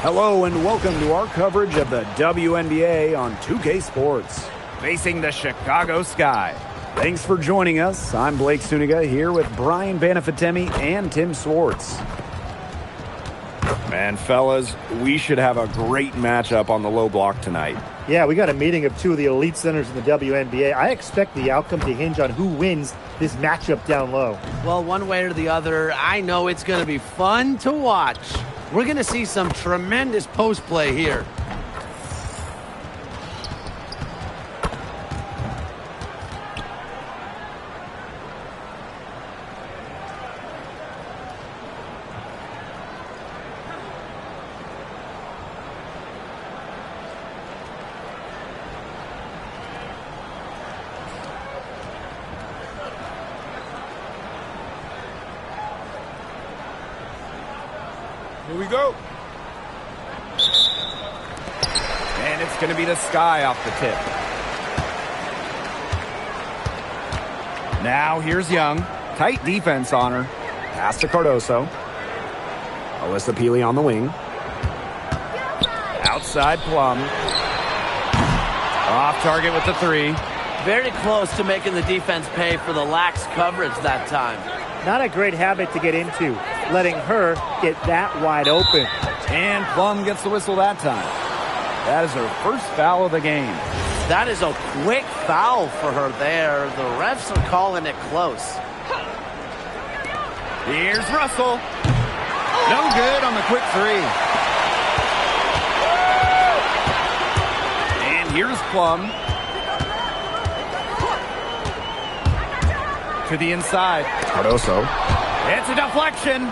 Hello and welcome to our coverage of the WNBA on 2K Sports, facing the Chicago Sky. Thanks for joining us. I'm Blake Suniga here with Brian Banafitemi and Tim Swartz. Man, fellas, we should have a great matchup on the low block tonight. Yeah, we got a meeting of two of the elite centers in the WNBA. I expect the outcome to hinge on who wins this matchup down low. Well, one way or the other, I know it's going to be fun to watch. We're going to see some tremendous post play here. Here we go. And it's going to be the Sky off the tip. Now here's Young. Tight defense on her. Pass to Cardoso. Alyssa Peely on the wing. Outside Plum. Off target with the three. Very close to making the defense pay for the lax coverage that time. Not a great habit to get into, letting her get that wide open. And Plum gets the whistle that time. That is her first foul of the game. That is a quick foul for her there. The refs are calling it close. Here's Russell. No good on the quick three. And here's Plum. To the inside. Cardoso. It's a deflection.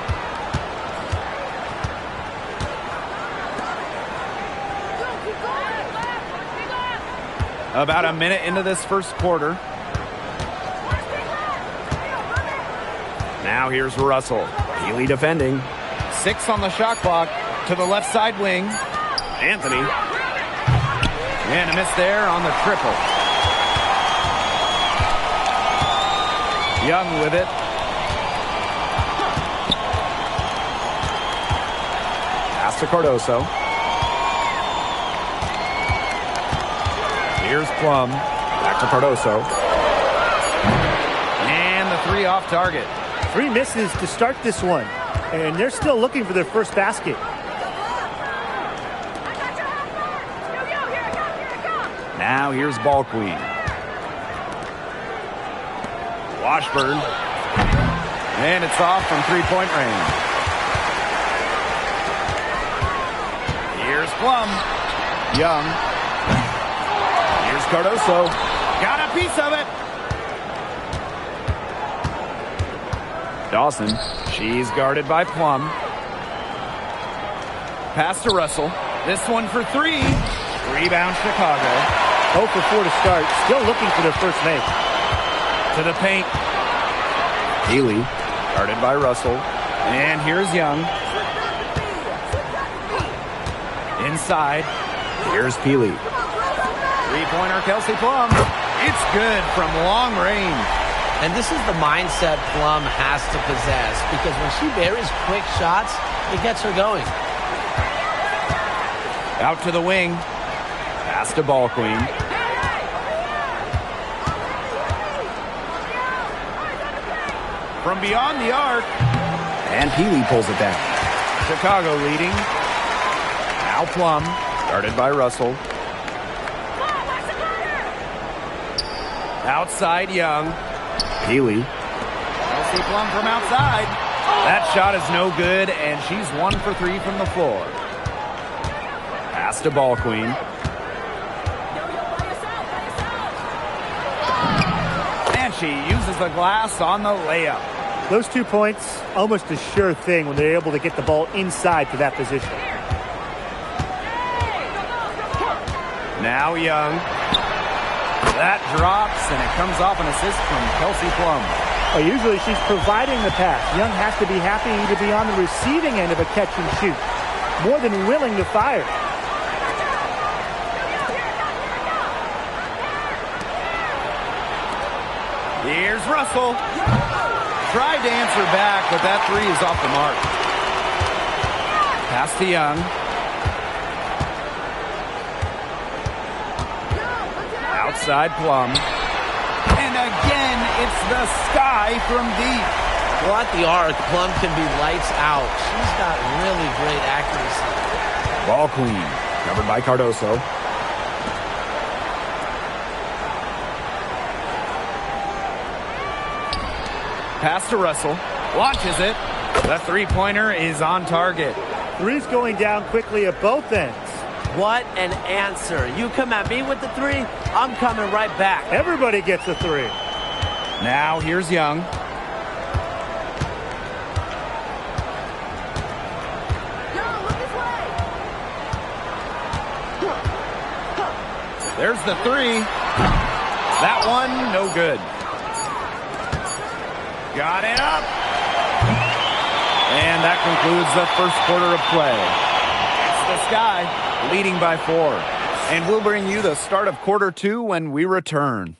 About a minute into this first quarter. Now here's Russell. Peely defending. 6 on the shot clock. To the left side wing. Anthony. And a miss there on the triple. Young with it. Pass to Cardoso. Here's Plum. Back to Cardoso. And the three off target. 3 misses to start this one. And they're still looking for their first basket. Now here's Ball Queen. Washburn. And it's off from three-point range. Here's Plum. Young. Here's Cardoso. Got a piece of it. Dawson. She's guarded by Plum. Pass to Russell. This one for 3. Rebound Chicago. 0 for 4 to start. Still looking for their first make. To the paint. Peely, guarded by Russell. And here's Young. Inside. Here's Peely. Three-pointer, Kelsey Plum. It's good from long range. And this is the mindset Plum has to possess, because when she buries quick shots, it gets her going. Out to the wing. Pass to Ball Queen. From beyond the arc. And Peely pulls it down. Chicago leading. Now Plum, guarded by Russell. Outside Young. Peely. Kelsey Plum from outside. That shot is no good, and she's 1 for 3 from the floor. Pass to Ball Queen. And she uses the glass on the layup. Those 2 points, almost a sure thing when they're able to get the ball inside to that position. Now Young. That drops, and it comes off an assist from Kelsey Plum. Well, usually she's providing the pass. Young has to be happy to be on the receiving end of a catch and shoot. More than willing to fire. Here's Russell. Tried to answer back, but that three is off the mark. Pass to Young. side, Plum. And again, it's the Sky from deep. Well, at the arc, Plum can be lights out. She's got really great accuracy. Ball Queen, covered by Cardoso. Pass to Russell. Launches it. The three-pointer is on target. Three's going down quickly at both ends. What an answer. You come at me with the three, I'm coming right back. Everybody gets a three. Now here's Young. There's the three. That one, no good. Got it up. And that concludes the first quarter of play. It's the Sky leading by 4. And we'll bring you the start of quarter 2 when we return.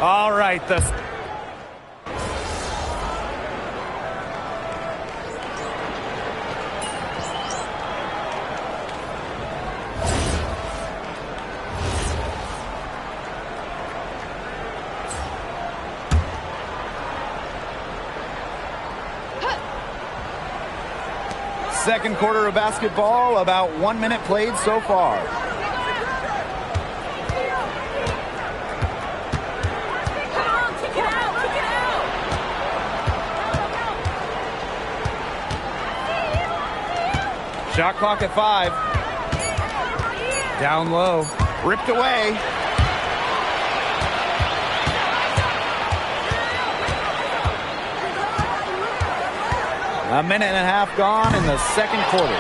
All right, second quarter of basketball, about 1 minute played so far. Shot clock at 5. Down low. Ripped away. A minute and a half gone in the second quarter.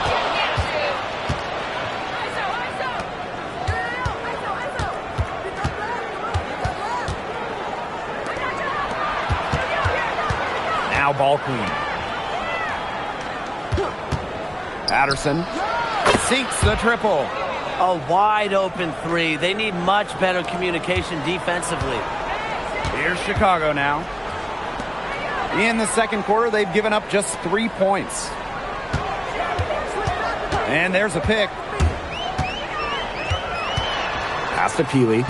Now Ball Queen. Patterson sinks the triple. A wide open three. They need much better communication defensively. Here's Chicago now. In the second quarter, they've given up just 3 points. And there's a pick. Pass to Peely.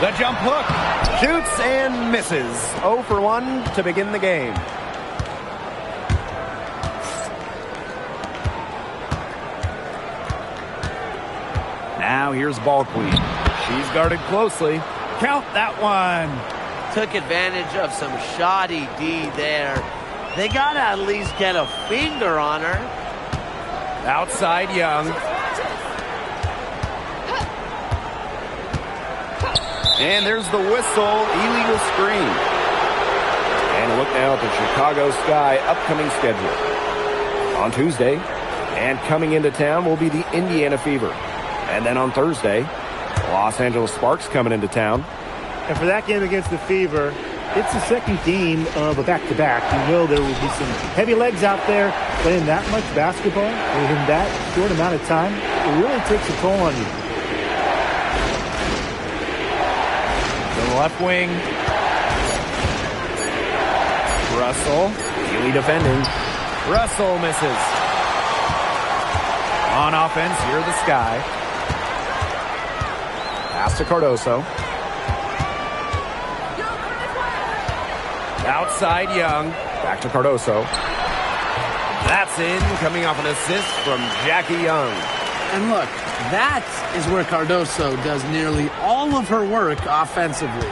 The jump hook. Shoots and misses. 0 for 1 to begin the game. Now here's Ball Queen. She's guarded closely. Count that one. Took advantage of some shoddy D there. They got to at least get a finger on her. Outside Young. And there's the whistle. Illegal screen. And a look now at the Chicago Sky upcoming schedule. On Tuesday, and coming into town will be the Indiana Fever. And then on Thursday, Los Angeles Sparks coming into town. And for that game against the Fever, it's the second game of a back-to-back. You know there will be some heavy legs out there playing that much basketball in that short amount of time. It really takes a toll on you. To the left wing. Russell. Healy defending. Russell misses. On offense, here the Sky. Pass to Cardoso. Outside Young. Back to Cardoso. That's in, coming off an assist from Jackie Young. And look, that is where Cardoso does nearly all of her work offensively.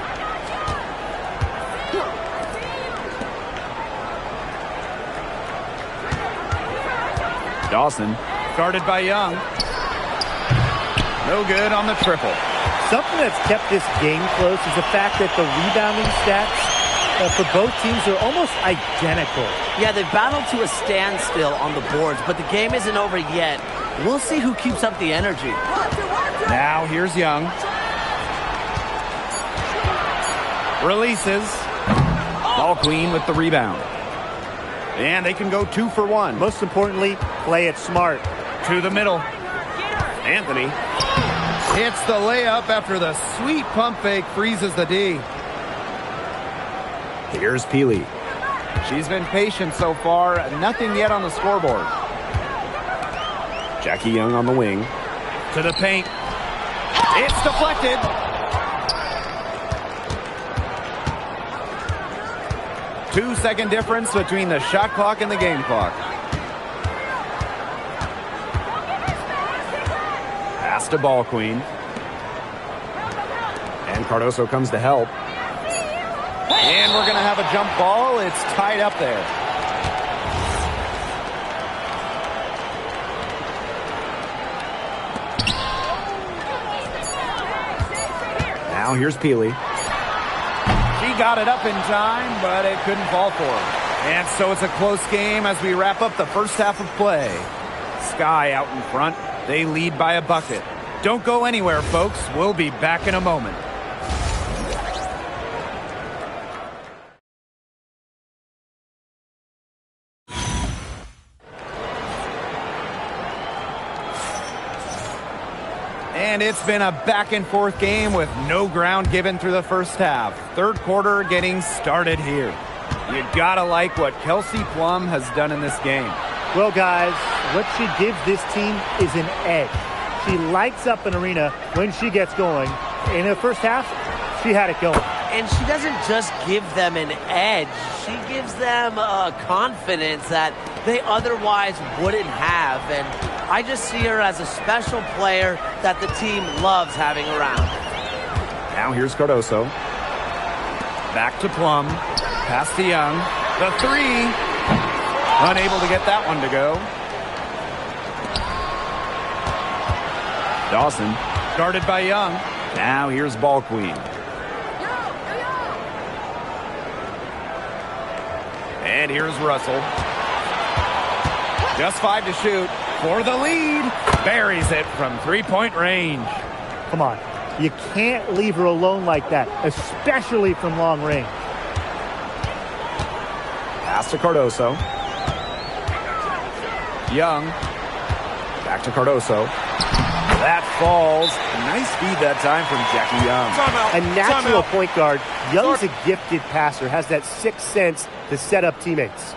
Dawson, guarded by Young. No good on the triple. Something that's kept this game close is the fact that the rebounding stats for both teams are almost identical. Yeah, they've battled to a standstill on the boards, but the game isn't over yet. We'll see who keeps up the energy. Now here's Young. Releases. Ball Queen with the rebound. And they can go 2 for 1. Most importantly, Play it smart. To the middle. Anthony hits the layup after the sweet pump fake freezes the D. Here's Peely. She's been patient so far. Nothing yet on the scoreboard. Jackie Young on the wing. To the paint. It's deflected. Two-second difference between the shot clock and the game clock. Pass to Ball Queen. And Cardoso comes to help. And we're going to have a jump ball. It's tied up there. Now here's Peely. She got it up in time, but it couldn't fall for her. And so it's a close game as we wrap up the first half of play. Sky out in front. They lead by a bucket. Don't go anywhere, folks. We'll be back in a moment. And it's been a back-and-forth game with no ground given through the first half. Third quarter getting started here. You gotta like what Kelsey Plum has done in this game. Well, guys, what she gives this team is an edge. She lights up an arena when she gets going. In the first half, she had it going. And she doesn't just give them an edge. She gives them a confidence that they otherwise wouldn't have. And I just see her as a special player that the team loves having around. Now here's Cardoso. Back to Plum. Pass to Young. The three. Unable to get that one to go. Dawson. Guarded by Young. Now here's Ball Queen. And here's Russell. Just 5 to shoot for the lead. Buries it from three-point range. Come on. You can't leave her alone like that, especially from long range. Pass to Cardoso. Young. Back to Cardoso. That falls. Nice feed that time from Jackie Young. A natural point guard. Young's a gifted passer, has that sixth sense to set up teammates.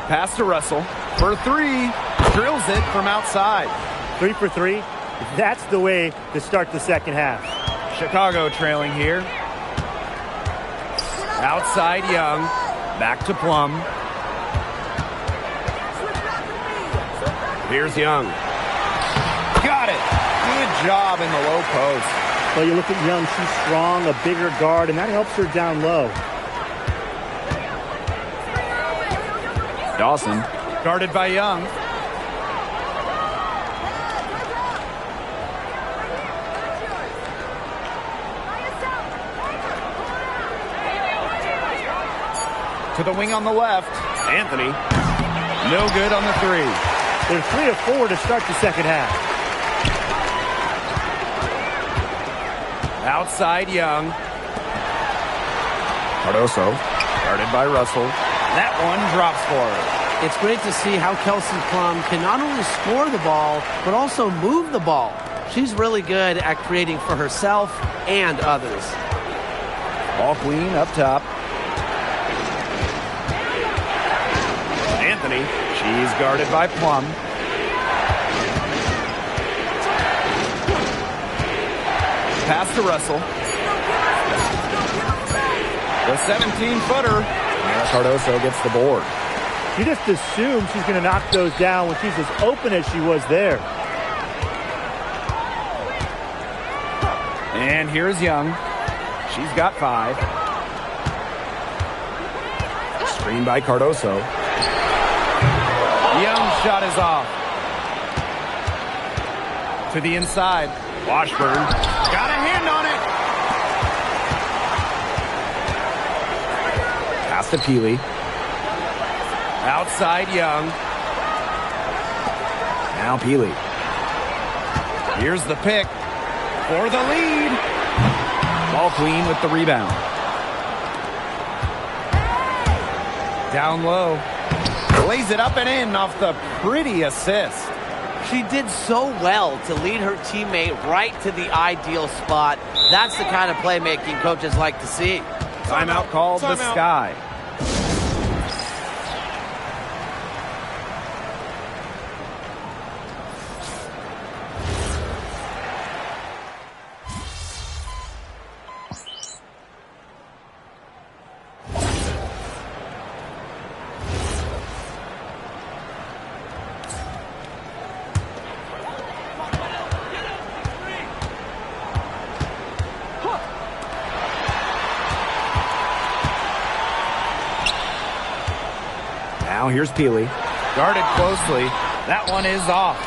Pass to Russell for three. Drills it from outside. 3 for 3. That's the way to start the second half. Chicago trailing here. Outside Young. Back to Plum. Here's Young. Got it. Good job in the low post. Well, you look at Young. She's strong, a bigger guard, and that helps her down low. Dawson, guarded by Young. To the wing on the left. Anthony. No good on the three. They're 3 of 4 to start the second half. Outside Young. Cardoso, guarded by Russell. That one drops for her. It's great to see how Kelsey Plum can not only score the ball, but also move the ball. She's really good at creating for herself and others. Ball Queen up top. Anthony, she's guarded by Plum. Pass to Russell. The 17-footer. Cardoso gets the board. You just assume she's going to knock those down when she's as open as she was there. And here's Young. She's got 5. Screen by Cardoso. Young's shot is off. To the inside. Washburn got a hand on it. to Peely. Outside Young. Now Peely. Here's the pick for the lead. Ball Queen with the rebound. Down low. Lays it up and in off the pretty assist. She did so well to lead her teammate right to the ideal spot. That's the kind of playmaking coaches like to see. Timeout called the Sky. Now here's Peely. Guarded closely. That one is off.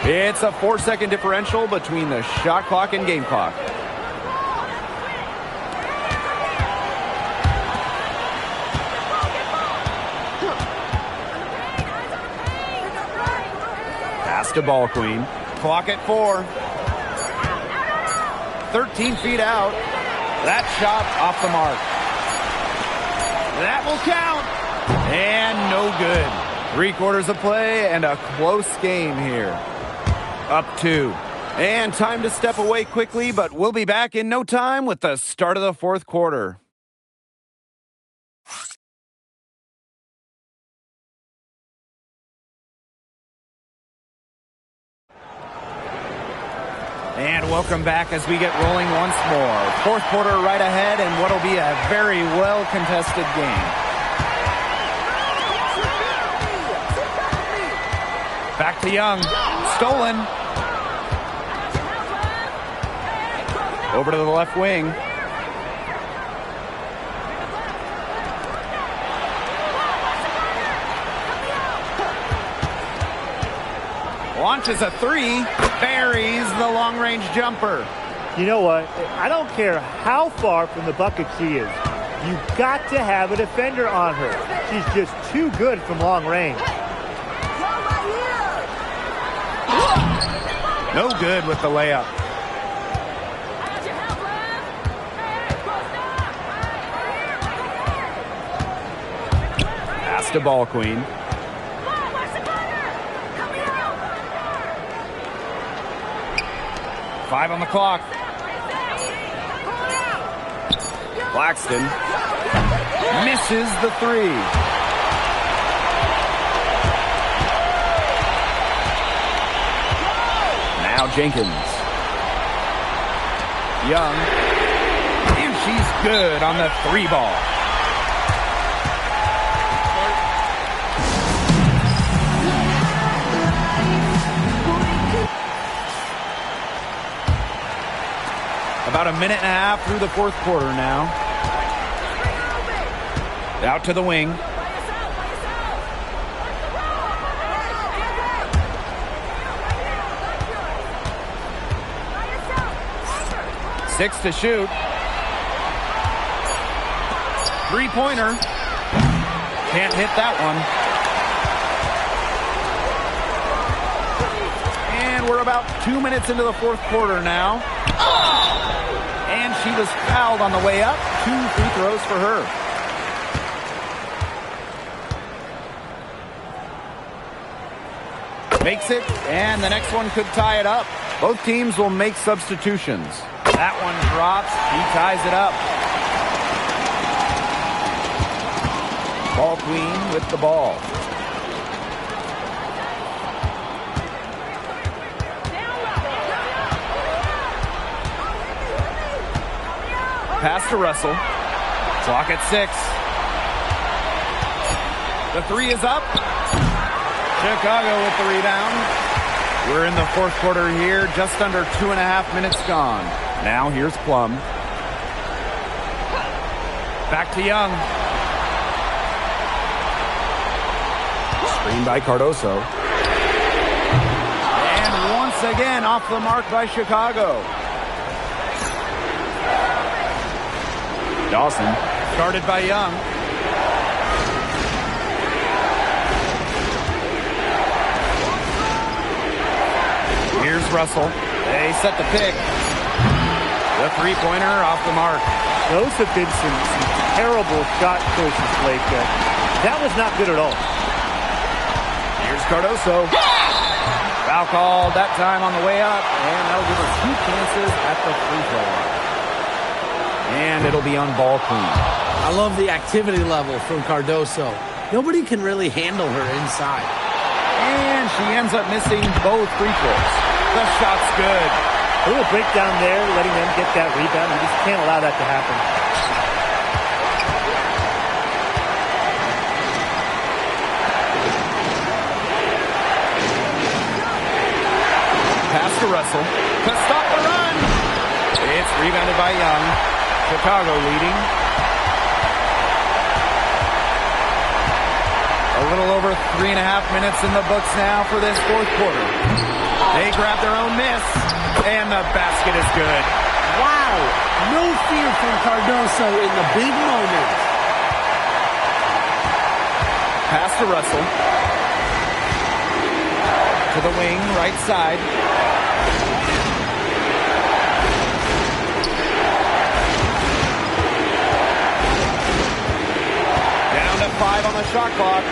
It's a 4-second differential between the shot clock and game clock. Pass to Ball Queen. Clock at 4. 13 feet out. That shot off the mark. That will count. And no good. 3/4 of play and a close game here. Up 2. And time to step away quickly, but we'll be back in no time with the start of the 4th quarter. And welcome back as we get rolling once more. 4th quarter right ahead and what'll be a very well-contested game. Back to Young. Stolen. Over to the left wing. Launches a 3. Buries the long-range jumper. You know what? I don't care how far from the bucket she is. You've got to have a defender on her. She's just too good from long range. No good with the layup. Pass to Ball Queen. Five on the clock. Claxton misses the 3. Now Jenkins. Young. And she's good on the 3 ball. About a minute and a half through the 4th quarter now. Out to the wing. Six to shoot. 3-pointer. Can't hit that one. And we're about 2 minutes into the 4th quarter now. And she was fouled on the way up. 2 free throws for her. Makes it, and the next one could tie it up. Both teams will make substitutions. That one drops. He ties it up. Ball Queen with the ball. Pass to Russell. Clock at 6. The 3 is up. Chicago with the rebound. We're in the 4th quarter here. Just under 2.5 minutes gone. Now here's Plum. Back to Young. Screen by Cardoso. And once again off the mark by Chicago. Dawson. Started by Young. Russell. They set the pick. The three-pointer off the mark. Those have been some terrible shot choices, Blake. That was not good at all. Here's Cardoso. Foul called that time on the way up, and that'll give her 2 chances at the free throw line. And it'll be on ball clean. I love the activity level from Cardoso. Nobody can really handle her inside. And she ends up missing both free throws. The shot's good. A little breakdown there, letting them get that rebound. You just can't allow that to happen. Pass to Russell to stop the run. It's rebounded by Young. Chicago leading. A little over 3.5 minutes in the books now for this fourth quarter. They grab their own miss, and the basket is good. Wow! No fear from Cardoso in the big moment. Pass to Russell. To the wing, right side. Down to 5 on the shot clock.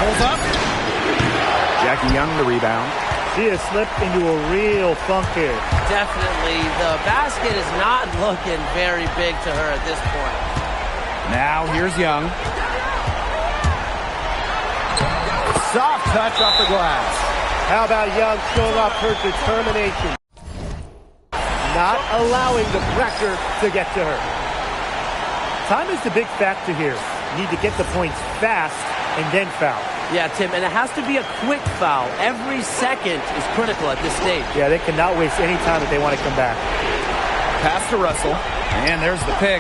Pulls up. Jackie Young the rebound. She has slipped into a real funk here. Definitely. The basket is not looking very big to her at this point. Now here's Young. Soft touch off the glass. How about Young showing off her determination? Not allowing the pressure to get to her. Time is the big factor here. You need to get the points fast and then foul. Yeah, Tim, and it has to be a quick foul. Every second is critical at this stage. Yeah, they cannot waste any time if they want to come back. Pass to Russell. And there's the pick.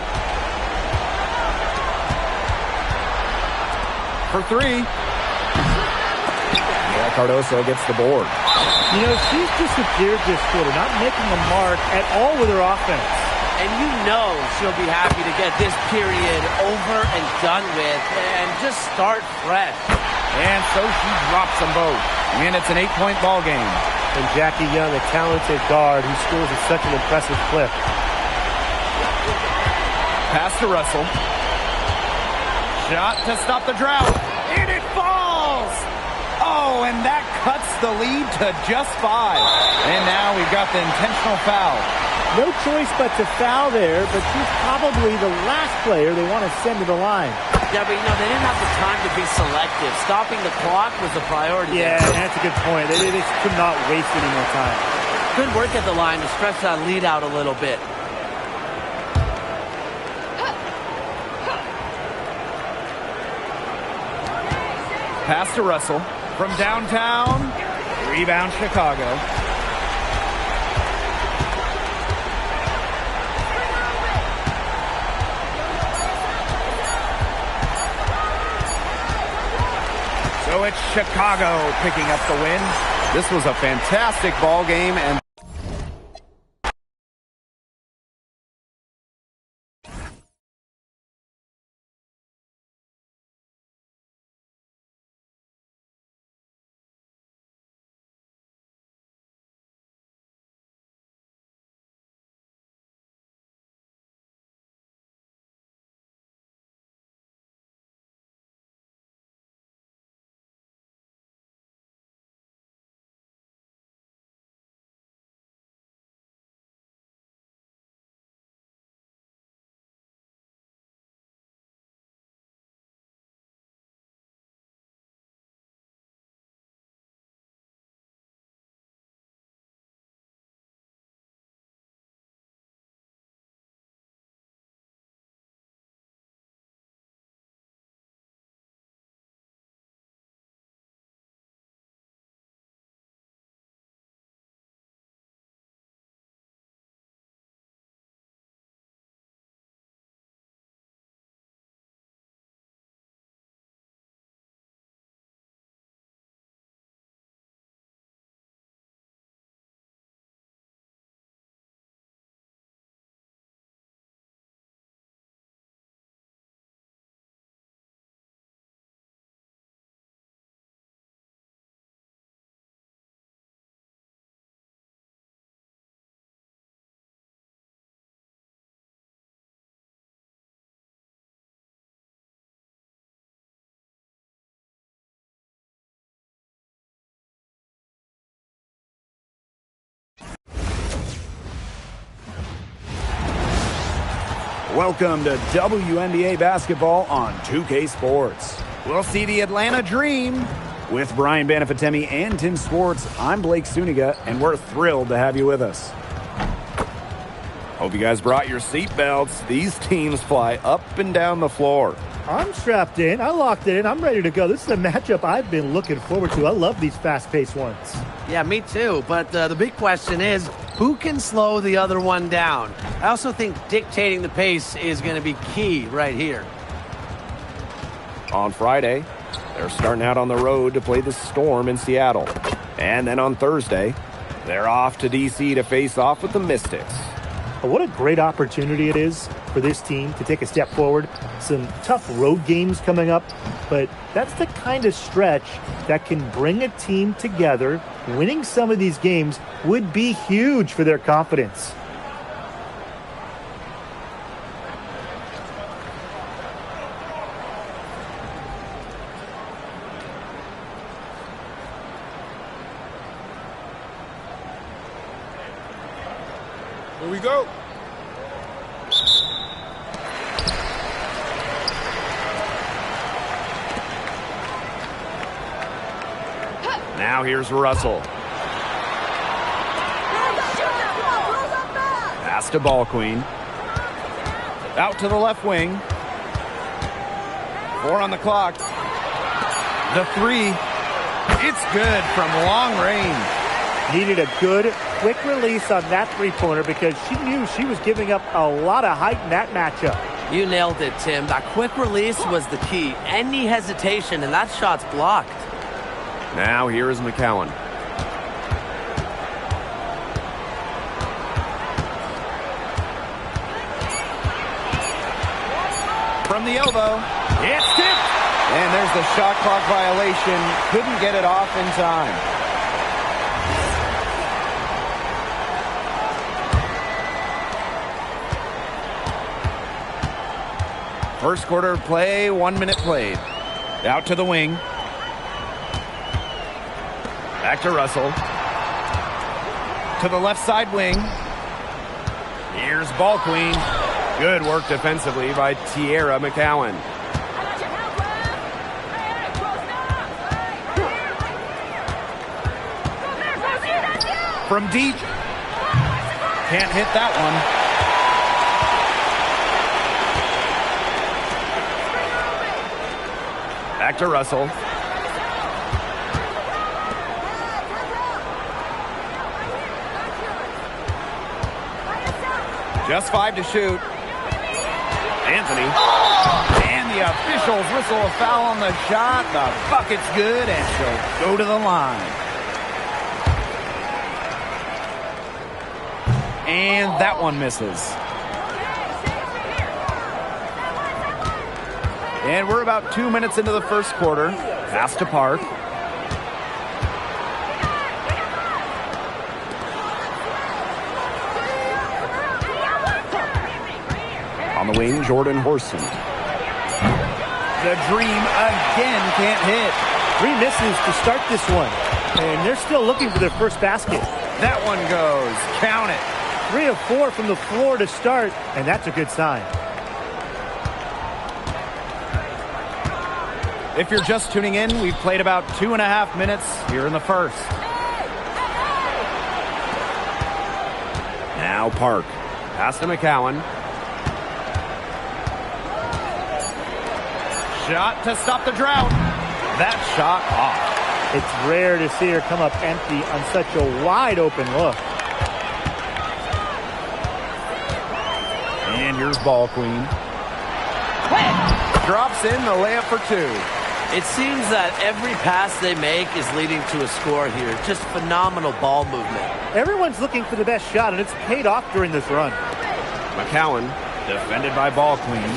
For 3. Yeah, Cardoso gets the board. You know, she's disappeared this quarter, not making a mark at all with her offense. And you know she'll be happy to get this period over and done with and just start fresh. And so she drops them both. And it's an 8-point ball game. And Jackie Young, a talented guard who scores at such an impressive clip. Pass to Russell. Shot to stop the drought. And it falls! Oh, and that cuts the lead to just 5. And now we've got the intentional foul. No choice but to foul there, but she's probably the last player they want to send to the line. Yeah, but you know, they didn't have the time to be selective. Stopping the clock was the priority. Yeah, that's a good point. They just could not waste any more time. Good work at the line to stretch that lead out a little bit. Pass to Russell. From downtown. Rebound Chicago. So it's Chicago picking up the win. This was a fantastic ball game, and Welcome to WNBA basketball on 2K Sports. We'll see the Atlanta Dream. With Brian Banafitemi and Tim Swartz, I'm Blake Suniga, and we're thrilled to have you with us. Hope you guys brought your seatbelts. These teams fly up and down the floor. I'm strapped in. I locked it in. I'm ready to go. This is a matchup I've been looking forward to. I love these fast-paced ones. Yeah, me too. But the big question is, who can slow the other one down? I also think dictating the pace is going to be key right here. On Friday, they're starting out on the road to play the Storm in Seattle. And then on Thursday, they're off to D.C. to face off with the Mystics. What a great opportunity it is for this team to take a step forward. Some tough road games coming up, but that's the kind of stretch that can bring a team together. Winning some of these games would be huge for their confidence. Here we go. Now here's Russell. Pass to Ball Queen. Out to the left wing. 4 on the clock. The 3. It's good from long range. Needed a good, quick release on that three-pointer because she knew she was giving up a lot of height in that matchup. You nailed it, Tim. That quick release was the key. Any hesitation, and that shot's blocked. Now here is McCowan. From the elbow. It's tipped. And there's the shot clock violation. Couldn't get it off in time. First quarter play, 1 minute played. Out to the wing. Back to Russell. To the left side wing. Here's Ball Queen. Good work defensively by Tierra McCowan. From deep. Can't hit that one. Back to Russell. Just 5 to shoot. Anthony. And the officials whistle a foul on the shot. The bucket's good, and she'll go to the line. And that one misses. And we're about 2 minutes into the first quarter. Pass to Park. On the wing, Jordan Horson. The Dream again can't hit. 3 misses to start this one. And they're still looking for their first basket. That one goes. Count it. 3 of 4 from the floor to start, and that's a good sign. If you're just tuning in, we've played about 2.5 minutes here in the first. Now Park. Pass to McCowan. Shot to stop the drought. That shot off. It's rare to see her come up empty on such a wide open look. And here's Ball Queen. Drops in the layup for 2. It seems that every pass they make is leading to a score here. Just phenomenal ball movement. Everyone's looking for the best shot, and it's paid off during this run. McCowan, defended by Ball Queen.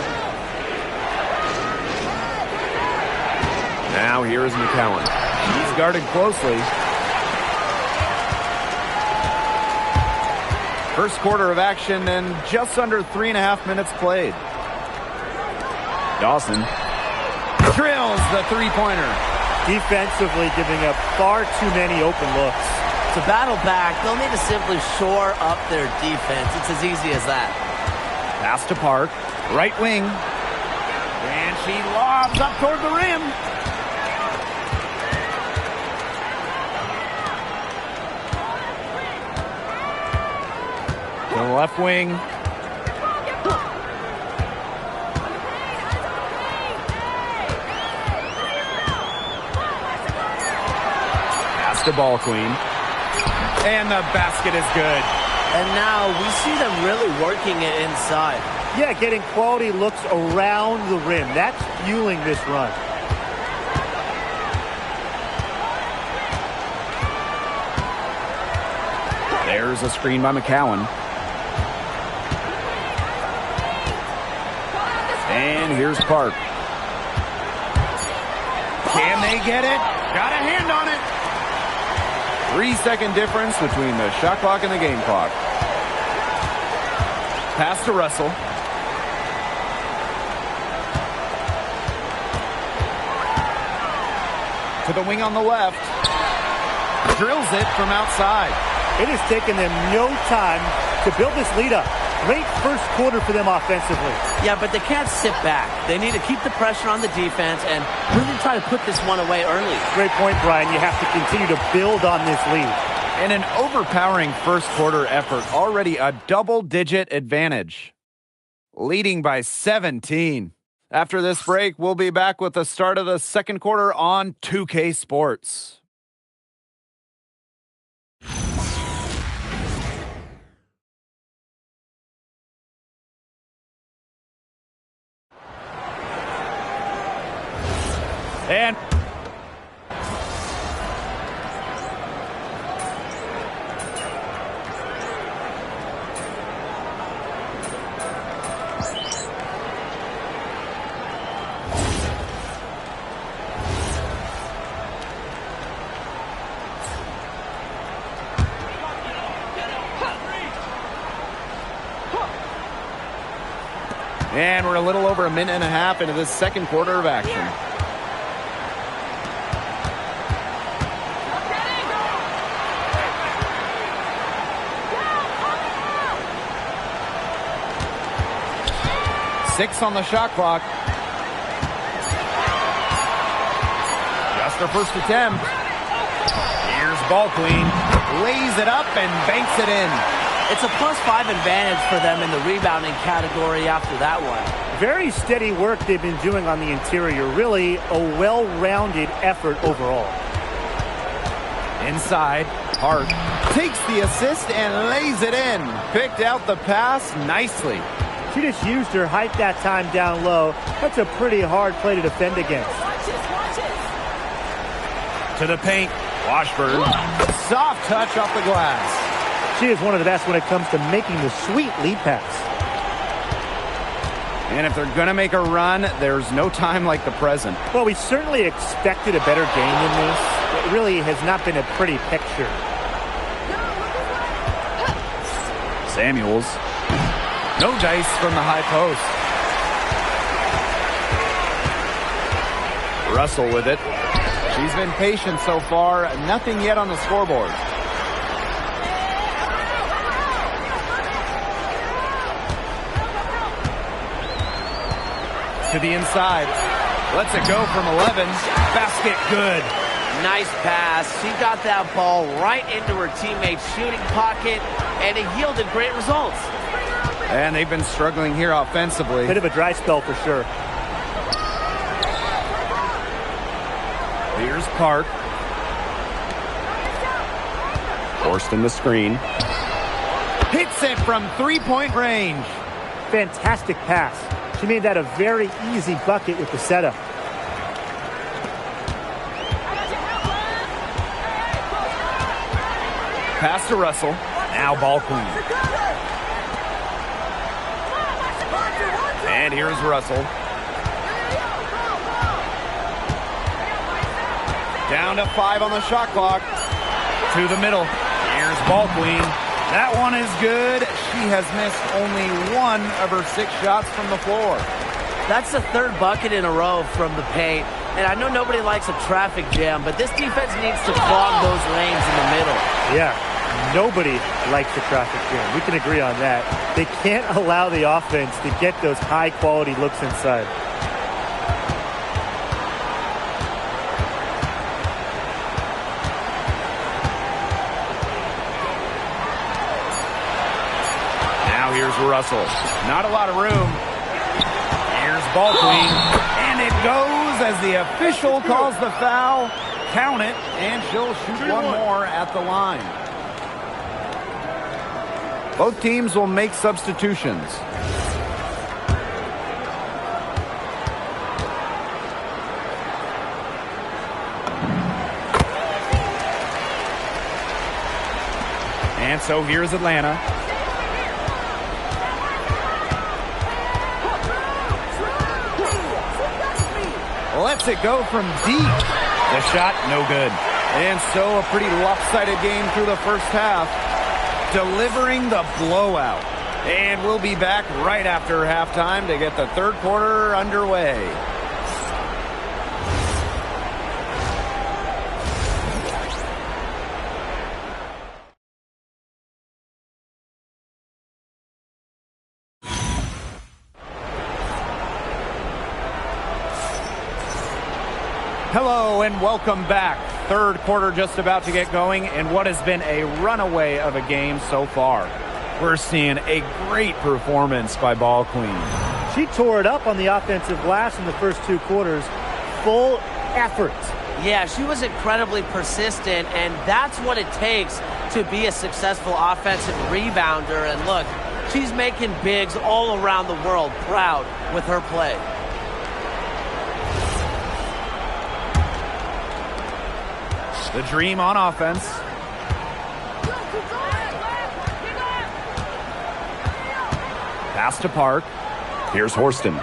Now here is McCowan. He's guarded closely. First quarter of action and just under 3.5 minutes played. Dawson drills the three-pointer. Defensively giving up far too many open looks. To battle back, they'll need to simply shore up their defense. It's as easy as that. Pass to Park. Right wing. And she lobs up toward the rim. To the left wing. Pass to Ball Queen. And the basket is good. And now we see them really working it inside. Yeah, getting quality looks around the rim. That's fueling this run. There's a screen by McCowan. And here's Park. Can they get it? Got a hand on it. 3-second difference between the shot clock and the game clock. Pass to Russell. To the wing on the left. Drills it from outside. It has taken them no time to build this lead up. Great first quarter for them offensively. Yeah, but they can't sit back. They need to keep the pressure on the defense and really try to put this one away early. Great point, Brian. You have to continue to build on this lead. And an overpowering first quarter effort. Already a double-digit advantage. Leading by 17. After this break, we'll be back with the start of the second quarter on 2K Sports. And we're a little over a minute and a half into this second quarter of action. Six on the shot clock. Just her first attempt. Here's Ball Queen. Lays it up and banks it in. It's a +5 advantage for them in the rebounding category after that one. Very steady work they've been doing on the interior. Really a well-rounded effort overall. Inside, Hart takes the assist and lays it in. Picked out the pass nicely. She just used her height that time down low. That's a pretty hard play to defend against. To the paint, Washburn. Soft touch off the glass. She is one of the best when it comes to making the sweet lead pass. And if they're going to make a run, there's no time like the present. Well, we certainly expected a better game than this. It really has not been a pretty picture. Samuels. No dice from the high post. Russell with it. She's been patient so far. Nothing yet on the scoreboard. To the inside. Lets it go from 11. Basket good. Nice pass. She got that ball right into her teammate's shooting pocket, and it yielded great results. And they've been struggling here offensively. Bit of a dry spell for sure. Here's Park. Forced in the screen. Hits it from three-point range. Fantastic pass. She made that a very easy bucket with the setup. Pass to Russell. Now Ball Queen. And here's Russell. Down to 5 on the shot clock. To the middle. Here's Ball Queen. That one is good. She has missed only 1 of her 6 shots from the floor. That's the third bucket in a row from the paint. And I know nobody likes a traffic jam, but this defense needs to clog those lanes in the middle. Yeah, nobody likes the traffic jam. We can agree on that. They can't allow the offense to get those high-quality looks inside. Now here's Russell. Not a lot of room. Here's ball queen. And it goes as the official calls the foul. Count it, and she'll shoot one more at the line. Both teams will make substitutions. And so here's Atlanta. Lets it go from deep. The shot, no good. And so a pretty lopsided game through the first half. Delivering the blowout. And we'll be back right after halftime to get the third quarter underway. Hello and welcome back. Third quarter just about to get going, and what has been a runaway of a game so far. We're seeing a great performance by Ball Queen. She tore it up on the offensive glass in the first two quarters. Full effort. Yeah, she was incredibly persistent, and that's what it takes to be a successful offensive rebounder. And look, she's making bigs all around the world proud with her play. The Dream on offense. Pass to Park. Here's Horston.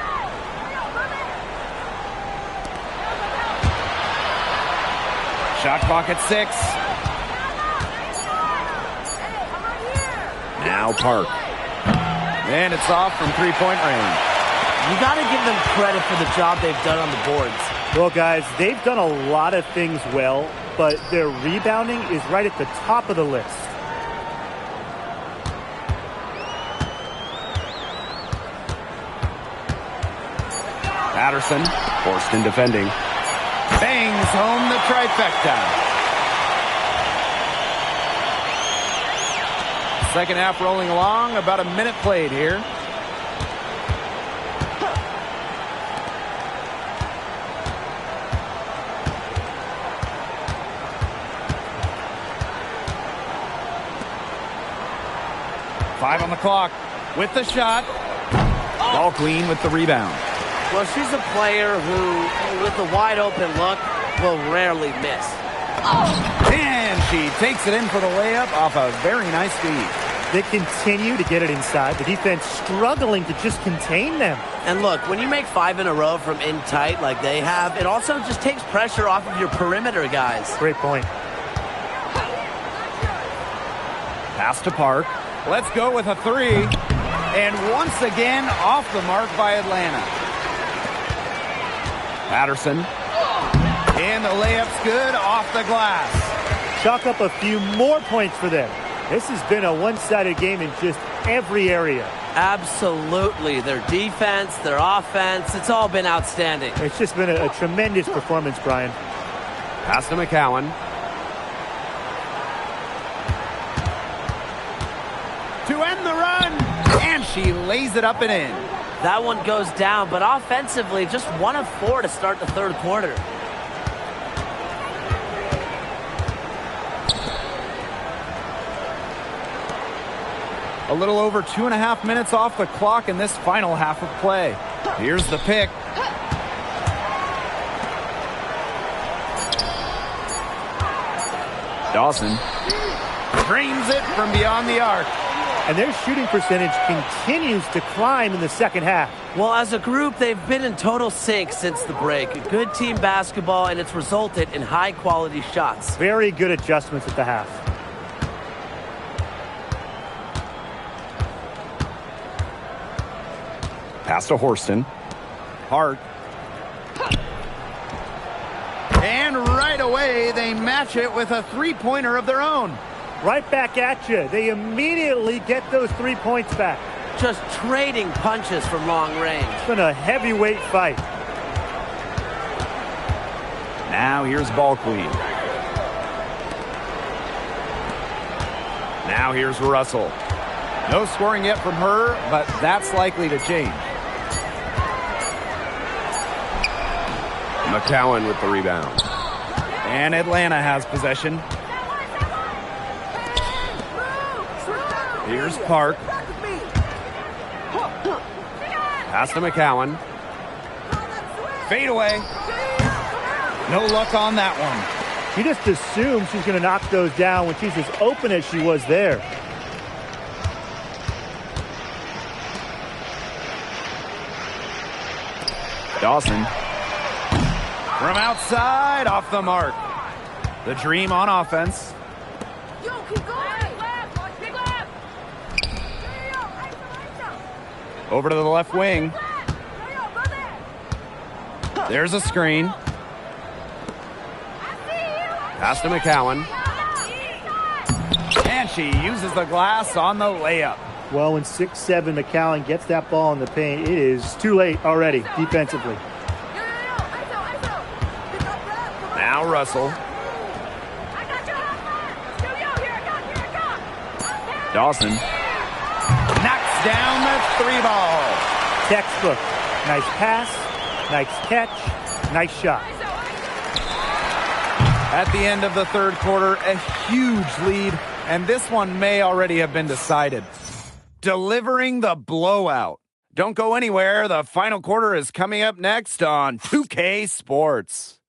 Shot clock at 6. Now Park. And it's off from three-point range. You got to give them credit for the job they've done on the boards. Well, guys, they've done a lot of things well, but their rebounding is right at the top of the list. Patterson, Horston defending. Bangs home the trifecta. Second half rolling along, about a minute played here. Five on the clock with the shot. Ball Queen with the rebound. Well, she's a player who, with a wide open look, will rarely miss. And she takes it in for the layup off a very nice feed. They continue to get it inside. The defense struggling to just contain them. And look, when you make 5 in a row from in tight like they have, it also just takes pressure off of your perimeter guys. Great point. Pass to Park. Let's go with a 3. And once again, off the mark by Atlanta. Patterson. And the layup's good off the glass. Chalk up a few more points for them. This has been a one-sided game in just every area. Absolutely. Their defense, their offense, it's all been outstanding. It's just been a tremendous performance, Brian. Pass to McCowan. To end the run. And she lays it up and in. That one goes down, but offensively, just 1 of 4 to start the third quarter. A little over 2.5 minutes off the clock in this final half of play. Here's the pick. Dawson dreams it from beyond the arc. And their shooting percentage continues to climb in the second half. Well, as a group, they've been in total sync since the break. A good team basketball, and it's resulted in high-quality shots. Very good adjustments at the half. Pass to Horston. Hart. And right away, they match it with a three-pointer of their own. Right back at you. They immediately get those 3 points back. Just trading punches from long range. It's been a heavyweight fight. Now here's Ball Queen. Now here's Russell. No scoring yet from her, but that's likely to change. McCowan with the rebound. And Atlanta has possession. Here's Park. Pass to McCowan. Fade away. No luck on that one. She just assumes she's going to knock those down when she's as open as she was there. Dawson. From outside, off the mark. The Dream on offense. Over to the left wing. There's a screen. Pass to McCowan. And she uses the glass on the layup. Well, when 6'7" McCowan gets that ball in the paint, it is too late already defensively. Now Russell. Dawson. Knocks down the 3-ball. Textbook. Nice pass, nice catch, nice shot. At the end of the third quarter, a huge lead, and this one may already have been decided. Delivering the blowout. Don't go anywhere. The final quarter is coming up next on 2K Sports.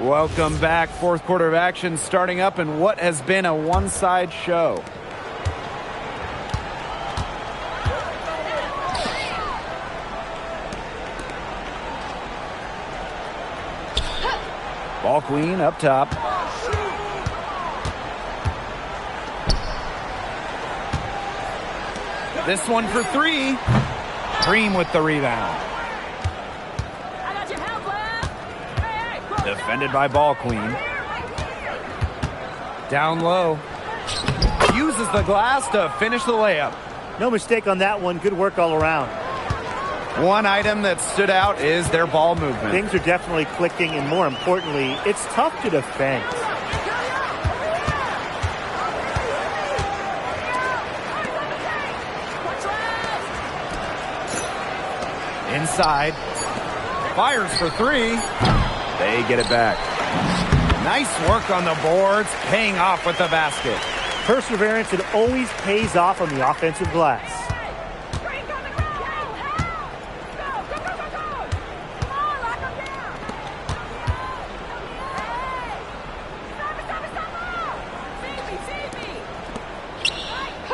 Welcome back. Fourth quarter of action starting up in what has been a one-side show. Ball Queen up top. This one for three. Dream with the rebound. Defended by Ball Queen. Down low. Uses the glass to finish the layup. No mistake on that one. Good work all around. One item that stood out is their ball movement. Things are definitely clicking, and more importantly, it's tough to defend. Inside. Fires for three. They get it back. Nice work on the boards, paying off with the basket. Perseverance, it always pays off on the offensive glass.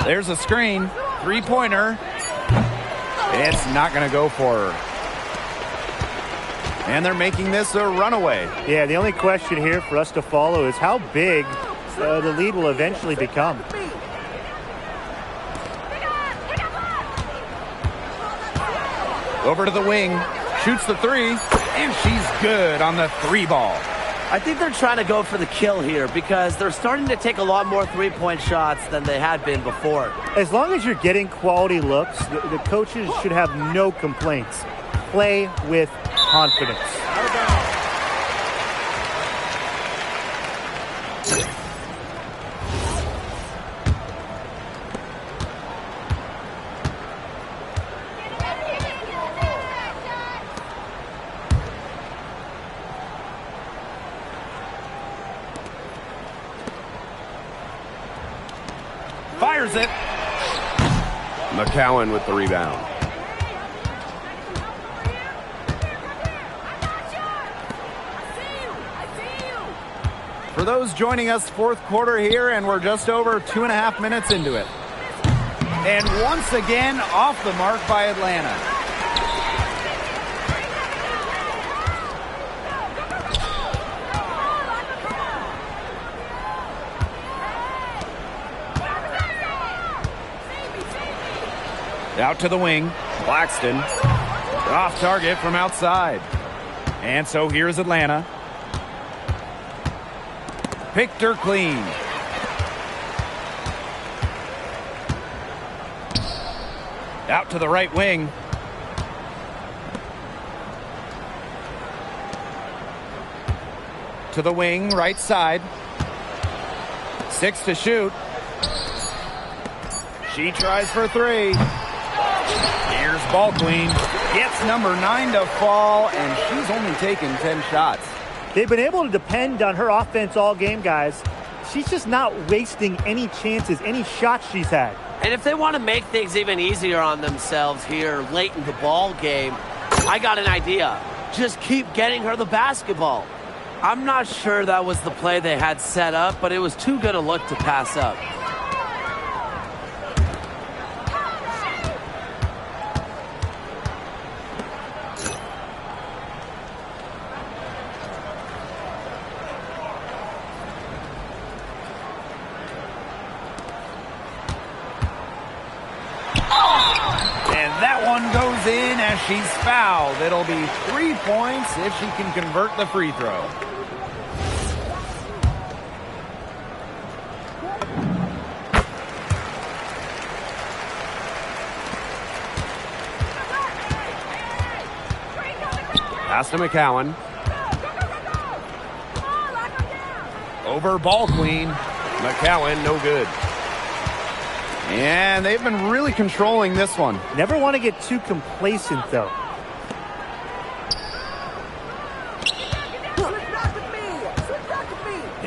There's a screen. Three-pointer. It's not going to go for her. And they're making this a runaway. Yeah, the only question here for us to follow is how big the lead will eventually become. Over to the wing. Shoots the three. And she's good on the 3-ball. I think they're trying to go for the kill here because they're starting to take a lot more three-point shots than they had been before. As long as you're getting quality looks, the coaches should have no complaints. Play with confidence. Fires it. McCowan with the rebound. For those joining us, fourth quarter here, and we're just over 2.5 minutes into it. And once again, off the mark by Atlanta. Out to the wing. Claxton. Off target from outside. And so here's Atlanta. Picked her clean. Out to the right wing. To the wing, right side. 6 to shoot. She tries for 3. Here's ball queen. Gets number 9 to fall, and she's only taken 10 shots. They've been able to depend on her offense all game, guys. She's just not wasting any chances, any shots she's had. And if they want to make things even easier on themselves here late in the ball game, I got an idea. Just keep getting her the basketball. I'm not sure that was the play they had set up, but it was too good a look to pass up. Goes in as she's fouled. It'll be 3 points if she can convert the free throw. Pass to McCowan. Over ball queen. McCowan, no good. And they've been really controlling this one. Never want to get too complacent, though.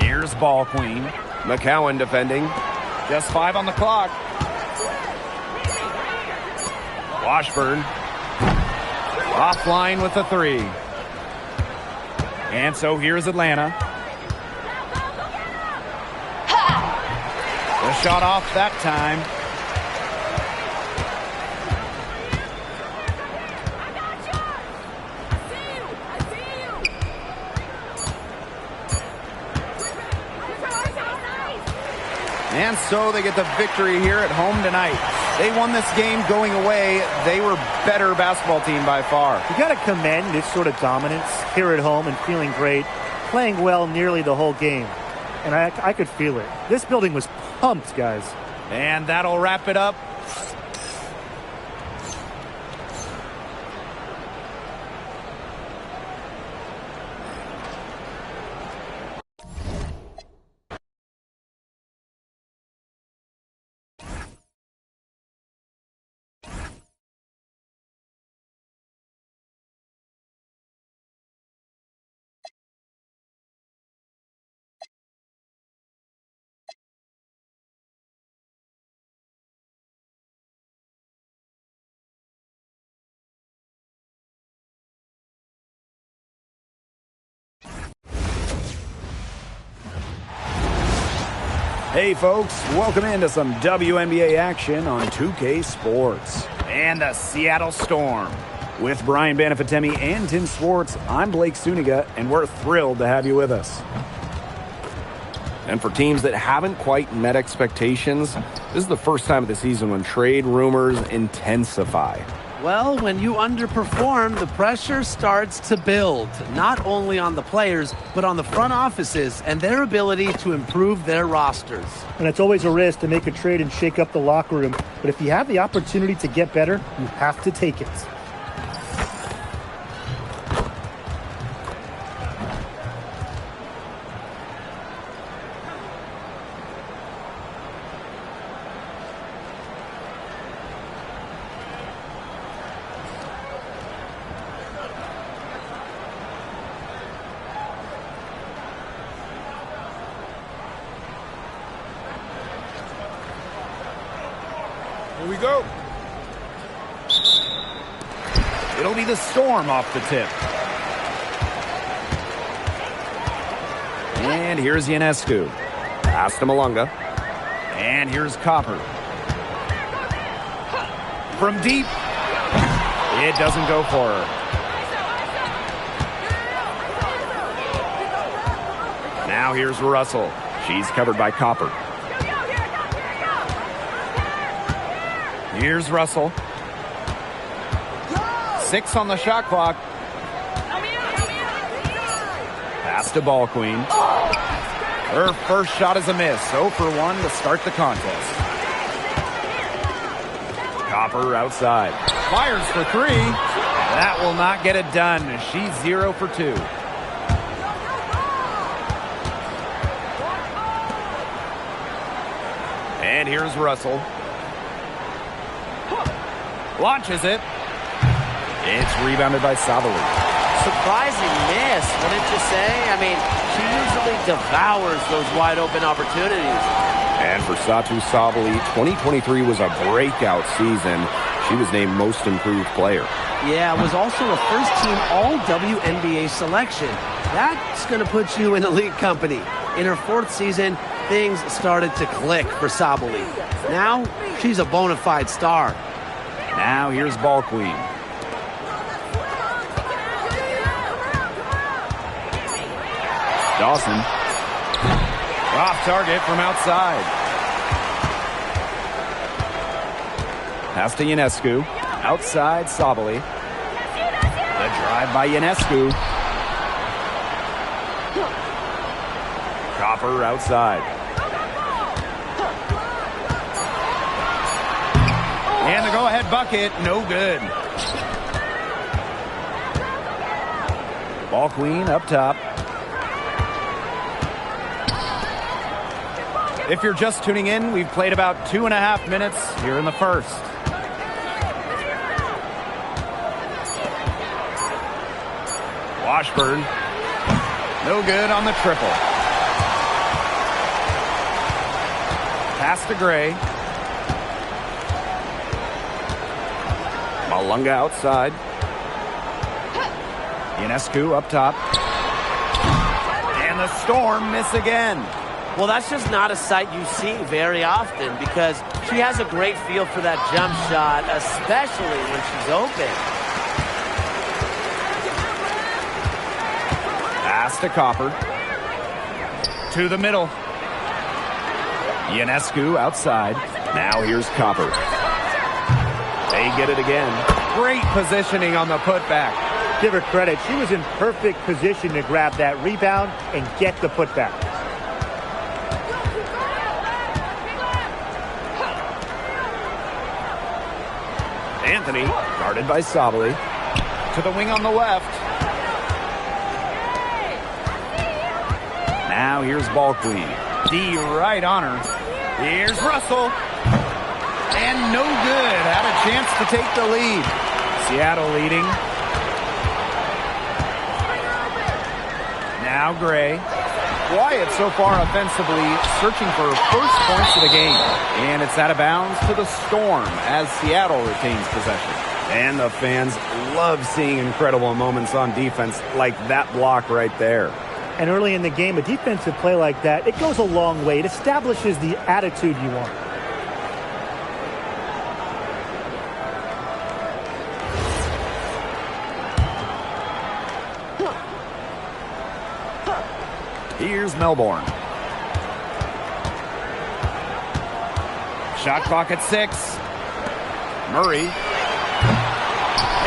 Here's ball queen. McCowan defending. Just 5 on the clock. Washburn. Offline with the 3. And so here's Atlanta. The shot off that time. And so they get the victory here at home tonight. They won this game going away. They were better basketball team by far. You got to commend this sort of dominance here at home and feeling great, playing well nearly the whole game. And I could feel it. This building was pumped, guys. And that'll wrap it up. Hey folks, welcome into some WNBA action on 2K Sports. And the Seattle Storm. With Brian Banafitemi and Tim Swartz, I'm Blake Suniga, and we're thrilled to have you with us. And for teams that haven't quite met expectations, this is the first time of the season when trade rumors intensify. Well, when you underperform, the pressure starts to build, not only on the players, but on the front offices and their ability to improve their rosters. And it's always a risk to make a trade and shake up the locker room. But if you have the opportunity to get better, you have to take it. Here we go. It'll be the Storm off the tip. And here's Ionescu. Pass to Malunga. And here's Copper. From deep. It doesn't go for her. Now here's Russell. She's covered by Copper. Here's Russell. 6 on the shot clock. Pass to Ball Queen. Her first shot is a miss. 0 for 1 to start the contest. Copper outside. Fires for 3. That will not get it done. She's 0 for 2. And here's Russell. Launches it. It's rebounded by Sabali. Surprising miss, wouldn't you say? I mean, she usually devours those wide open opportunities. And for Satou Sabali, 2023 was a breakout season. She was named Most Improved Player. Yeah, it was also a first-team All-WNBA selection. That's going to put you in elite company. In her 4th season, things started to click for Sabali. Now, she's a bona fide star. Now here's Ball Queen. Dawson. Off target from outside. Pass to Ionescu. Outside Sabali. The drive by Ionescu. Copper outside. And the go-ahead bucket, no good. Ball Queen up top. If you're just tuning in, we've played about 2.5 minutes here in the first. Washburn. No good on the triple. Pass to Gray. Malunga outside. Ionescu up top. And the Storm miss again. Well, that's just not a sight you see very often because she has a great feel for that jump shot, especially when she's open. Pass to Copper. To the middle. Ionescu outside. Now here's Copper. They get it again. Great positioning on the putback. Give her credit. She was in perfect position to grab that rebound and get the putback. Anthony, guarded by Sabali. To the wing on the left. Now here's Ball Queen. D right on her. Here's Russell. And no good. Had a chance to take the lead. Seattle leading. Now Gray. Wyatt so far offensively searching for first points of the game. And it's out of bounds to the Storm as Seattle retains possession. And the fans love seeing incredible moments on defense like that block right there. And early in the game, a defensive play like that, it goes a long way. It establishes the attitude you want. Here's Melbourne. Shot clock at 6. Murray.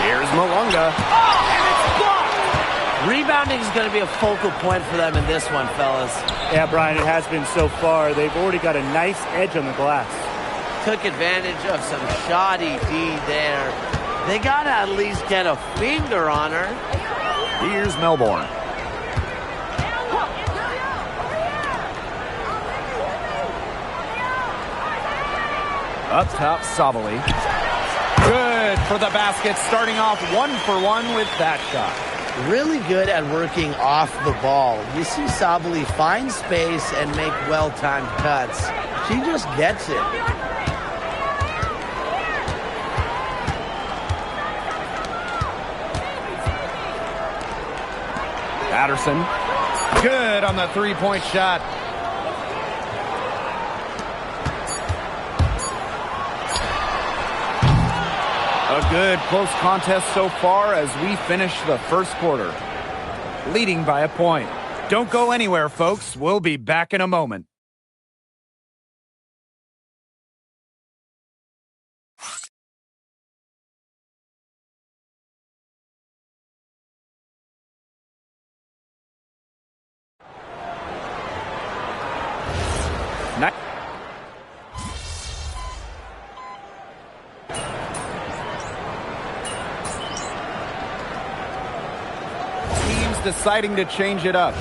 Here's Malunga. Rebounding is going to be a focal point for them in this one, fellas. Yeah, Brian, it has been so far. They've already got a nice edge on the glass. Took advantage of some shoddy D there. They got to at least get a finger on her. Here's Melbourne. Up top, Sabali. Good for the basket, starting off 1 for 1 with that shot. Really good at working off the ball. You see Sabali find space and make well-timed cuts. She just gets it. Patterson. Good on the three-point shot. A good close contest so far as we finish the first quarter. Leading by a point. Don't go anywhere, folks. We'll be back in a moment. deciding to change it up.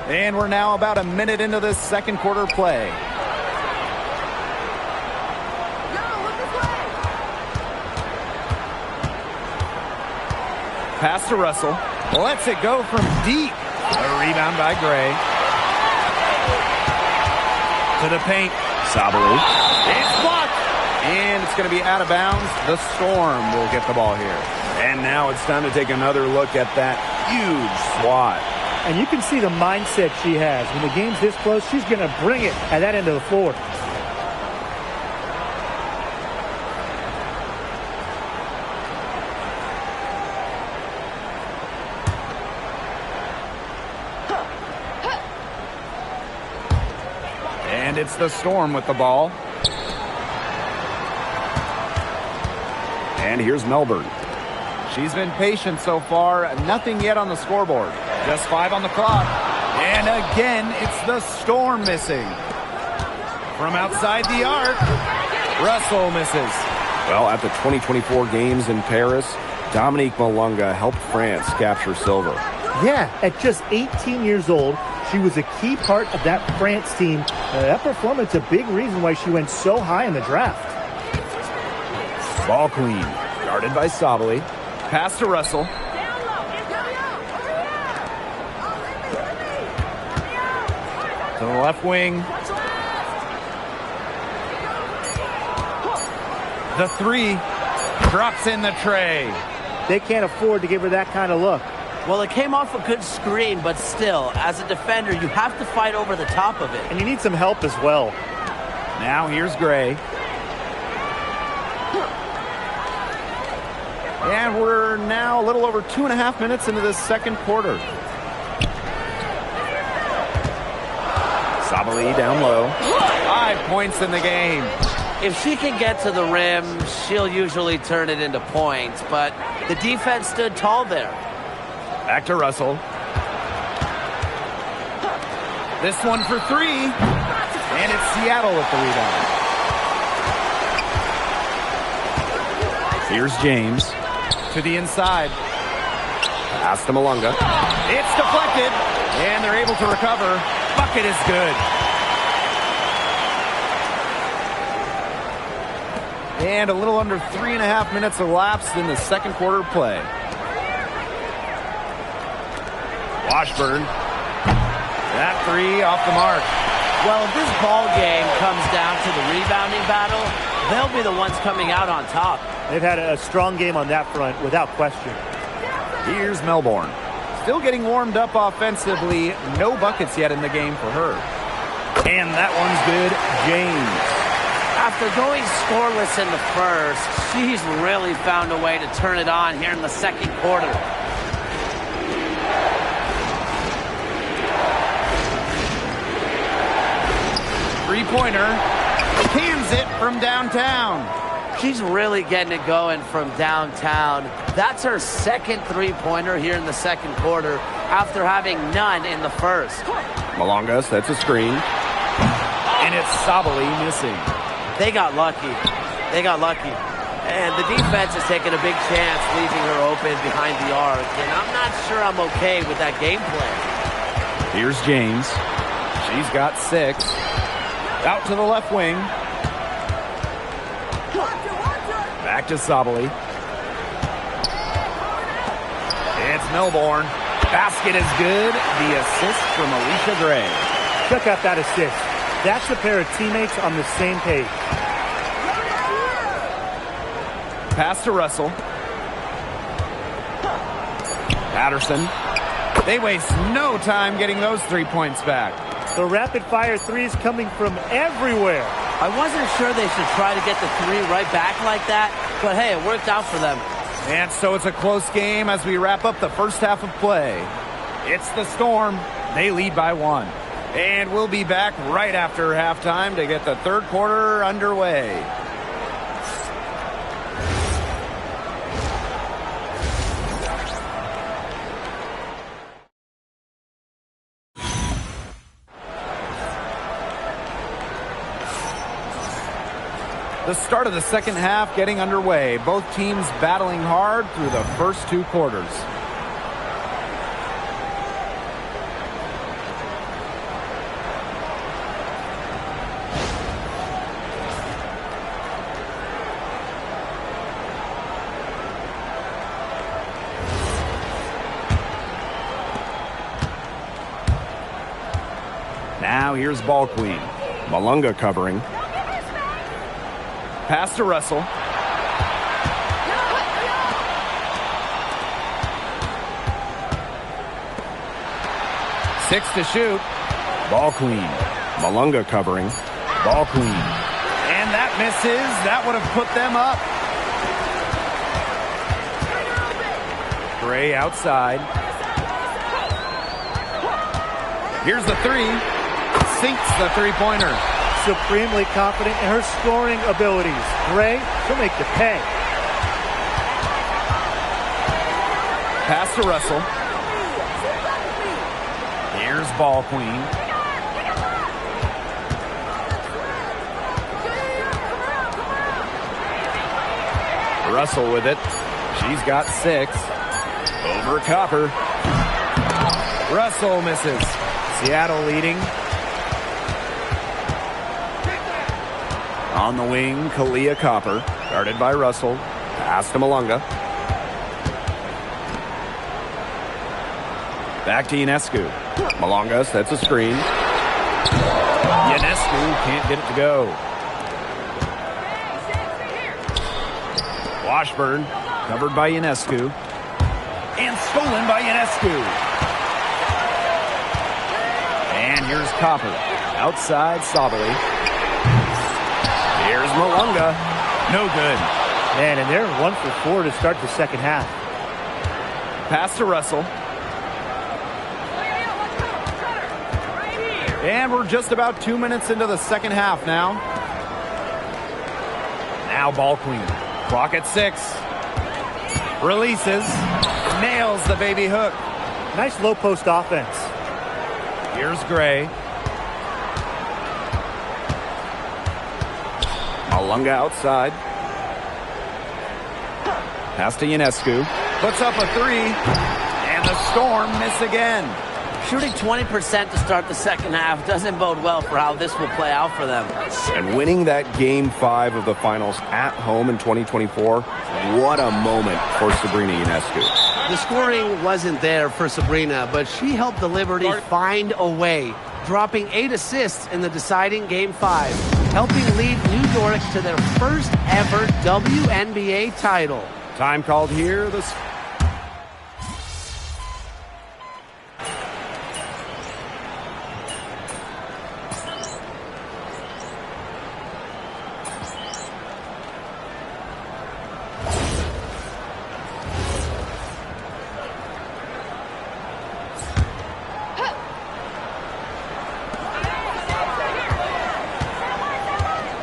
And we're now about a minute into this second quarter play. Pass to Russell. Lets it go from deep. A rebound by Gray. To the paint. Sabali. It's blocked. And it's going to be out of bounds. The Storm will get the ball here. And now it's time to take another look at that huge swat. And you can see the mindset she has. When the game's this close, she's going to bring it at that end of the floor. And it's the Storm with the ball. And here's Melbourne. She's been patient so far. Nothing yet on the scoreboard. Just 5 on the clock. And again, it's the Storm missing. From outside the arc, Russell misses. Well, at the 2024 games in Paris, Dominique Malunga helped France capture silver. Yeah, at just 18 years old, she was a key part of that France team. That performance, a big reason why she went so high in the draft. Ball queen. Guarded by Sabali. Pass to Russell. To the left wing. The 3 drops in the tray. They can't afford to give her that kind of look. Well, it came off a good screen, but still, as a defender, you have to fight over the top of it. And you need some help as well. Now here's Gray. And we're now a little over 2.5 minutes into this second quarter. Sabali down low. 5 points in the game. If she can get to the rim, she'll usually turn it into points, but the defense stood tall there. Back to Russell. This one for 3. And it's Seattle with the rebound. Here's James. To the inside. Pass to Malunga. It's deflected. And they're able to recover. Bucket is good. And a little under 3.5 minutes elapsed in the second quarter play. Washburn. That 3 off the mark. Well, if this ball game comes down to the rebounding battle, they'll be the ones coming out on top. They've had a strong game on that front, without question. Here's Melbourne. Still getting warmed up offensively. No buckets yet in the game for her. And that one's good. James. After going scoreless in the first, she's really found a way to turn it on here in the second quarter. Three-pointer. Cans it from downtown. She's really getting it going from downtown. That's her second three-pointer here in the second quarter after having none in the first. Malunga sets a screen. And it's Sabali missing. They got lucky. They got lucky. And the defense is taking a big chance leaving her open behind the arc. And I'm not sure I'm okay with that game plan. Here's James. She's got 6. Out to the left wing. Back to Sabali. It's Melbourne. Basket is good. The assist from Alicia Gray. Check out that assist. That's a pair of teammates on the same page. Pass to Russell. Patterson. They waste no time getting those 3 points back. The rapid-fire threes coming from everywhere. I wasn't sure they should try to get the 3 right back like that, but hey, it worked out for them. And so it's a close game as we wrap up the first half of play. It's the Storm. They lead by 1. And we'll be back right after halftime to get the third quarter underway. The start of the second half getting underway. Both teams battling hard through the first two quarters. Now here's ball queen. Malunga covering. Pass to Russell. Six to shoot. Ball queen. Malunga covering. Ball queen. And that misses. That would have put them up. Gray outside. Here's the three. Sinks the three-pointer. Supremely confident in her scoring abilities. Gray, she'll make you pay. Pass to Russell. Here's ball queen. Russell with it. She's got 6. Over Copper. Russell misses. Seattle leading. On the wing, Kalia Copper. Guarded by Russell. Pass to Malunga. Back to Ionescu. Malunga sets a screen. Ionescu can't get it to go. Washburn covered by Ionescu. And stolen by Ionescu. And here's Copper. Outside Sabali. Here's Malunga. No good. Man, and they're 1 for 4 to start the second half. Pass to Russell. And we're just about 2 minutes into the second half now. Now ball queen. Clock at 6. Releases. Nails the baby hook. Nice low post offense. Here's Gray. Malunga outside. Pass to Ionescu. Puts up a 3. And the Storm miss again. Shooting 20% to start the second half doesn't bode well for how this will play out for them. And winning that Game 5 of the finals at home in 2024, what a moment for Sabrina Ionescu. The scoring wasn't there for Sabrina, but she helped the Liberty find a way, dropping 8 assists in the deciding Game 5, helping lead New York to their first ever WNBA title. Time called here.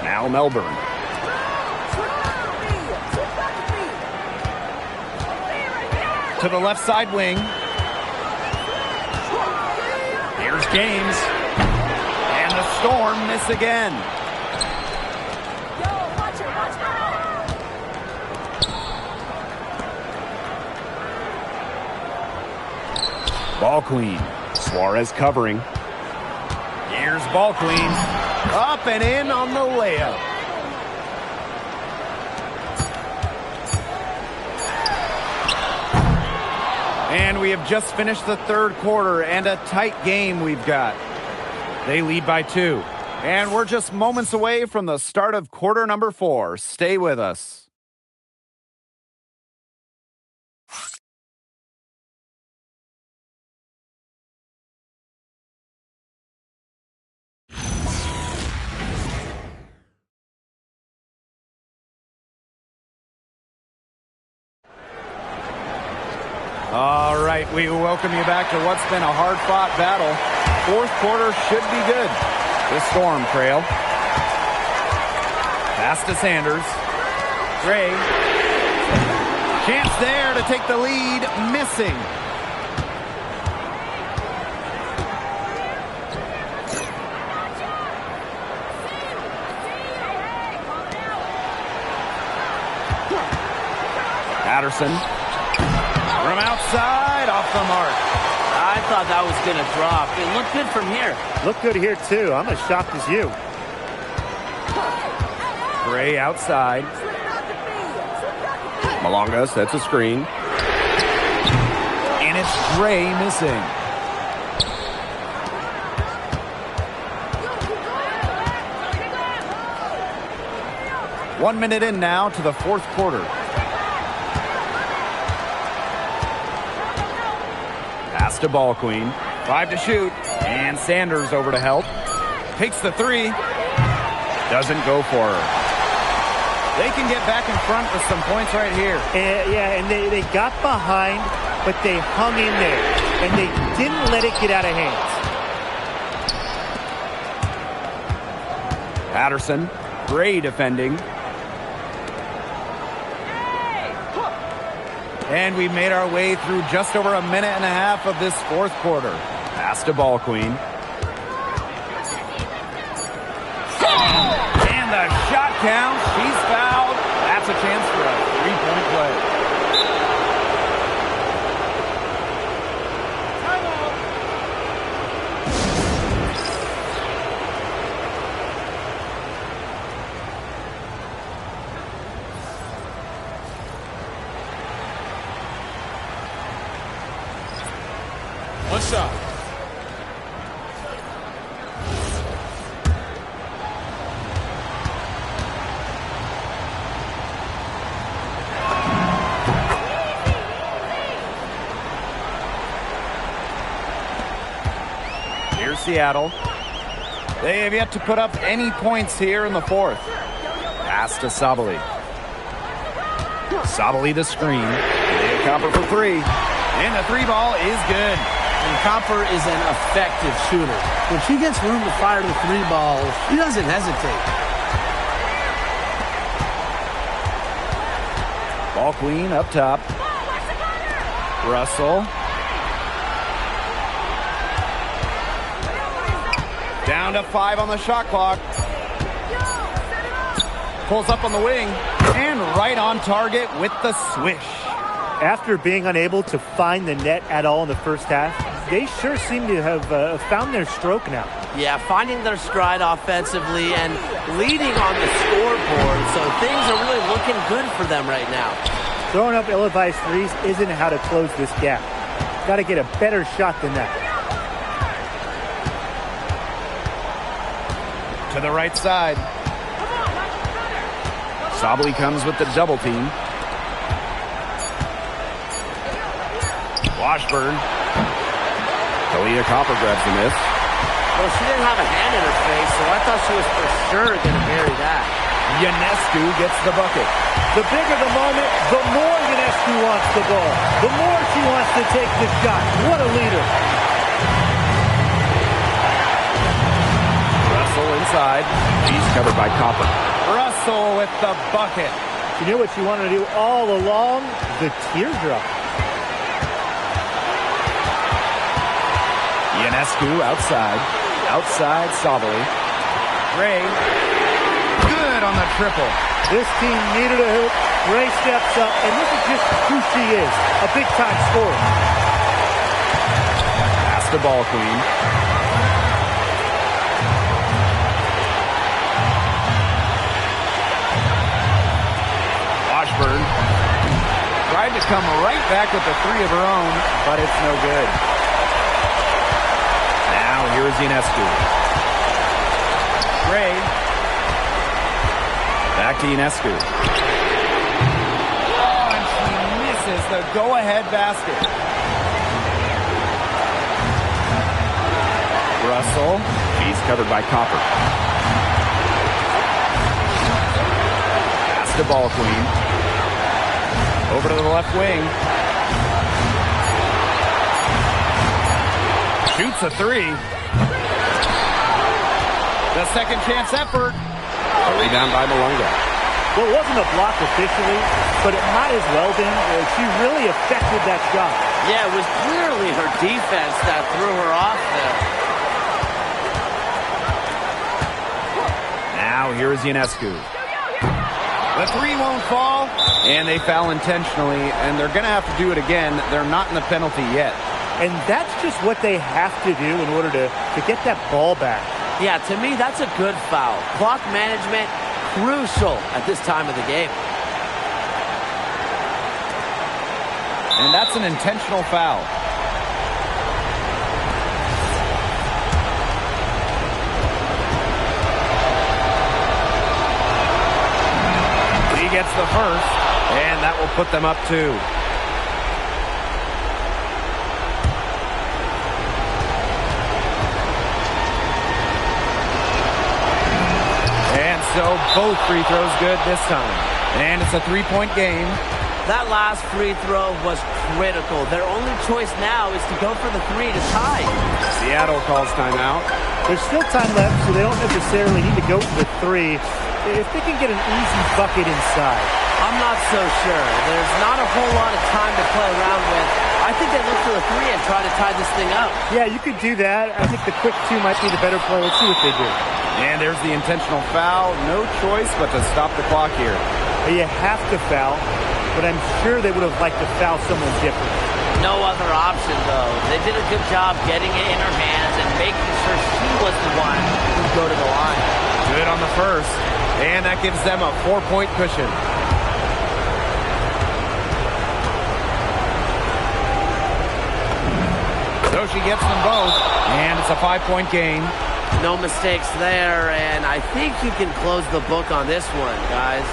Now Melbourne. To the left side wing. Here's Gaines. And the Storm miss again. Ball queen. Suarez covering. Here's ball queen. Up and in on the layup. And we have just finished the third quarter, and a tight game we've got. They lead by 2. And we're just moments away from the start of quarter number 4. Stay with us. All right, we welcome you back to what's been a hard-fought battle. Fourth quarter should be good. The Storm trail. Pass to Sanders. Gray. Chance there to take the lead. Missing. Patterson. From outside, off the mark. I thought that was going to drop. It looked good from here. Look good here, too. I'm as shocked as you. Gray outside. Malonga sets a screen. And it's Gray missing. One minute in now to the fourth quarter. Pass to Ball Queen. 5 to shoot. And Sanders over to help. Takes the three. Doesn't go for her. They can get back in front with some points right here. And they got behind, but they hung in there. And they didn't let it get out of hands. Patterson. Gray defending. And we've made our way through just over a minute and a half of this fourth quarter. Pass to Ball Queen. And the shot count. She's fouled. That's a chance for a three-point play. One shot. Here's Seattle. They have yet to put up any points here in the fourth. Pass to Sabally. Sabally the screen. Leah Copper for three. And the three ball is good. And Copper is an effective shooter. When she gets room to fire the three ball, she doesn't hesitate. Ball Queen up top. Russell. Down to 5 on the shot clock. Pulls up on the wing. And right on target with the swish. After being unable to find the net at all in the first half, they sure seem to have found their stroke now. Yeah, finding their stride offensively and leading on the scoreboard. So things are really looking good for them right now. Throwing up ill-advised threes isn't how to close this gap. Got to get a better shot than that. To the right side. Sabally comes with the double team. Washburn. Leah Copper grabs the miss. Well, she didn't have a hand in her face, so I thought she was for sure going to bury that. Ionescu gets the bucket. The bigger the moment, the more Ionescu wants the ball. The more she wants to take the shot. What a leader. Russell inside. She's covered by Copper. Russell with the bucket. She knew what she wanted to do all along. The teardrop. Ionescu outside. Outside Sabally. Gray. Good on the triple. This team needed a hoop. Gray steps up, and look at just who she is. A big-time scorer. Pass to Ball Queen. Washburn. Tried to come right back with the three of her own, but it's no good. Here's Ionescu. Gray. Back to Ionescu. Oh, and she misses the go-ahead basket. Russell. She's covered by Copper. Pass to Ball Queen. Over to the left wing. Shoots a three. The second chance effort. A rebound by Malonga. Well, it wasn't a block officially, but it might as well been. She really affected that shot. Yeah, it was clearly her defense that threw her off there. Now here's Ionescu. The three won't fall, and they foul intentionally, and they're going to have to do it again. They're not in the penalty yet. And that's just what they have to do in order to get that ball back. Yeah, to me, that's a good foul. Clock management, crucial at this time of the game. And that's an intentional foul. He gets the first, and that will put them up 2. So both free throws good this time. And it's a 3-point game. That last free throw was critical. Their only choice now is to go for the 3 to tie. Seattle calls timeout. There's still time left, so they don't necessarily need to go for the 3 if they can get an easy bucket inside. I'm not so sure. There's not a whole lot of time to play around with. I think they look for the 3 and try to tie this thing up. Yeah, you could do that. I think the quick 2 might be the better play. Let's see what they do. And there's the intentional foul. No choice but to stop the clock here. You have to foul, but I'm sure they would have liked to foul someone different. No other option, though. They did a good job getting it in her hands and making sure she was the one who'd go to the line. Good on the first. And that gives them a 4-point cushion. So she gets them both. And it's a 5-point game. No mistakes there, and I think you can close the book on this one, guys.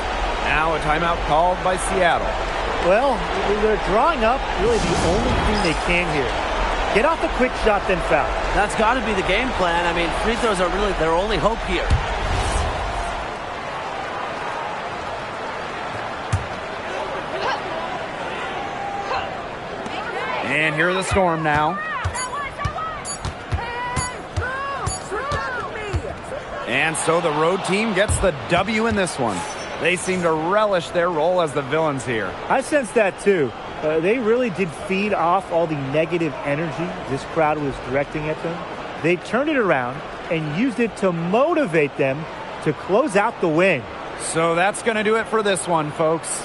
Now a timeout called by Seattle. Well, they're drawing up really the only thing they can here. Get off the quick shot, then foul. That's got to be the game plan. I mean, free throws are really their only hope here. And here are the Storm now. And so the road team gets the W in this one. They seem to relish their role as the villains here. I sense that too. They really did feed off all the negative energy this crowd was directing at them. They turned it around and used it to motivate them to close out the win. So that's going to do it for this one, folks.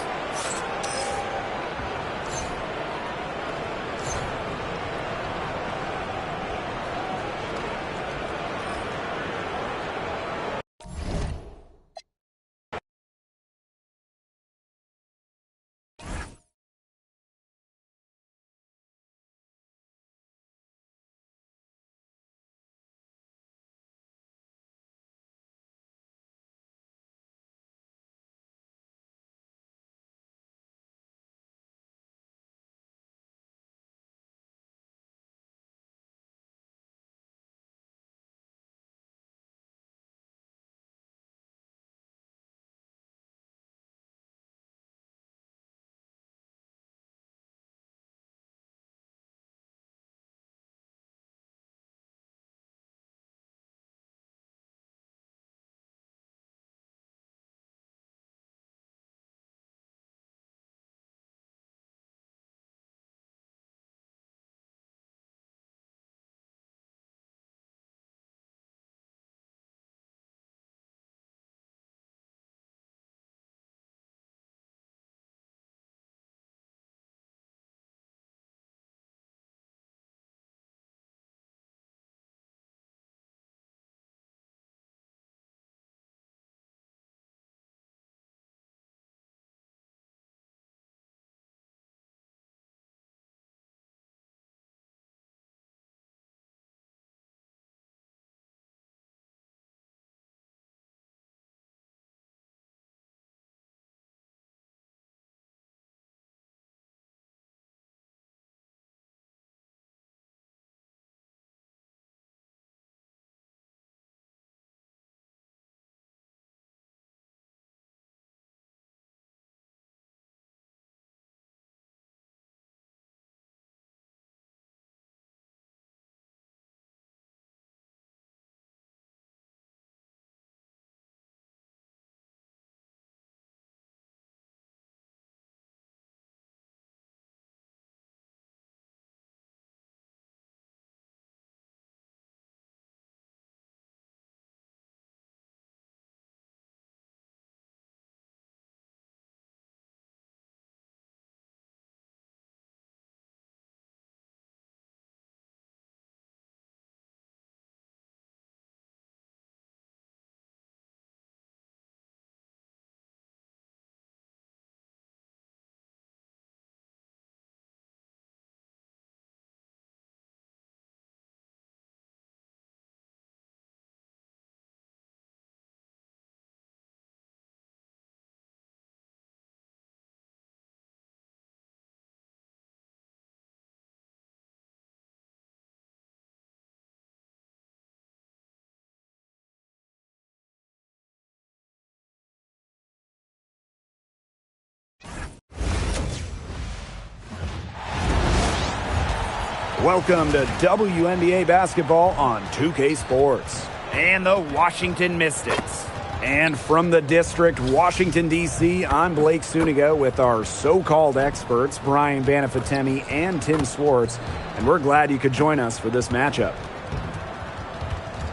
Welcome to WNBA basketball on 2K Sports. And the Washington Mystics. And from the district, Washington, D.C., I'm Blake Suniga with our so-called experts, Brian Banafitemi and Tim Swartz, and we're glad you could join us for this matchup.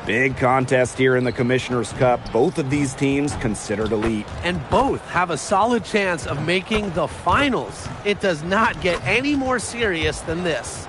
Big contest here in the Commissioner's Cup. Both of these teams considered elite. And both have a solid chance of making the finals. It does not get any more serious than this.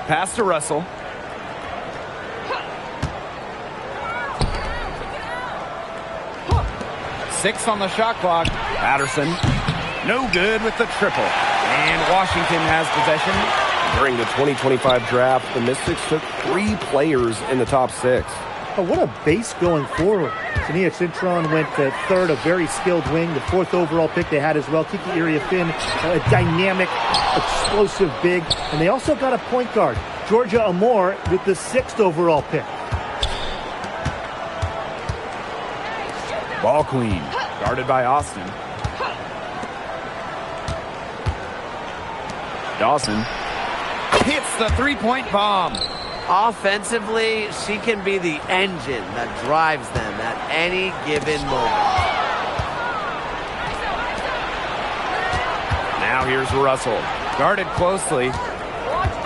Pass to Russell. Six on the shot clock. Patterson. No good with the triple. And Washington has possession. During the 2025 draft, the Mystics took 3 players in the top 6. Oh, what a base going forward. Tania Citron went third, a very skilled wing, the 4th overall pick they had as well. Kiki Iriafin, a dynamic, explosive big. And they also got a point guard, Georgia Amore, with the 6th overall pick. Ball queen, guarded by Austin. Dawson. Hits the three-point bomb. Offensively, she can be the engine that drives them at any given moment. Now here's Russell. Guarded closely.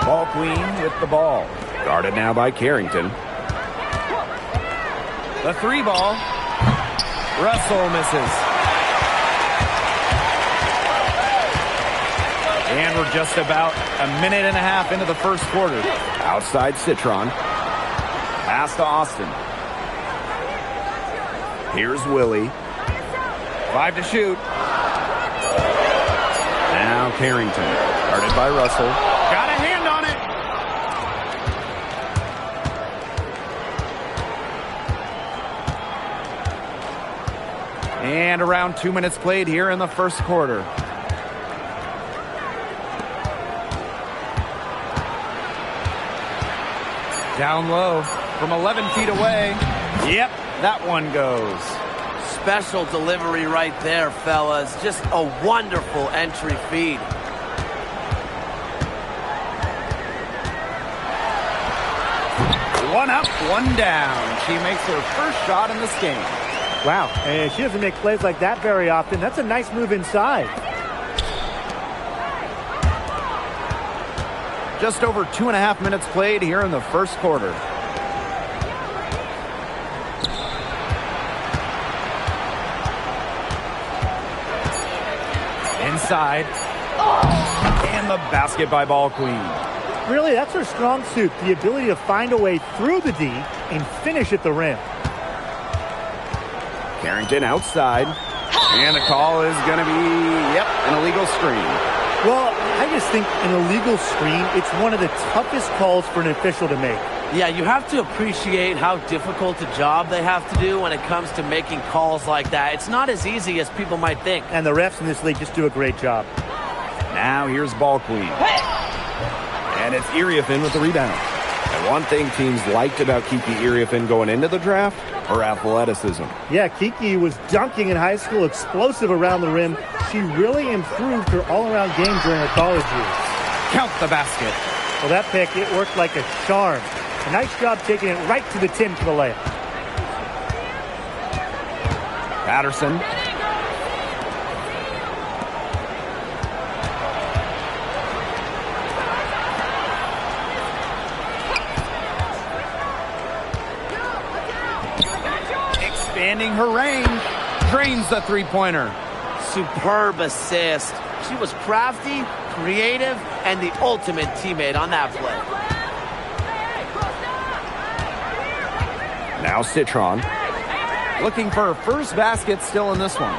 Ball queen with the ball. Guarded now by Carrington. The 3 ball. Russell misses. And we're just about a minute and a half into the first quarter. Outside Citron. Pass to Austin. Here's Willie. 5 to shoot. Now Carrington. Guarded by Russell. Got a hand on it. And around 2 minutes played here in the first quarter. Down low from 11 feet away. Yep, that one goes. Special delivery right there, fellas. Just a wonderful entry feed. One up, one down. She makes her first shot in this game. Wow, and she doesn't make plays like that very often. That's a nice move inside. Just over 2.5 minutes played here in the first quarter. Inside. And the basket by Ball Queen. Really, that's her strong suit, the ability to find a way through the D and finish at the rim. Carrington outside. And the call is going to be, an illegal screen. Well, I just think an illegal screen, it's one of the toughest calls for an official to make. Yeah, you have to appreciate how difficult a job they have to do when it comes to making calls like that. It's not as easy as people might think. And the refs in this league just do a great job. Now here's Ball Queen. And it's Iriafin with the rebound. And one thing teams liked about Kiki Iriafin going into the draft, her athleticism. Yeah, Kiki was dunking in high school, explosive around the rim. She really improved her all-around game during her college years. Count the basket. Well, that pick, it worked like a charm. A nice job taking it right to the tin for the layup. Patterson. Expanding her range. Drains the three-pointer. Superb assist. She was crafty, creative, and the ultimate teammate on that play. Now Citron. Looking for her first basket still in this one.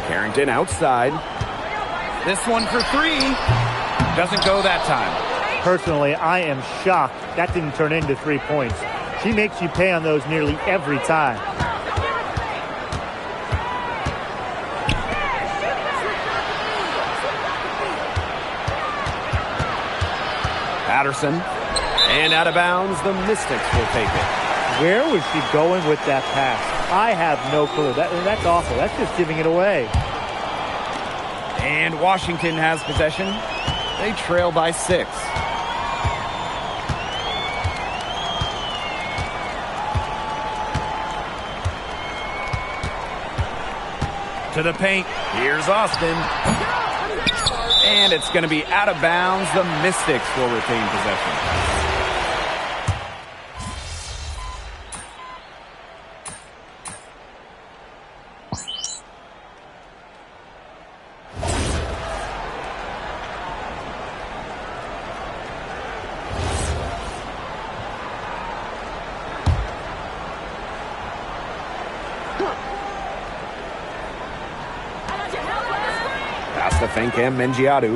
Carrington outside. This one for three. Doesn't go that time. Personally, I am shocked that didn't turn into 3 points. She makes you pay on those nearly every time. Patterson. And out of bounds, the Mystics will take it. Where was she going with that pass? I have no clue. That's awful. That's just giving it away. And Washington has possession. They trail by 6. To the paint. Here's Austin. And it's going to be out of bounds. The Mystics will retain possession. Pass to Fancam Mengiadu.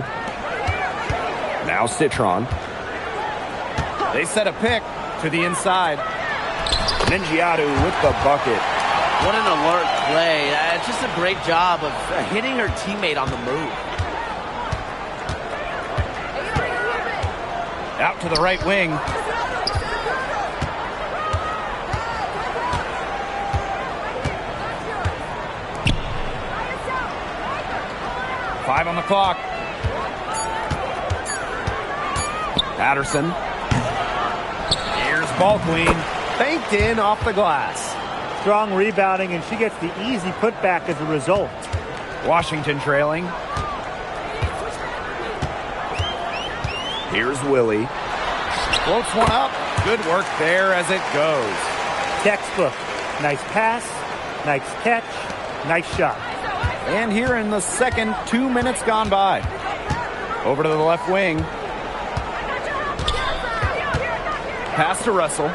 Now Citron. They set a pick to the inside. Mengiadu with the bucket. What an alert play. It's just a great job of hitting her teammate on the move. Out to the right wing. Five on the clock. Patterson. Here's ball queen. Banked in off the glass. Strong rebounding, and she gets the easy putback as a result. Washington trailing. Here's Willie. Floats one up. Good work there as it goes. Textbook. Nice pass, nice catch, nice shot. And here in the second, 2 minutes gone by. Over to the left wing. Pass to Russell.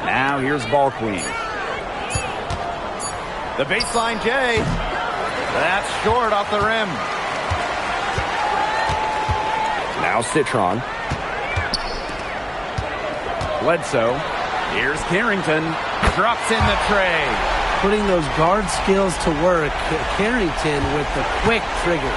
Now here's ball queen. The baseline J. That's short off the rim. Now Citron. Bledsoe. Here's Carrington. Drops in the tray. Putting those guard skills to work. Carrington with the quick trigger.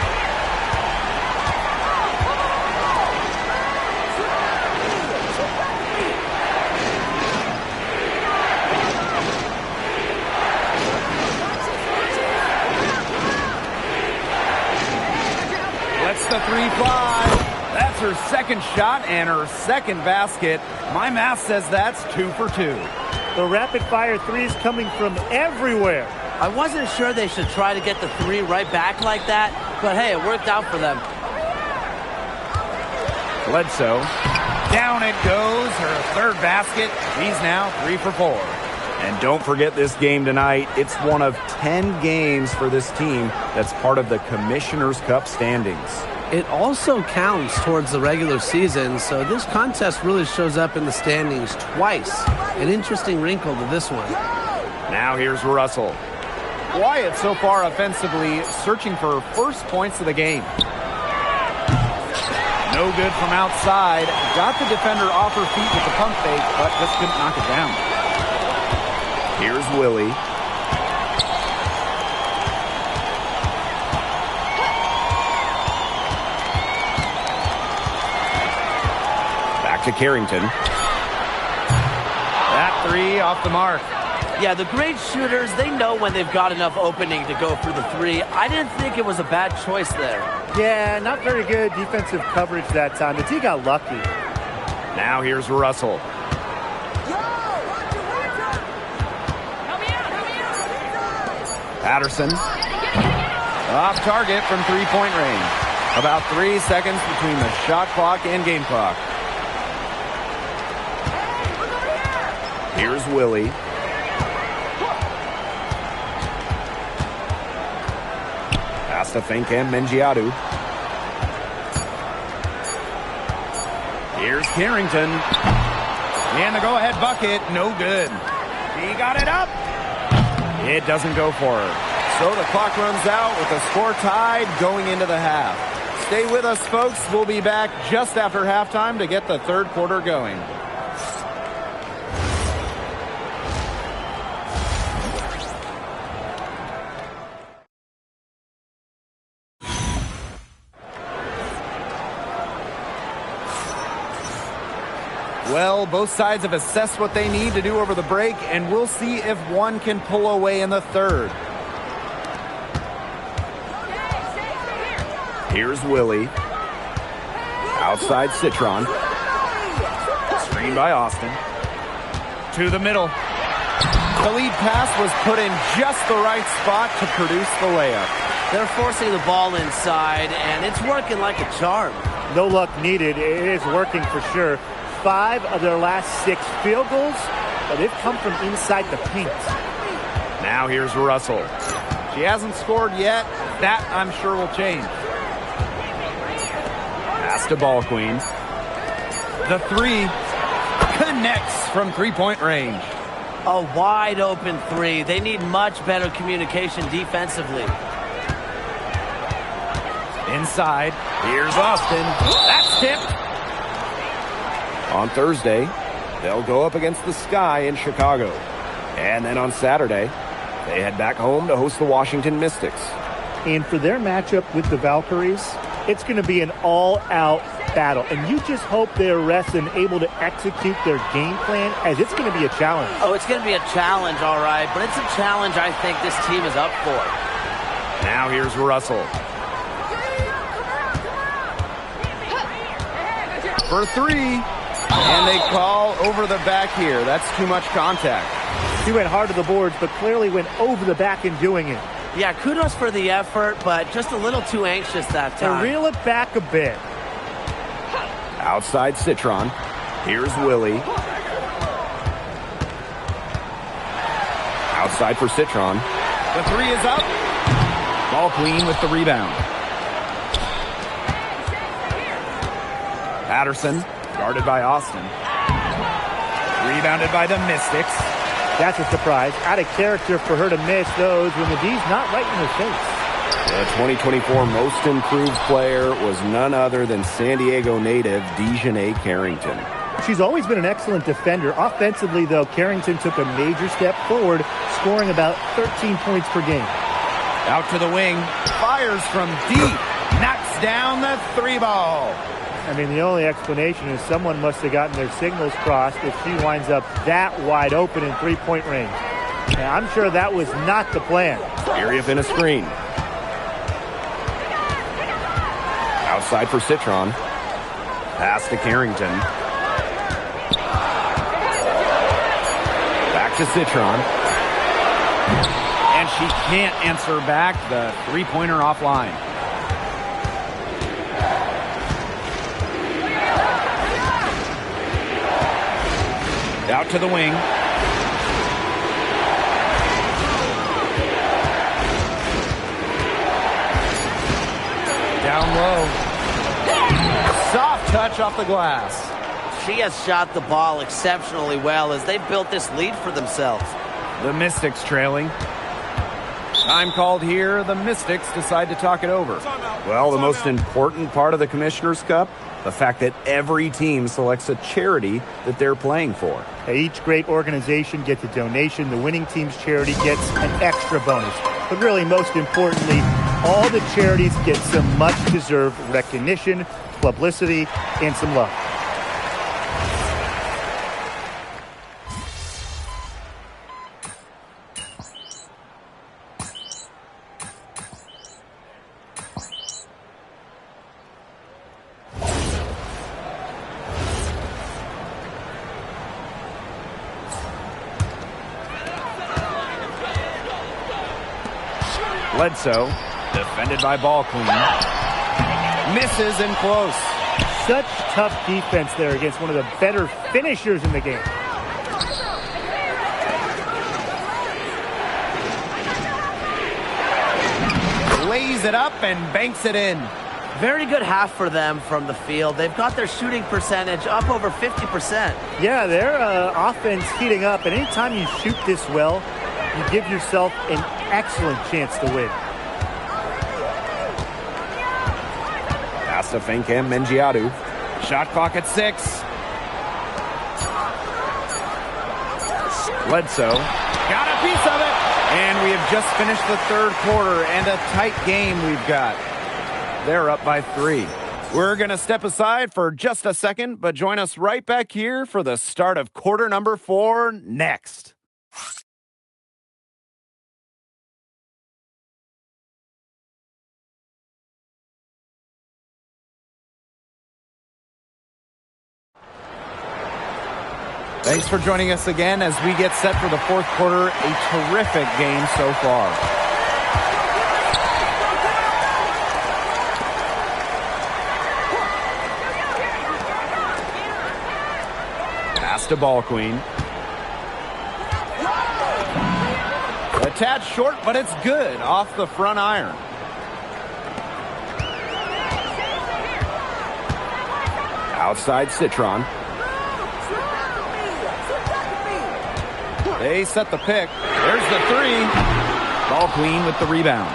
Lets the three fly. That's her second shot and her second basket. My math says that's 2 for 2. The rapid-fire threes coming from everywhere. I wasn't sure they should try to get the three right back like that, but hey, it worked out for them. Bledsoe. Down it goes. Her third basket. She's now 3 for 4. And don't forget this game tonight. It's one of 10 games for this team that's part of the Commissioner's Cup standings. It also counts towards the regular season, so this contest really shows up in the standings twice. An interesting wrinkle to this one. Now here's Russell. Wyatt so far offensively searching for her first points of the game. No good from outside. Got the defender off her feet with the pump fake, but just couldn't knock it down. Here's Willie. Back to Carrington. That three off the mark. Yeah, the great shooters, they know when they've got enough opening to go for the three. I didn't think it was a bad choice there. Yeah, not very good defensive coverage that time. The team got lucky. Now here's Russell. Patterson. Off target from three-point range. About 3 seconds between the shot clock and game clock. Here's Willie. Pass to Fancam Mengiadu. Here's Carrington. And the go-ahead bucket, no good. He got it up. It doesn't go for her. So the clock runs out with the score tied going into the half. Stay with us, folks. We'll be back just after halftime to get the third quarter going. Well, both sides have assessed what they need to do over the break, and we'll see if one can pull away in the third. Here's Willie. Outside Citron. Screen by Austin. To the middle. The lead pass was put in just the right spot to produce the layup. They're forcing the ball inside, and it's working like a charm. No luck needed. It is working for sure. 5 of their last 6 field goals, but they've come from inside the paint. Now here's Russell. She hasn't scored yet. That, I'm sure, will change. Pass to Ball Queen. The three connects from three-point range. A wide open three. They need much better communication defensively. Inside. Here's Austin. That's tipped. On Thursday, they'll go up against the Sky in Chicago. And then on Saturday, they head back home to host the Washington Mystics. And for their matchup with the Valkyries, it's going to be an all-out battle. And you just hope they're rested and able to execute their game plan, as it's going to be a challenge. Oh, it's going to be a challenge, all right. But it's a challenge I think this team is up for. Now here's Russell. For three. And they call over the back here. That's too much contact. He went hard to the boards, but clearly went over the back in doing it. Yeah, kudos for the effort, but just a little too anxious that time. To reel it back a bit. Outside Citron. Here's Willie. Outside for Citron. The three is up. Ball Queen with the rebound. Patterson, guarded by Austin. Rebounded by the Mystics. That's a surprise. Out of character for her to miss those when the D's not right in her face. The 2024 most improved player was none other than San Diego native Dejanay Carrington. She's always been an excellent defender. Offensively, though, Carrington took a major step forward, scoring about 13 points per game. Out to the wing. Fires from deep. Knocks down the three ball. I mean, the only explanation is someone must have gotten their signals crossed if she winds up that wide open in three-point range. Now, I'm sure that was not the plan. Irief a screen. Outside for Citron. Pass to Carrington. Back to Citron. And she can't answer back. The three-pointer offline. Out to the wing. Down low. Soft touch off the glass. She has shot the ball exceptionally well as they built this lead for themselves. The Mystics trailing. Time called here. The Mystics decide to talk it over. Well, the most important part of the Commissioner's Cup, the fact that every team selects a charity that they're playing for. Each great organization gets a donation. The winning team's charity gets an extra bonus. But really, most importantly, all the charities get some much-deserved recognition, publicity, and some love. Bledsoe, defended by Ball Queen. Misses and close. Such tough defense there against one of the better finishers in the game. Lays it up and banks it in. Very good half for them from the field. They've got their shooting percentage up over 50%. Yeah, their offense heating up, and anytime you shoot this well, you give yourself an excellent chance to win. Pass to Finkem Mengiadu. Shot clock at 6. Bledsoe got a piece of it. And we have just finished the third quarter, and a tight game we've got. They're up by 3. We're going to step aside for just a second, but join us right back here for the start of quarter number 4 next. Thanks for joining us again as we get set for the fourth quarter. A terrific game so far. Pass to Ball Queen. A tad short, but it's good off the front iron. Outside Citron. They set the pick. There's the 3. Ball Queen with the rebound.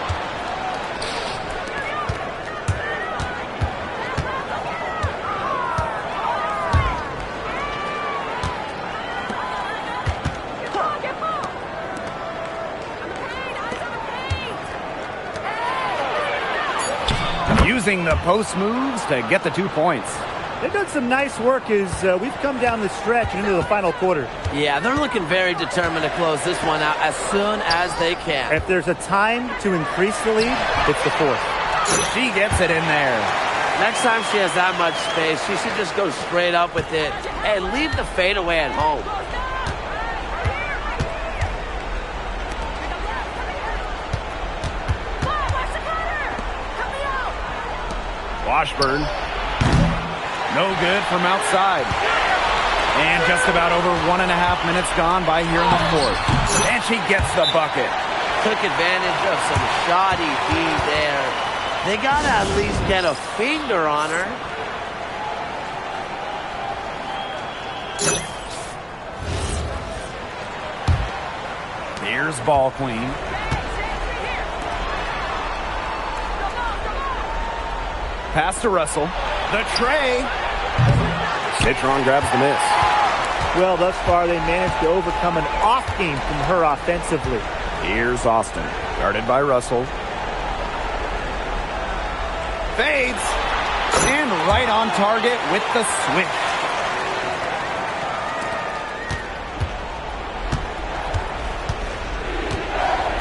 Using the post moves to get the 2 points. They've done some nice work as we've come down the stretch into the final quarter. Yeah, they're looking very determined to close this one out as soon as they can. If there's a time to increase the lead, it's the 4th. She gets it in there. Next time she has that much space, she should just go straight up with it and leave the fadeaway at home. Washburn. No good from outside. And just about over 1.5 minutes gone by here in the fourth. And she gets the bucket. Took advantage of some shoddy D there. They got to at least get a finger on her. Here's Ball Queen. Pass to Russell. The tray. Citron grabs the miss. Well, thus far, they managed to overcome an off game from her offensively. Here's Austin. Guarded by Russell. Fades. And right on target with the switch.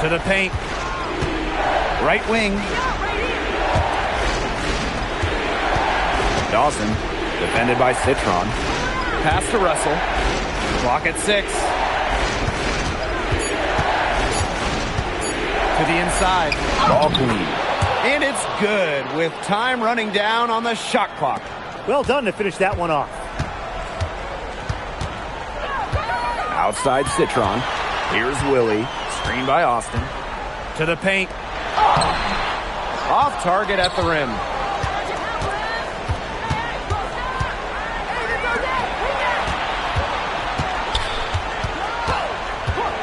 To the paint. Right wing. Dawson, defended by Citron. Pass to Russell. Clock at 6. To the inside. Ball Queen. And it's good with time running down on the shot clock. Well done to finish that one off. Outside Citron. Here's Willie. Screened by Austin. To the paint. Off target at the rim.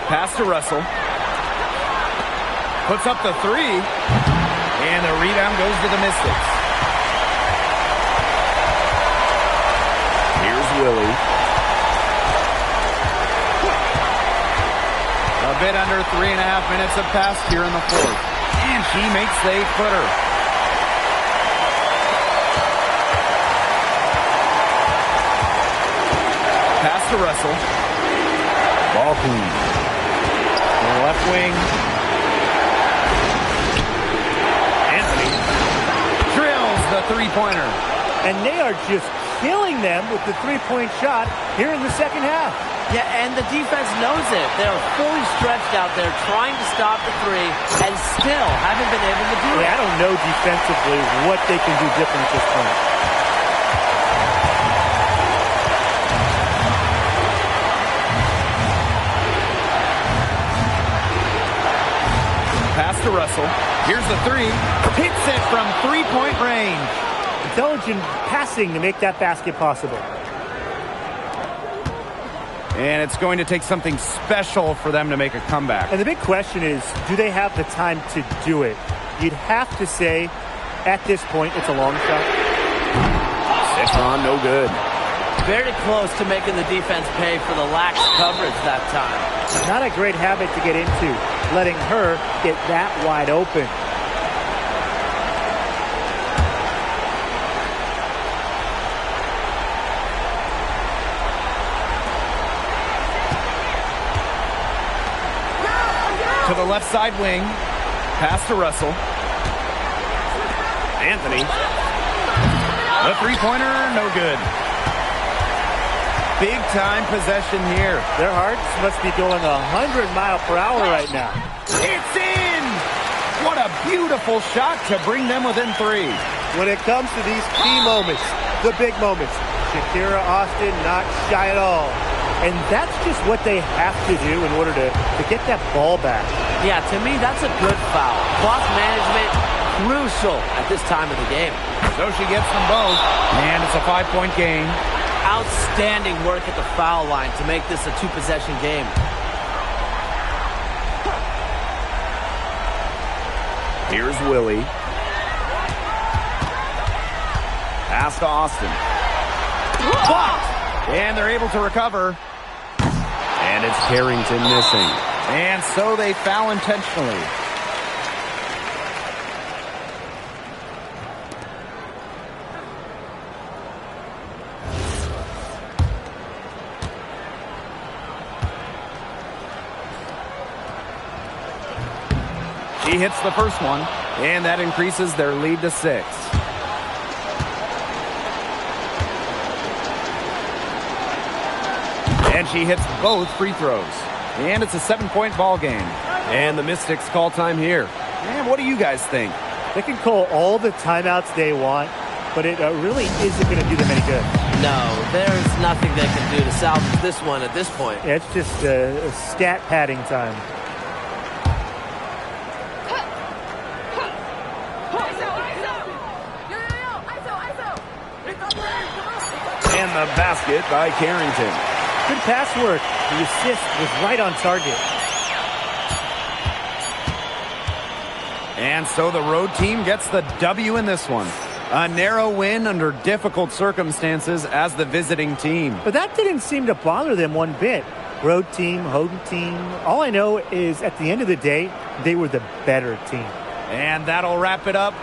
Pass to Russell. Puts up the 3. And the rebound goes to the Mystics. Here's Willie. A bit under 3.5 minutes have passed here in the fourth. And she makes the 8-footer. Pass to Russell. Ball Queen. The left wing. Anthony drills the three-pointer. And they are just killing them with the three-point shot here in the second half. Yeah, and the defense knows it. They're fully stretched out there trying to stop the 3 and still haven't been able to do it. I don't know defensively what they can do different at this point. Pass to Russell. Here's the three. Hits it from three-point range. Intelligent passing to make that basket possible. And it's going to take something special for them to make a comeback. And the big question is, do they have the time to do it? You'd have to say, at this point, it's a long shot. Citron, no good. Very close to making the defense pay for the lax coverage that time. Not a great habit to get into, letting her get that wide open. To the left side wing. Pass to Russell. Anthony. The three-pointer, no good. Big-time possession here. Their hearts must be going 100 miles per hour right now. It's in! What a beautiful shot to bring them within three. When it comes to these key moments, the big moments, Shakira Austin not shy at all. And that's just what they have to do in order to get that ball back. Yeah, to me, that's a good foul. Clock management, crucial at this time of the game. So she gets them both, and it's a 5-point game. Outstanding work at the foul line to make this a two-possession game. Here's Willie. Pass to Austin. Blocked! And they're able to recover. And it's Carrington missing. And so they foul intentionally. She hits the first one, and that increases their lead to 6. And she hits both free throws. And it's a 7-point ball game. And the Mystics call time here. And what do you guys think? They can call all the timeouts they want, but it really isn't going to do them any good. No, there's nothing they can do to salvage this one at this point. Yeah, it's just a stat padding time. And the basket by Carrington. Good pass work. The assist was right on target. And so the road team gets the W in this one. A narrow win under difficult circumstances as the visiting team. But that didn't seem to bother them one bit. Road team, home team. All I know is at the end of the day, they were the better team. And that'll wrap it up.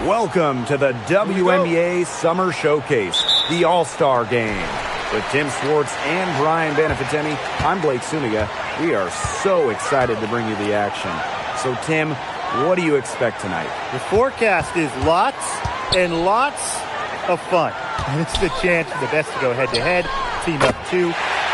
Welcome to the WNBA Summer Showcase. the All-Star Game. With Tim Swartz and Brian Banafitemi, I'm Blake Suniga. We are so excited to bring you the action. So, Tim, what do you expect tonight? The forecast is lots and lots of fun. And it's the chance for the best to go head-to-head, team up two.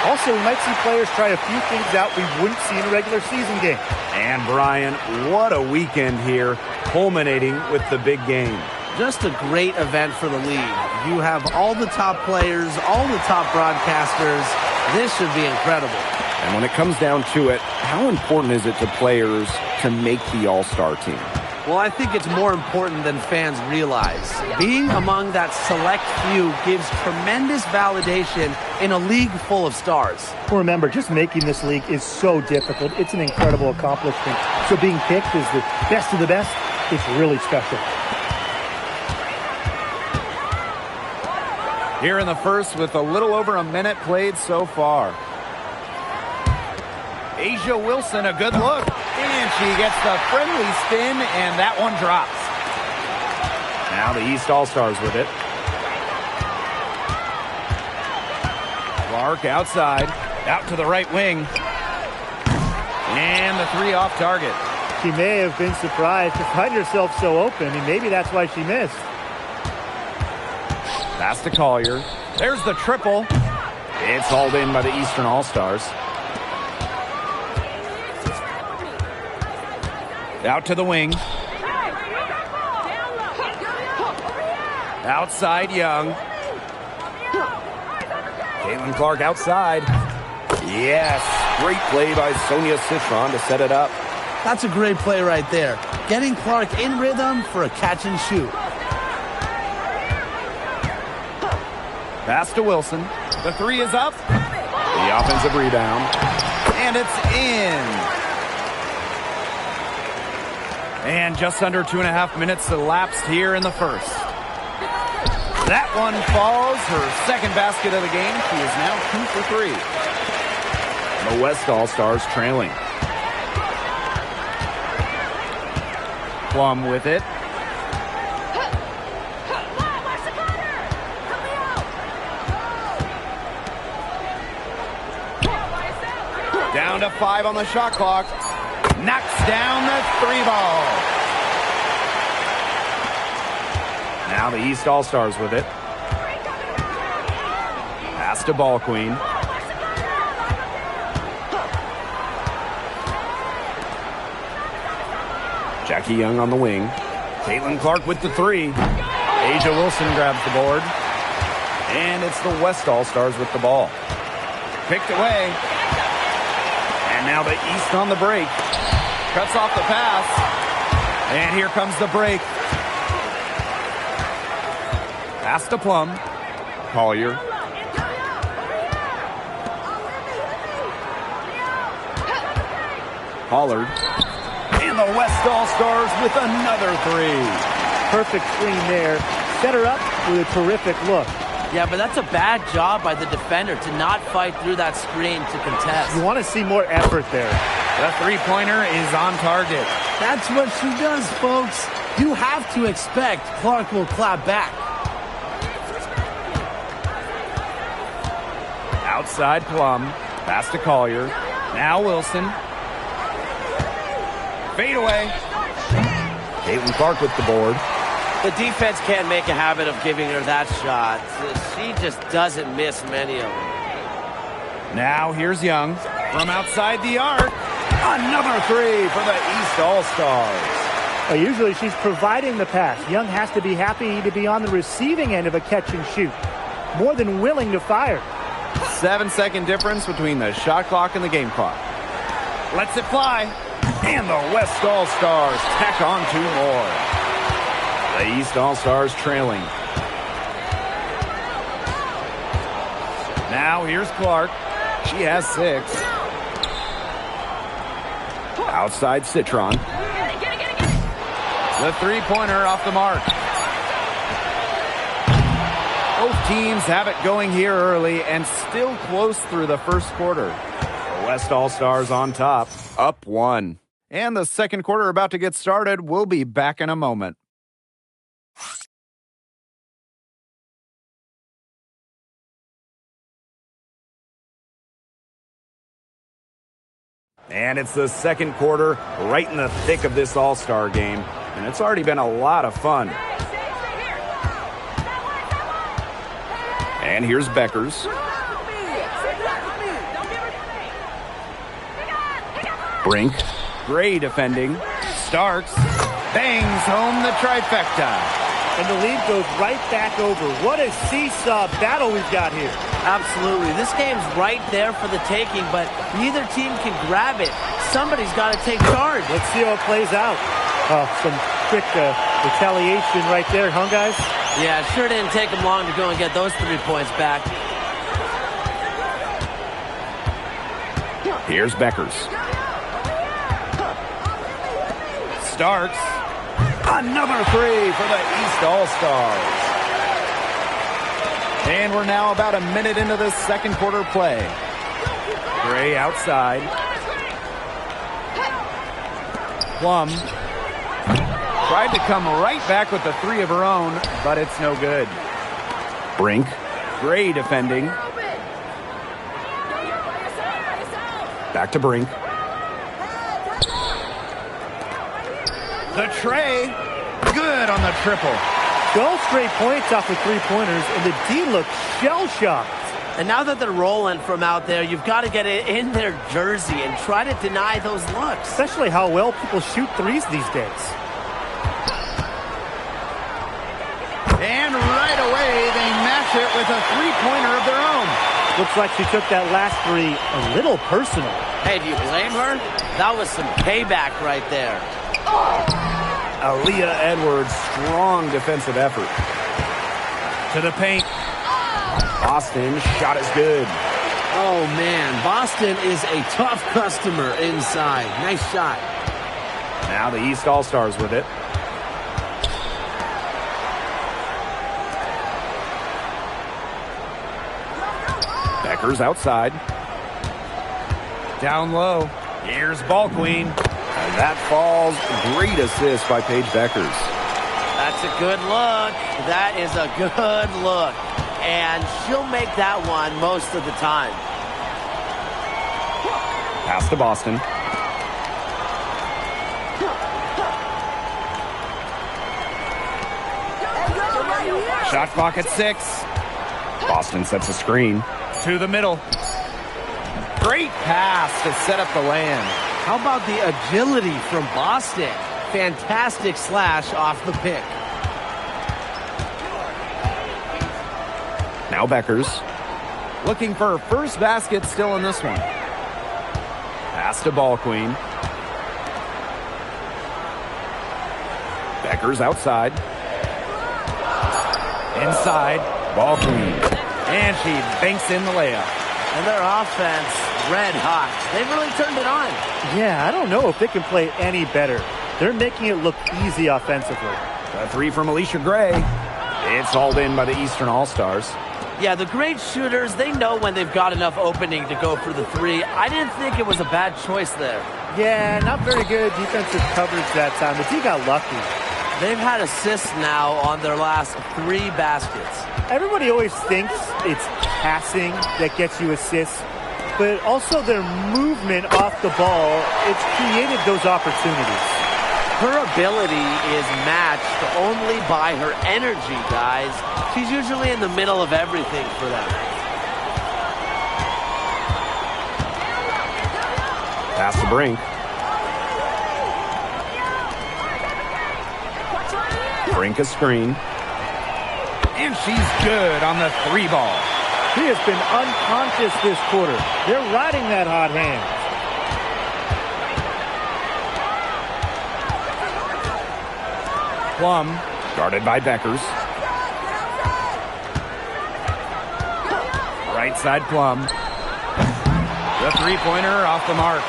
Also, we might see players try a few things out we wouldn't see in a regular season game. And, Brian, what a weekend here, culminating with the big game. Just a great event for the league. You have all the top players, all the top broadcasters. This should be incredible. And when it comes down to it, how important is it to players to make the All-Star team? Well, I think it's more important than fans realize. Being among that select few gives tremendous validation in a league full of stars. Remember, just making this league is so difficult. It's an incredible accomplishment. So being picked as the best of the best, it's really special. Here in the first with a little over a minute played so far. A'ja Wilson, a good look. And she gets the friendly spin, and that one drops. Now the East All-Stars with it. Clark outside, out to the right wing. And the three off target. She may have been surprised to find herself so open, and maybe that's why she missed. Pass to Collier. There's the triple. It's hauled in by the Eastern All-Stars. Out to the wing. Outside Young. Caitlin Clark outside. Yes, great play by Sonia Citron to set it up. That's a great play right there. Getting Clark in rhythm for a catch and shoot. Pass to Wilson. The three is up. The offensive rebound. And it's in. And just under 2.5 minutes elapsed here in the first. That one falls. Her second basket of the game. She is now 2 for 3. The West All-Stars trailing. Plum with it. Down to 5 on the shot clock. Knocks down the 3 ball. Now the East All-Stars with it. Pass to Ball Queen. Jackie Young on the wing. Caitlin Clark with the 3. A'ja Wilson grabs the board. And it's the West All-Stars with the ball. Picked away. And now the East on the break. Cuts off the pass. And here comes the break. Pass to Plum. Collier. Pollard. And the West All-Stars with another 3. Perfect screen there. Set her up with a terrific look. Yeah, but that's a bad job by the defender to not fight through that screen to contest. You want to see more effort there. The three-pointer is on target. That's what she does, folks. You have to expect Clark will clap back. Outside Plum. Pass to Collier. Now Wilson. Fade away. Caitlin Clark with the board. The defense can't make a habit of giving her that shot. She just doesn't miss many of them. Now here's Young from outside the arc. Another 3 for the East All-Stars. Usually she's providing the pass. Young has to be happy to be on the receiving end of a catch and shoot. More than willing to fire. 7-second difference between the shot clock and the game clock. Lets it fly. And the West All-Stars tack on 2 more. The East All-Stars trailing. Now here's Clark. She has 6. Outside Citron. The three-pointer off the mark. Both teams have it going here early and still close through the first quarter. The West All-Stars on top, up 1. And the second quarter about to get started. We'll be back in a moment. And it's the second quarter, right in the thick of this All-Star game. And it's already been a lot of fun. And here's Beckers. Brink. Gray defending. Starks bangs home the trifecta. And the lead goes right back over. What a seesaw battle we've got here. Absolutely. This game's right there for the taking, but neither team can grab it. Somebody's got to take charge. Let's see how it plays out. Some quick retaliation right there, huh, guys? Yeah, it sure didn't take them long to go and get those 3 points back. Here's Beckers. Starks. Another three for the East All-Stars. And we're now about a minute into this second quarter play. Gray outside. Plum tried to come right back with the three of her own, but it's no good. Brink. Gray defending. Back to Brink. The tray. Good on the triple. 12 straight points off of three-pointers, and the D looks shell-shocked. And now that they're rolling from out there, you've got to get it in their jersey and try to deny those looks. Especially how well people shoot threes these days. And right away, they match it with a three-pointer of their own. Looks like she took that last three a little personal. Hey, do you blame her? That was some payback right there. Aaliyah Edwards, strong defensive effort. To the paint. Boston, shot is good. Oh, man. Boston is a tough customer inside. Nice shot. Now the East All-Stars with it. Beckers outside. Down low. Here's Ball Queen. And that falls. Great assist by Paige Beckers. That's a good look. That is a good look. And she'll make that one most of the time. Pass to Boston. Shot clock at 6. Boston sets a screen. To the middle. Great pass to set up the land. How about the agility from Boston? Fantastic slash off the pick. Now Beckers. Looking for her first basket still in this one. Pass to Ball Queen. Beckers outside. Inside. Ball Queen. And she banks in the layup. And their offense, red hot. They've really turned it on. Yeah, I don't know if they can play any better. They're making it look easy offensively. A three from Alicia Gray. It's hauled in by the Eastern All-Stars. Yeah, the great shooters, they know when they've got enough opening to go for the three. I didn't think it was a bad choice there. Yeah, not very good defensive coverage that time, but he got lucky. They've had assists now on their last 3 baskets. Everybody always thinks it's passing that gets you assists, but also their movement off the ball, it's created those opportunities. Her ability is matched only by her energy, guys. She's usually in the middle of everything for them. Pass to Brink. Brink a screen. And she's good on the 3 ball. He has been unconscious this quarter. They're riding that hot hand. Plum. Guarded by Beckers. Right side Plum. The three-pointer off the mark.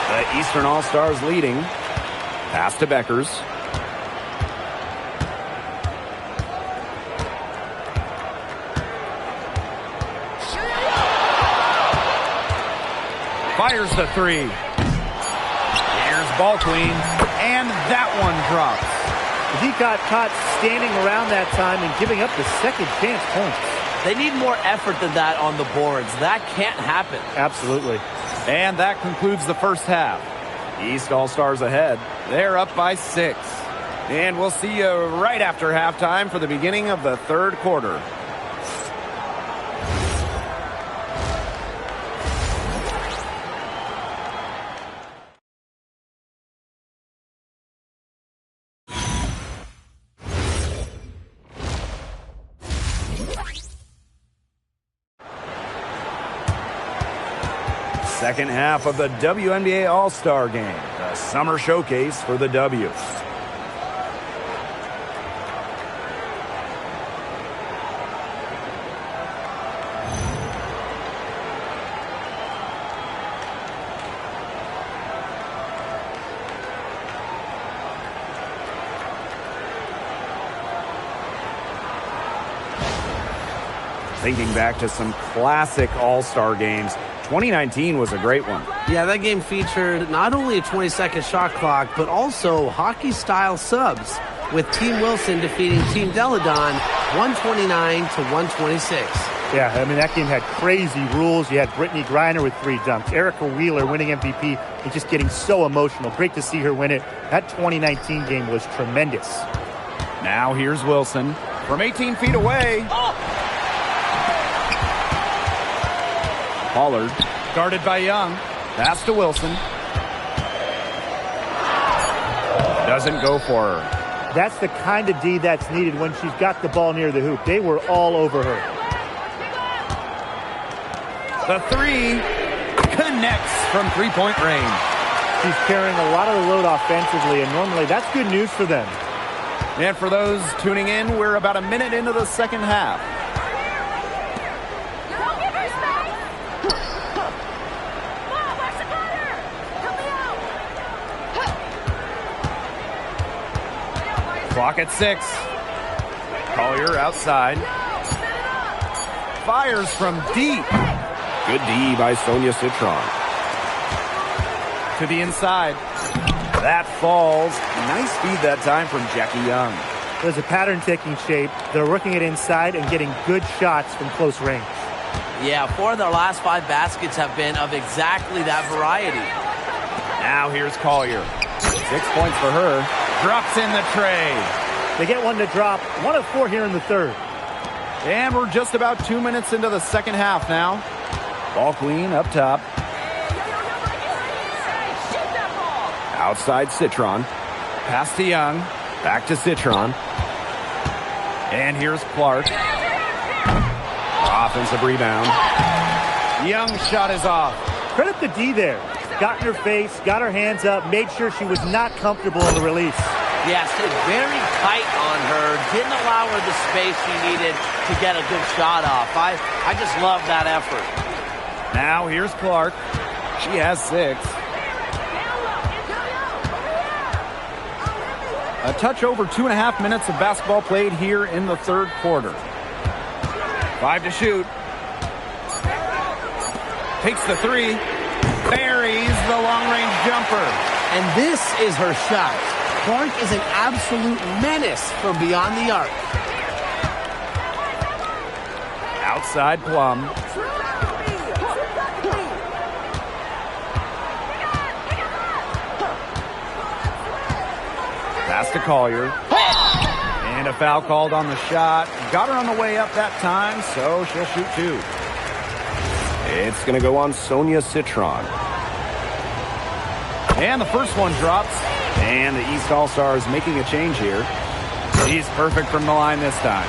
The Eastern All-Stars leading. Pass to Beckers. Fires the 3. Here's Ball Queen. And that one drops. He got caught standing around that time and giving up the second chance points. They need more effort than that on the boards. That can't happen. Absolutely. And that concludes the first half. East All-Stars ahead. They're up by 6. And we'll see you right after halftime for the beginning of the third quarter. Second half of the WNBA All-Star Game, the summer showcase for the W. Thinking back to some classic All-Star games, 2019 was a great one. Yeah, that game featured not only a 20-second shot clock, but also hockey-style subs, with Team Wilson defeating Team Deladon 129 to 126. Yeah, I mean, that game had crazy rules. You had Brittany Griner with 3 dunks, Erica Wheeler winning MVP, and just getting so emotional. Great to see her win it. That 2019 game was tremendous. Now here's Wilson from 18 feet away. Pollard, guarded by Young. Pass to Wilson. Doesn't go for her. That's the kind of D that's needed when she's got the ball near the hoop. They were all over her. The 3 connects from three-point range. She's carrying a lot of the load offensively, and normally that's good news for them. And for those tuning in, we're about a minute into the second half. Clock at 6. Collier outside. Fires from deep. Good D by Sonia Citron. To the inside. That falls. Nice feed that time from Jackie Young. There's a pattern taking shape. They're working it inside and getting good shots from close range. Yeah, 4 of their last 5 baskets have been of exactly that variety. Now here's Collier. 6 points for her. Drops in the tray. They get one to drop. 1 of 4 here in the third. And we're just about 2 minutes into the second half now. Ball clean up top. Outside Citron. Pass to Young. Back to Citron. And here's Clark. Offensive rebound. Young's shot is off. Credit the D there. Got in her face, got her hands up, made sure she was not comfortable in the release. Yeah, stayed very tight on her. Didn't allow her the space she needed to get a good shot off. I just love that effort. Now here's Clark. She has 6. A touch over 2.5 minutes of basketball played here in the third quarter. 5 to shoot. Takes the 3. Buries the long-range jumper. And this is her shot. Clark is an absolute menace from beyond the arc. Outside Plum. Pass to Collier. And a foul called on the shot. Got her on the way up that time, so she'll shoot 2. It's going to go on Sonia Citron. And the first one drops. And the East All-Stars making a change here. She's perfect from the line this time.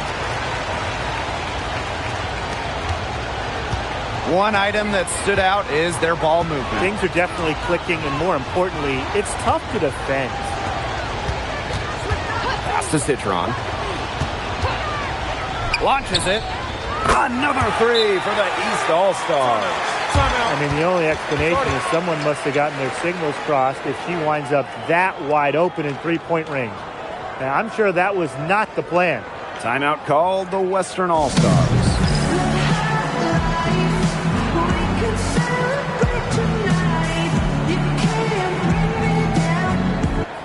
One item that stood out is their ball movement. Things are definitely clicking, and more importantly, it's tough to defend. Pass to Citron. Launches it. Another 3 for the East All-Stars. I mean, the only explanation is someone must have gotten their signals crossed if she winds up that wide open in three-point range. Now, I'm sure that was not the plan. Timeout called the Western All-Stars.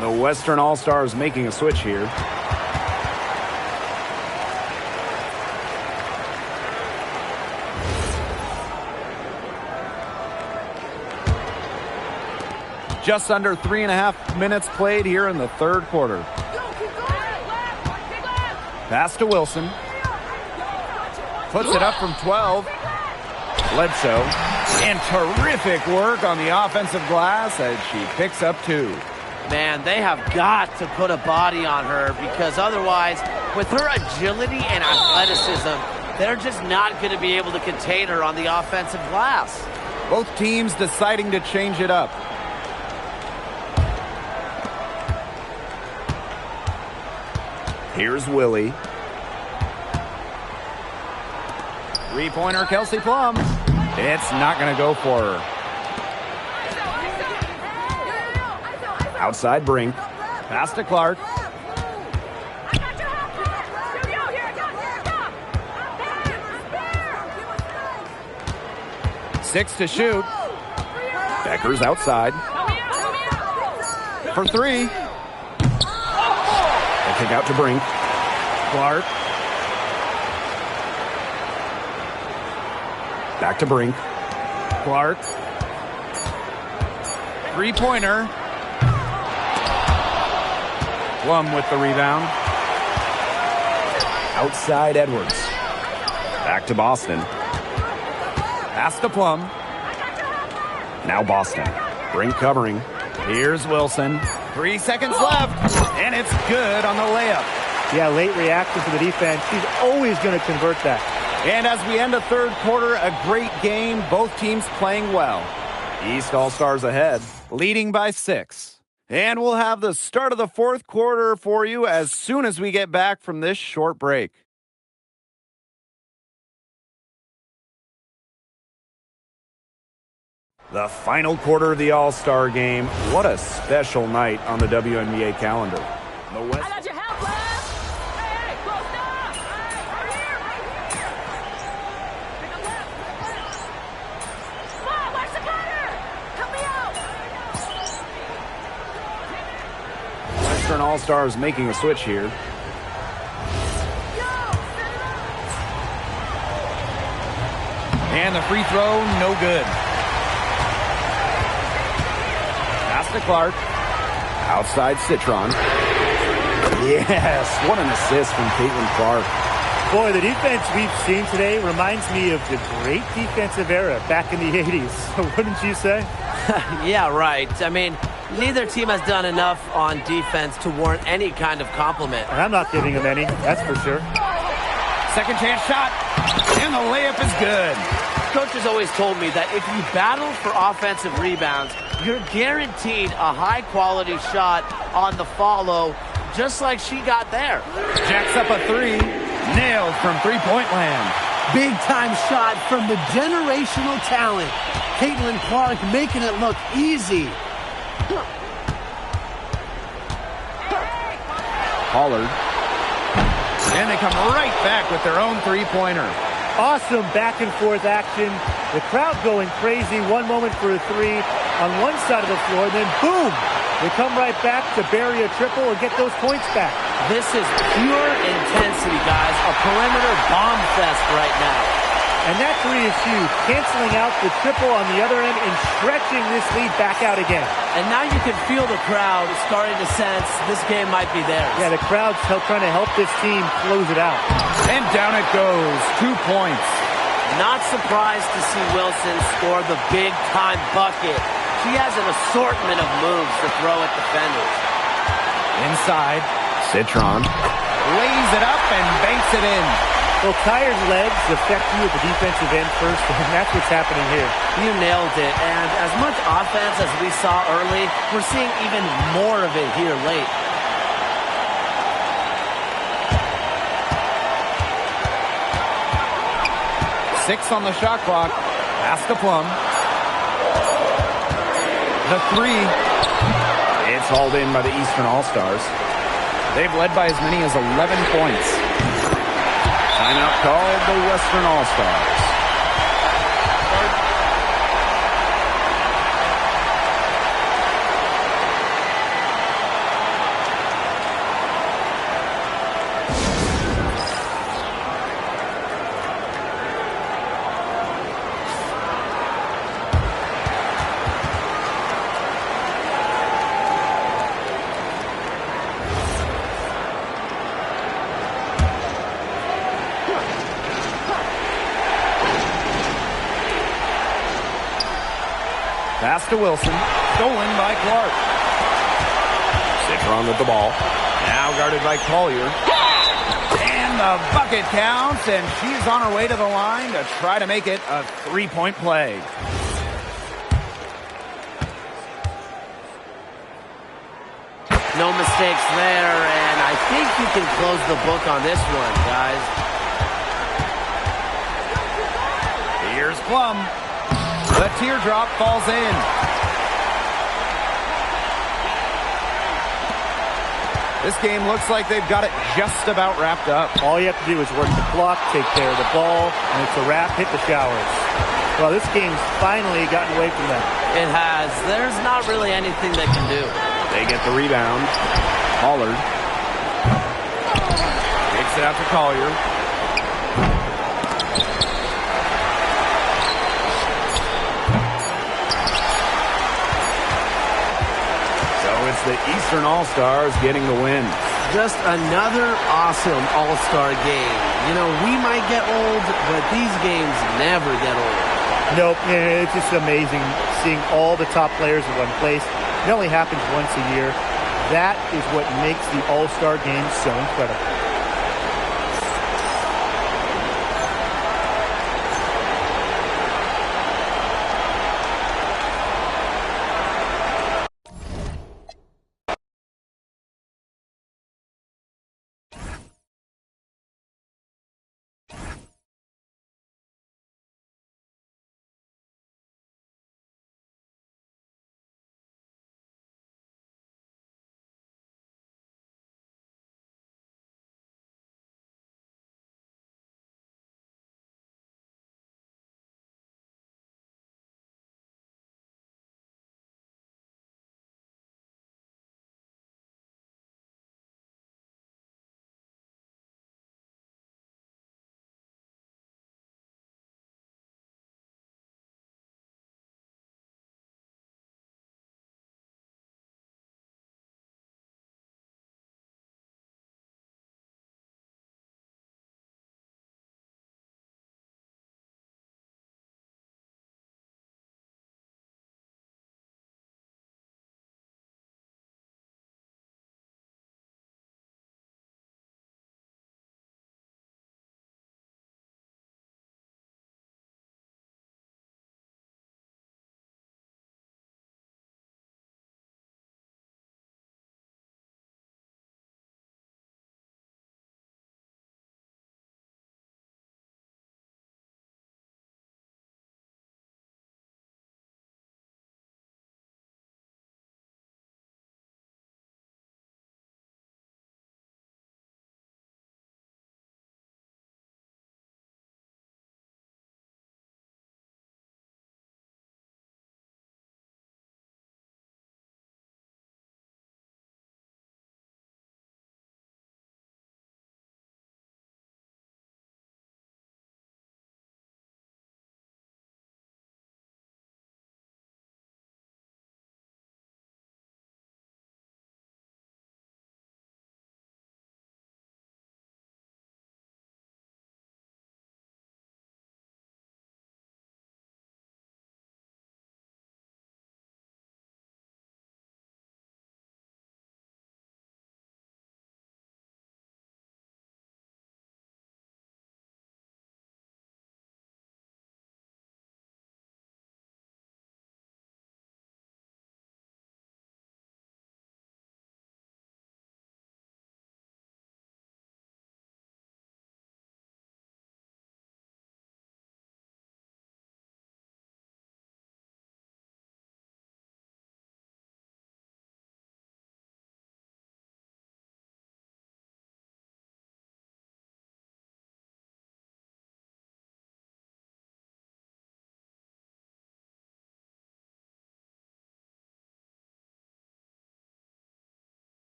The Western All-Stars making a switch here. Just under 3.5 minutes played here in the third quarter. Pass to Wilson. Puts it up from 12. Bledsoe. And terrific work on the offensive glass as she picks up 2. Man, they have got to put a body on her because otherwise, with her agility and athleticism, they're just not going to be able to contain her on the offensive glass. Both teams deciding to change it up. Here's Willie. Three-pointer, Kelsey Plum. It's not going to go for her. Outside Brink. Pass to Clark. Six to shoot. Becker's outside. For 3. They kick out to Brink. Clark. Back to Brink. Clark. Three-pointer. Plum with the rebound. Outside Edwards. Back to Boston. Pass to Plum. Now Boston. Brink covering. Here's Wilson. 3 seconds left. And it's good on the layup. Yeah, late reaction to the defense. She's always going to convert that. And as we end the third quarter, a great game. Both teams playing well. East All-Stars ahead, leading by 6. And we'll have the start of the fourth quarter for you as soon as we get back from this short break. The final quarter of the All-Star game. What a special night on the WNBA calendar. The West. I got your help, lad. Hey, close down. Right here. Pick up left. Come on, watch the cutter. Help me out. Western All-Stars making a switch here. And the free throw, no good. Pass to Clark. Outside Citron. Yes, what an assist from Caitlin Clark. Boy, the defense we've seen today reminds me of the great defensive era back in the 80s. Wouldn't you say? Yeah, right. I mean, neither team has done enough on defense to warrant any kind of compliment. And I'm not giving them any, that's for sure. Second chance shot. And the layup is good. Coach has always told me that if you battle for offensive rebounds, you're guaranteed a high-quality shot on the follow, just like she got there. Jacks up a 3. Nailed from three-point land. Big-time shot from the generational talent. Caitlin Clark making it look easy. Pollard. And they come right back with their own three-pointer. Awesome back-and-forth action. The crowd going crazy. One moment for a 3 on one side of the floor, and then boom! They come right back to bury a triple and get those points back. This is pure intensity, guys. A perimeter bomb fest right now. And that 3 is huge, canceling out the triple on the other end and stretching this lead back out again. And now you can feel the crowd starting to sense this game might be theirs. Yeah, the crowd's trying to help this team close it out. And down it goes. 2 points. Not surprised to see Wilson score the big-time bucket. She has an assortment of moves to throw at defenders. Inside, Citron lays it up and banks it in. Well, tired legs affect you at the defensive end first, and that's what's happening here. You nailed it. And as much offense as we saw early, we're seeing even more of it here late. Six on the shot clock. Pass to Plum. The 3. It's hauled in by the Eastern All-Stars. They've led by as many as 11 points. Timeout called the Western All-Stars. Pass to Wilson. Stolen by Clark. Citron with the ball. Now guarded by Collier. And the bucket counts, and she's on her way to the line to try to make it a three-point play. No mistakes there, and I think you can close the book on this one, guys. Here's Plum. The teardrop falls in. This game looks like they've got it just about wrapped up. All you have to do is work the clock, take care of the ball, and it's a wrap, hit the showers. Well, this game's finally gotten away from them. It has. There's not really anything they can do. They get the rebound. Pollard kicks it out to Collier. So it's the Eastern All-Stars getting the win. Just another awesome All-Star game. You know, we might get old, but these games never get old. Nope, it's just amazing seeing all the top players in one place. It only happens once a year. That is what makes the All-Star game so incredible.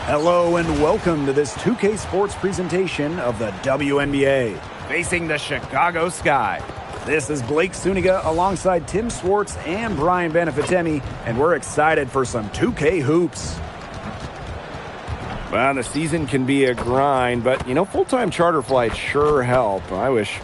Hello and welcome to this 2K Sports presentation of the WNBA. Facing the Chicago Sky. This is Blake Suniga alongside Tim Swartz and Brian Banafitemi, and we're excited for some 2K hoops. Well, the season can be a grind, but, full-time charter flights sure help. I wish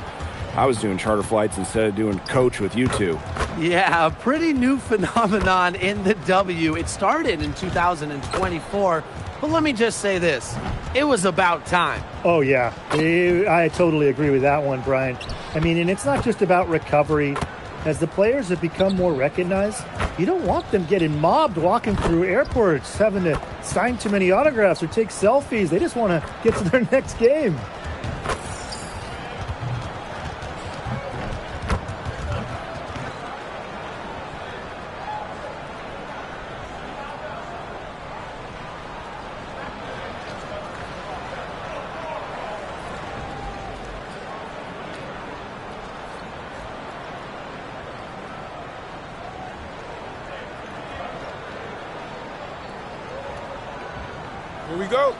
I was doing charter flights instead of doing coach with you two. Yeah, a pretty new phenomenon in the W. It started in 2024, but let me just say this. It was about time. Oh, yeah. I totally agree with that one, Brian. And it's not just about recovery. As the players have become more recognized, you don't want them getting mobbed walking through airports, having to sign too many autographs or take selfies. They just want to get to their next game. Here we go.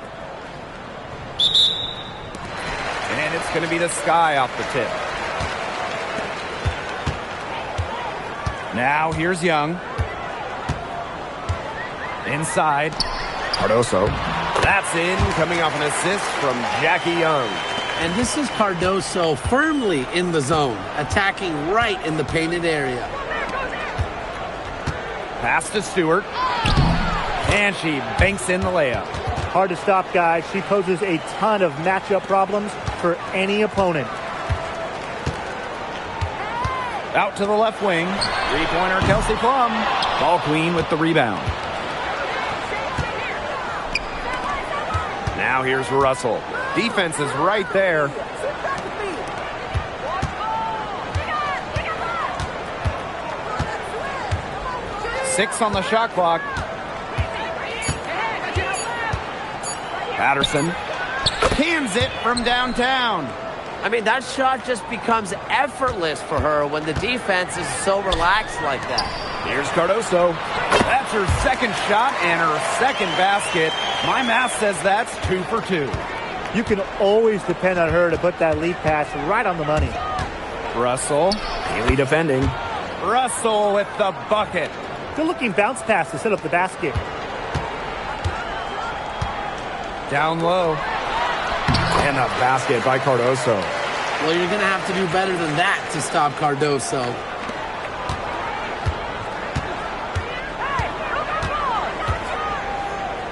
And it's going to be the Sky off the tip. Now here's Young. Inside. Cardoso. That's in, coming off an assist from Jackie Young. And this is Cardoso firmly in the zone, attacking right in the painted area. Pass to Stewart. And she banks in the layup. Hard to stop, guys. She poses a ton of matchup problems for any opponent. Out to the left wing. Three-pointer Kelsey Plum. Ball Queen with the rebound. Now here's Russell. Defense is right there. Six on the shot clock. Patterson cans it from downtown. That shot just becomes effortless for her when the defense is so relaxed like that. Here's Cardoso. That's her second shot and her second basket. My math says that's 2 for 2. You can always depend on her to put that lead pass right on the money. Russell. Haley defending. Russell with the bucket. Good-looking bounce pass to set up the basket. Down low. And a basket by Cardoso. Well, you're going to have to do better than that to stop Cardoso.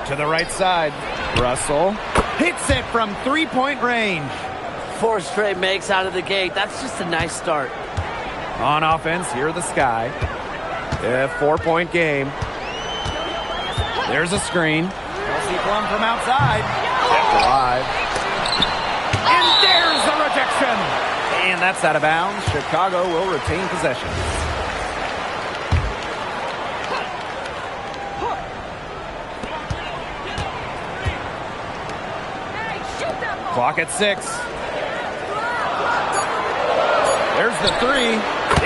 To the right side. Russell hits it from three-point range. 4 straight makes out of the gate. That's just a nice start. On offense, here the Sky. A 4-point game. There's a screen. Kelsey Plum from outside. Kept alive. And there's the rejection. And that's out of bounds. Chicago will retain possession. Clock at 6. There's the three.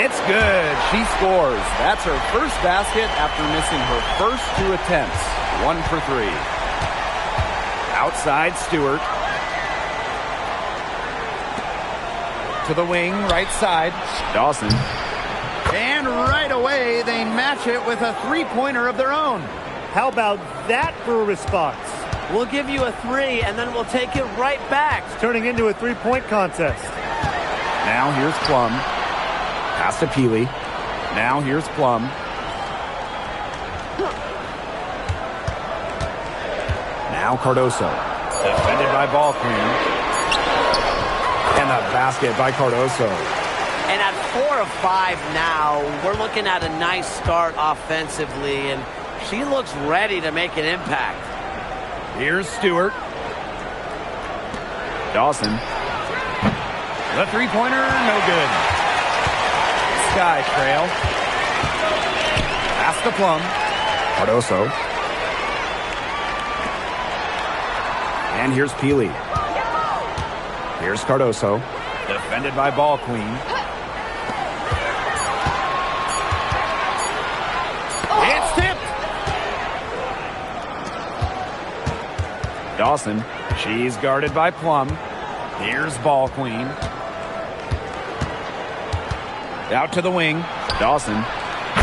It's good. She scores. That's her first basket after missing her first 2 attempts. 1 for 3. Outside Stewart. To the wing, right side. Dawson. And right away, they match it with a three-pointer of their own. How about that for a response? We'll give you a 3, and then we'll take it right back. It's turning into a three-point contest. Now here's Plum. Pass to Peely. Now here's Plum. Now Cardoso. Defended by Ball Queen. And a basket by Cardoso. And at 4 of 5 now, we're looking at a nice start offensively, and she looks ready to make an impact. Here's Stewart. Dawson. The three-pointer, no good. Sky trail. Pass to Plum. Cardoso. And here's Peely. Here's Cardoso. Defended by Ball Queen. It's tipped. Dawson. She's guarded by Plum. Here's Ball Queen. Out to the wing. Dawson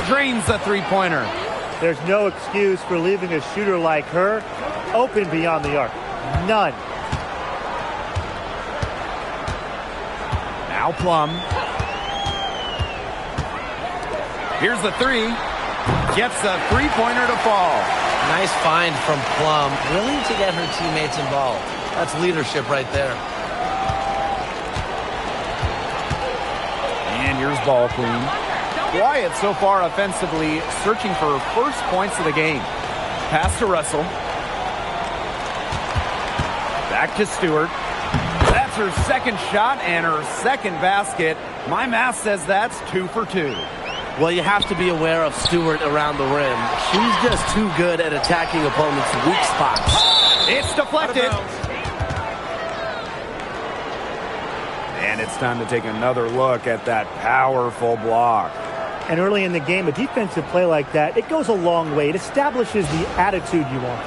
drains the three-pointer. There's no excuse for leaving a shooter like her open beyond the arc. None. Now Plum. Here's the three. Gets the three-pointer to fall. Nice find from Plum. Willing to get her teammates involved. That's leadership right there. And here's Ball Queen. Wyatt so far offensively searching for her first points of the game. Pass to Russell. Back to Stewart. That's her second shot and her second basket. My math says that's 2 for 2. Well, you have to be aware of Stewart around the rim. She's just too good at attacking opponents' weak spots. It's deflected. And it's time to take another look at that powerful block. And early in the game, a defensive play like that, it goes a long way. It establishes the attitude you want.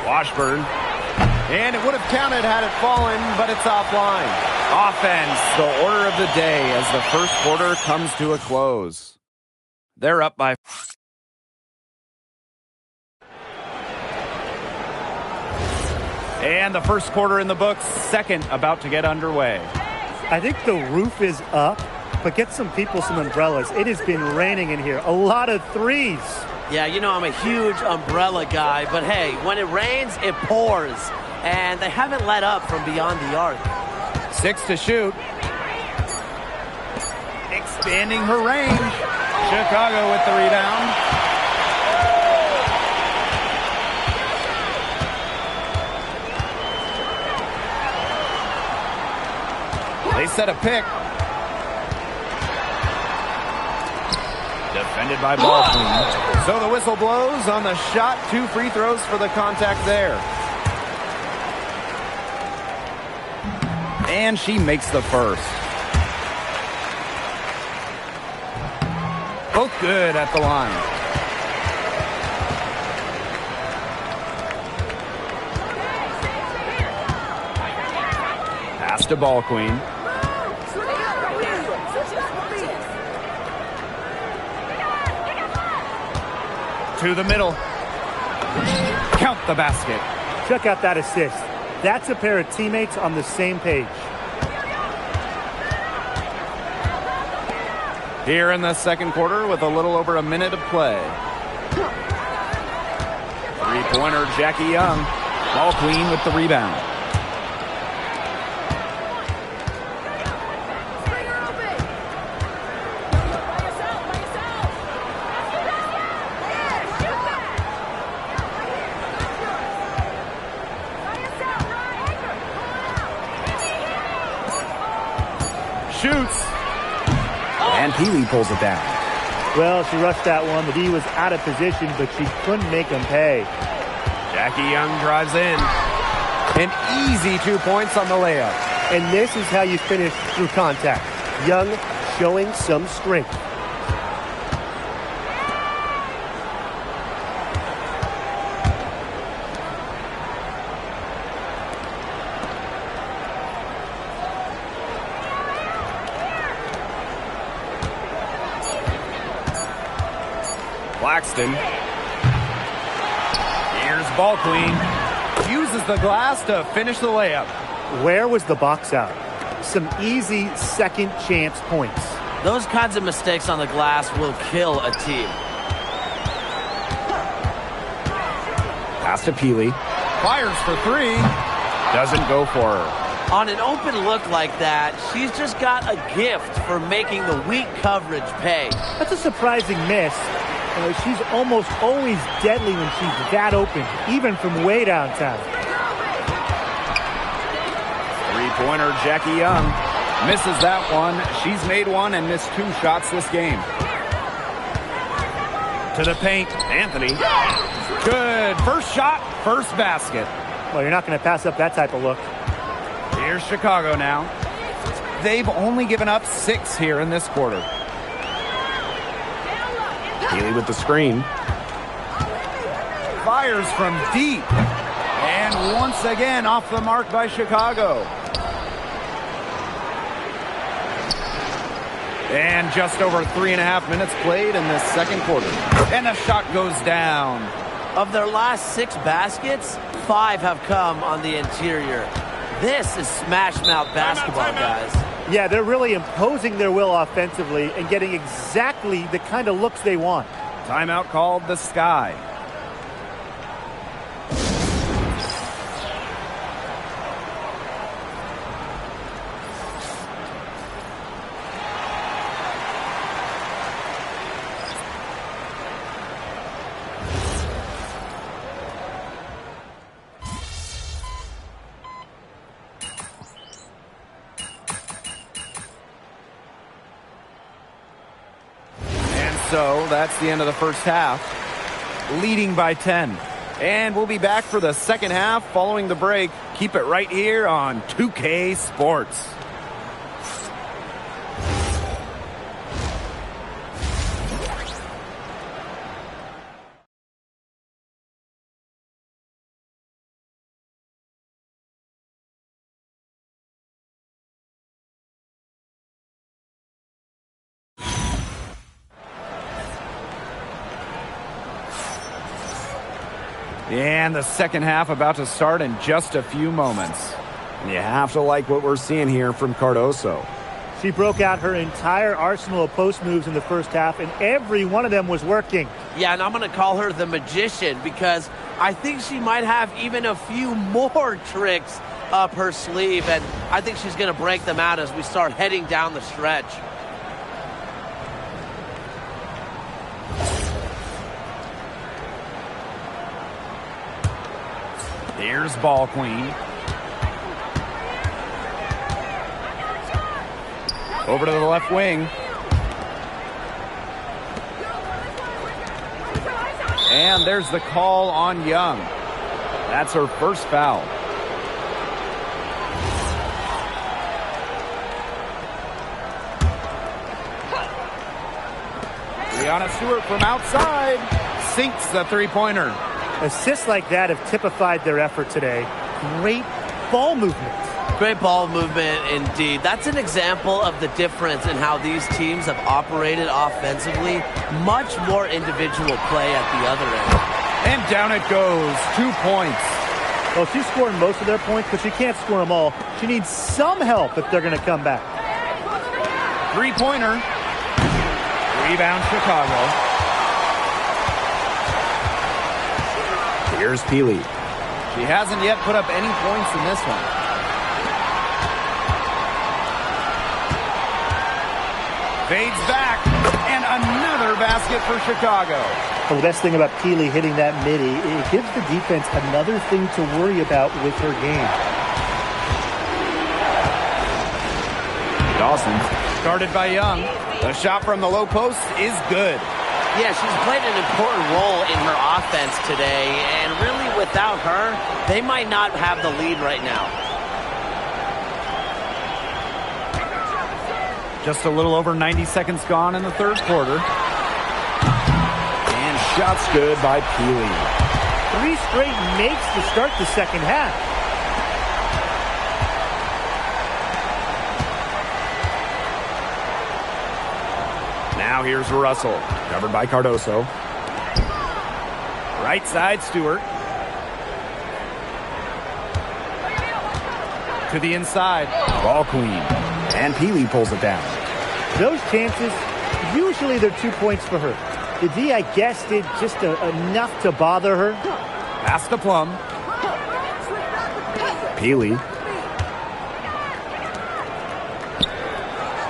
Washburn. And it would have counted had it fallen, but it's offline. Offense, the order of the day as the first quarter comes to a close. They're up by... And the first quarter in the books, second about to get underway. I think the roof is up, but get some people some umbrellas. It has been raining in here. A lot of threes. Yeah, you know I'm a huge umbrella guy, but hey, when it rains, it pours. And they haven't let up from beyond the arc. 6 to shoot. Expanding her range. Chicago with the rebound. They set a pick. Defended by Ball Queen. So the whistle blows on the shot. 2 free throws for the contact there. And she makes the first. Both good at the line. Pass to Ball Queen. To the middle. Count the basket. Check out that assist. That's a pair of teammates on the same page. Here in the second quarter with a little over a minute of play. Three-pointer, Jackie Young. Ball Queen with the rebound. Shoots. And Healy pulls it down. Well, she rushed that one. The D was out of position, but she couldn't make him pay. Jackie Young drives in. An easy 2 points on the layup. And this is how you finish through contact. Young showing some strength. Claxton. Here's Ball Queen. Uses the glass to finish the layup. Where was the box out? Some easy second chance points. Those kinds of mistakes on the glass will kill a team. Pass to Peely. Fires for 3. Doesn't go for her. On an open look like that, she's just got a gift for making the weak coverage pay. That's a surprising miss. She's almost always deadly when she's that open, even from way downtown. Three-pointer, Jackie Young. Misses that one. She's made one and missed 2 shots this game. To the paint, Anthony. Good. First shot, first basket. Well, you're not going to pass up that type of look. Here's Chicago now. They've only given up 6 here in this quarter. Healy with the screen. Fires from deep. And once again off the mark by Chicago. And just over 3.5 minutes played in this second quarter. And the shot goes down. Of their last 6 baskets, 5 have come on the interior. This is smash mouth basketball, guys. Yeah, they're really imposing their will offensively and getting exactly the kind of looks they want. Timeout called the Sky. So that's the end of the first half, leading by 10. And we'll be back for the second half following the break. Keep it right here on 2K Sports. And the second half about to start in just a few moments. And you have to like what we're seeing here from Cardoso. She broke out her entire arsenal of post moves in the first half, and every one of them was working. Yeah, and I'm going to call her the magician because I think she might have even a few more tricks up her sleeve, and I think she's going to break them out as we start heading down the stretch. Here's Ball Queen. Over to the left wing. And there's the call on Young. That's her first foul. Brianna Stewart from outside sinks the three-pointer. Assists like that have typified their effort today. Great ball movement. Great ball movement indeed. That's an example of the difference in how these teams have operated offensively. Much more individual play at the other end. And down it goes. 2 points. Well, she's scoring most of their points, but she can't score them all. She needs some help if they're going to come back. Three-pointer. Rebound Chicago. Here's Peely. She hasn't yet put up any points in this one. Fades back, and another basket for Chicago. Well, the best thing about Peely hitting that midi, it gives the defense another thing to worry about with her game. Dawson, started by Young. The shot from the low post is good. Yeah, she's played an important role in her offense today, and really without her, they might not have the lead right now. Just a little over 90 seconds gone in the third quarter. And shots good by Peely. 3 straight makes to start the second half. Now here's Russell, covered by Cardoso. Right side, Stewart. To the inside. Ball Queen. And Peely pulls it down. Those chances, usually they're 2 points for her. The D, I guess, did just enough to bother her. Pass to Plum. Peely.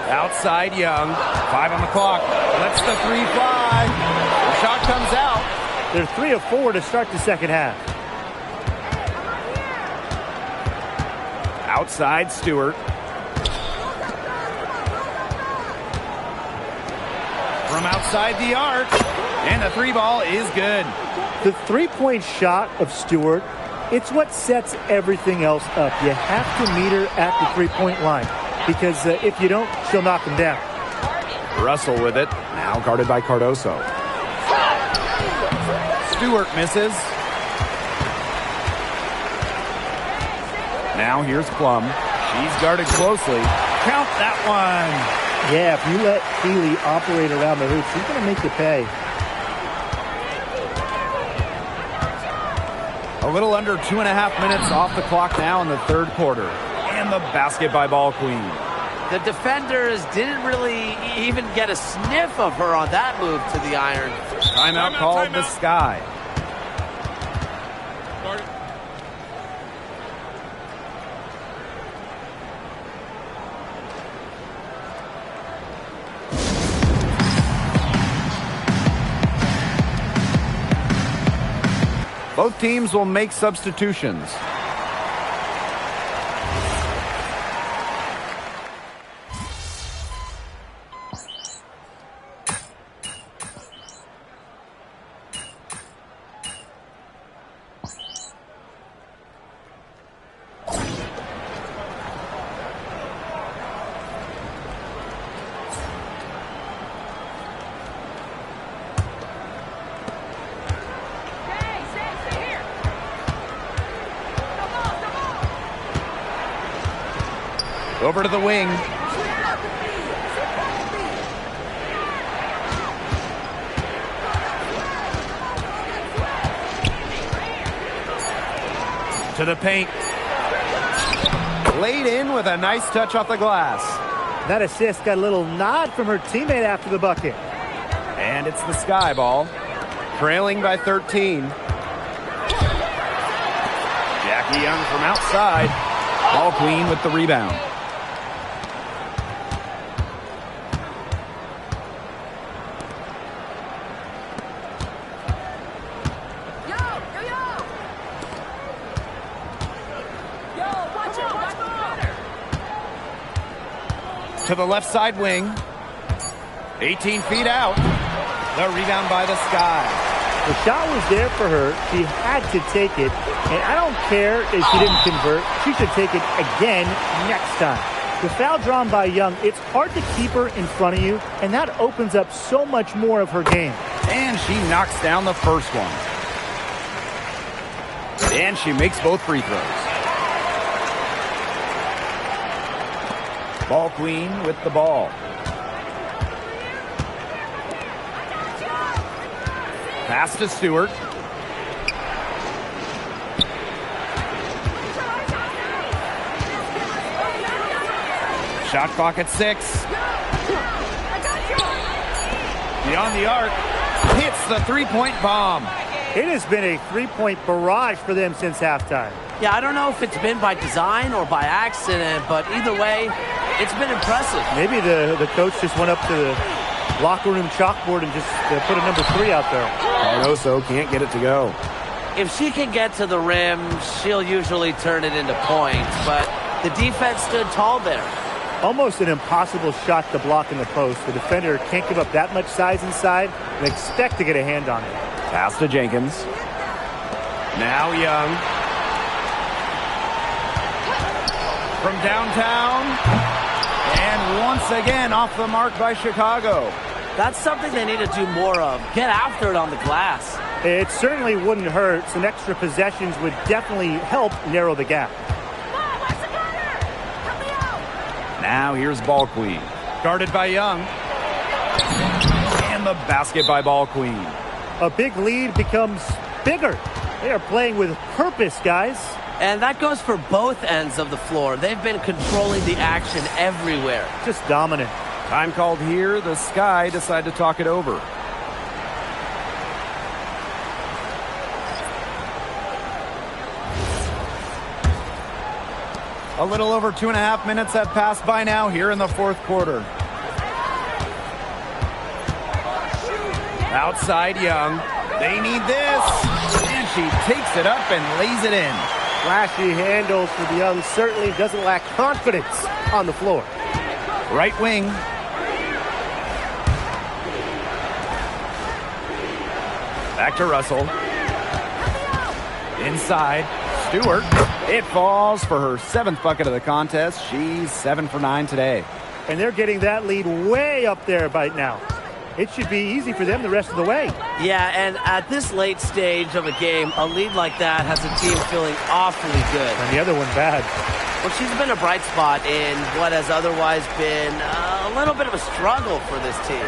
Outside Young. 5 on the clock. Lets the 3 fly. The shot comes out. They're 3 of 4 to start the second half. Outside Stewart. From outside the arc. And the 3-ball is good. The three-point shot of Stewart, it's what sets everything else up. You have to meet her at the three-point line because if you don't, she'll knock him down. Russell with it. Now guarded by Cardoso. Stewart misses. Now here's Plum. She's guarded closely. Count that one. Yeah, if you let Keeley operate around the hoop, she's going to make you pay. A little under 2.5 minutes off the clock now in the third quarter. And the basket by Ball Queen. The defenders didn't really even get a sniff of her on that move to the iron. Timeout called the Sky. Both teams will make substitutions. Over to the wing. To the paint. Laid in with a nice touch off the glass. That assist got a little nod from her teammate after the bucket. And it's the Sky ball. Trailing by 13. Jackie Young from outside. Ball Queen with the rebound. To the left side wing. 18 feet out. The rebound by the Sky. The shot was there for her. She had to take it. And I don't care if she didn't convert. She should take it again next time. The foul drawn by Young, it's hard to keep her in front of you, and that opens up so much more of her game. And she knocks down the first one. And she makes both free throws. Ball Queen with the ball. Pass to Stewart. Shot clock at 6. Beyond the arc. Hits the three-point bomb. It has been a three-point barrage for them since halftime. Yeah, I don't know if it's been by design or by accident, but either way, it's been impressive. Maybe the coach just went up to the locker room chalkboard and just put a number 3 out there. Cardoso can't get it to go. If she can get to the rim, she'll usually turn it into points, but the defense stood tall there. Almost an impossible shot to block in the post. The defender can't give up that much size inside and expect to get a hand on it. Pass to Jenkins. Now Young. From downtown. And once again off the mark by Chicago. That's something they need to do more of. Get after it on the glass. It certainly wouldn't hurt. Some extra possessions would definitely help narrow the gap. Now here's Ball Queen. Guarded by Young. And the basket by Ball Queen. A big lead becomes bigger. They are playing with purpose, guys. And that goes for both ends of the floor. They've been controlling the action everywhere. Just dominant. Time called here. The Sky decide to talk it over. A little over 2.5 minutes have passed by now here in the fourth quarter. Outside Young. They need this. And she takes it up and lays it in. Flashy handles for the young. Certainly doesn't lack confidence on the floor. Right wing. Back to Russell. Inside. Stewart. It falls for her 7th bucket of the contest. She's 7 for 9 today. And they're getting that lead way up there right now. It should be easy for them the rest of the way. Yeah, and at this late stage of a game, a lead like that has a team feeling awfully good. And the other one bad. Well, she's been a bright spot in what has otherwise been a little bit of a struggle for this team.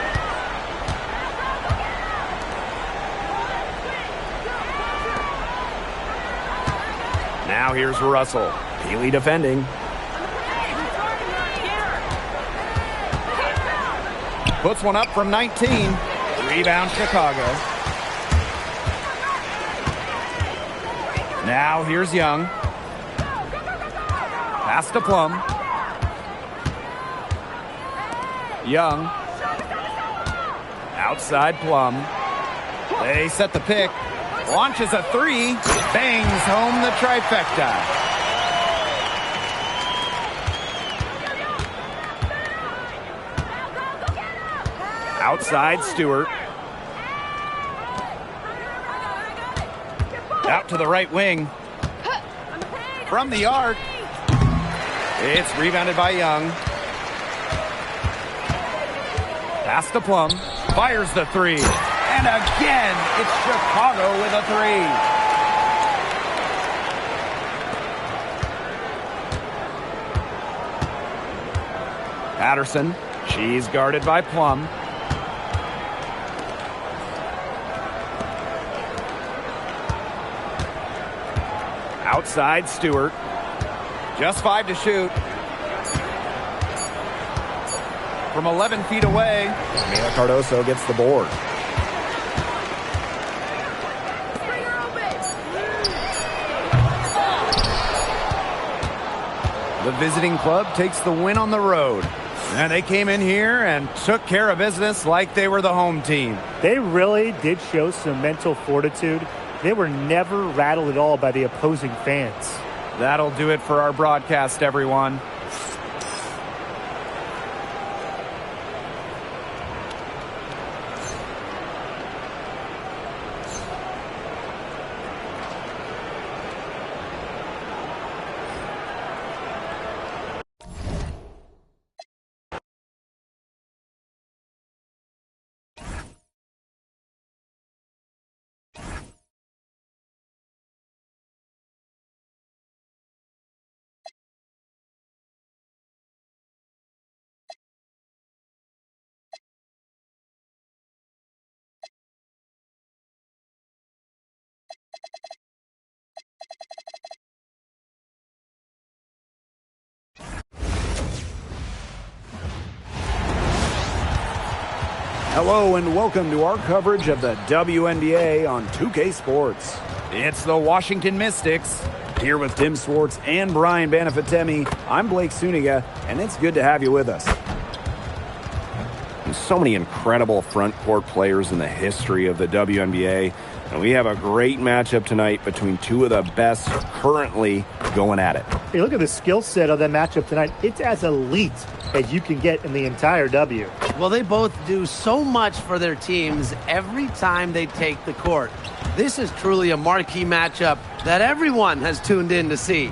Now here's Russell. Healy defending. Puts one up from 19. Rebound Chicago. Now here's Young. Pass to Plum. Young. Outside Plum. They set the pick. Launches a 3. Bangs home the trifecta. Outside Stewart. Out to the right wing. From the arc. It's rebounded by Young. Pass to Plum. Fires the 3. And again, it's Chicago with a 3. Patterson. She's guarded by Plum. Outside Stewart. Just 5 to shoot. From 11 feet away. Mila Cardoso gets the board. The visiting club takes the win on the road. And they came in here and took care of business like they were the home team. They really did show some mental fortitude. They were never rattled at all by the opposing fans. That'll do it for our broadcast, everyone. Hello and welcome to our coverage of the WNBA on 2K Sports. It's the Washington Mystics. Here with Tim Swartz and Brian Banafitemi, I'm Blake Suniga, and it's good to have you with us. There's so many incredible front court players in the history of the WNBA, and we have a great matchup tonight between two of the best currently going at it. Hey, look at the skill set of that matchup tonight. It's as elite as you can get in the entire W. Well, they both do so much for their teams every time they take the court. This is truly a marquee matchup that everyone has tuned in to see.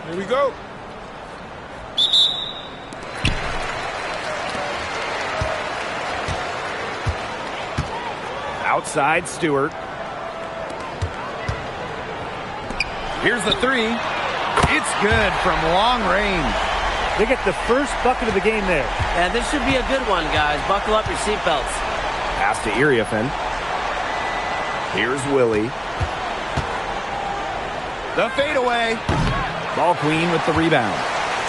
Here we go. Outside Stewart. Here's the 3. It's good from long range. They get the first bucket of the game there. And this should be a good one, guys. Buckle up your seatbelts. Pass to Iriafen. Here's Willie. The fadeaway. Ball Queen with the rebound.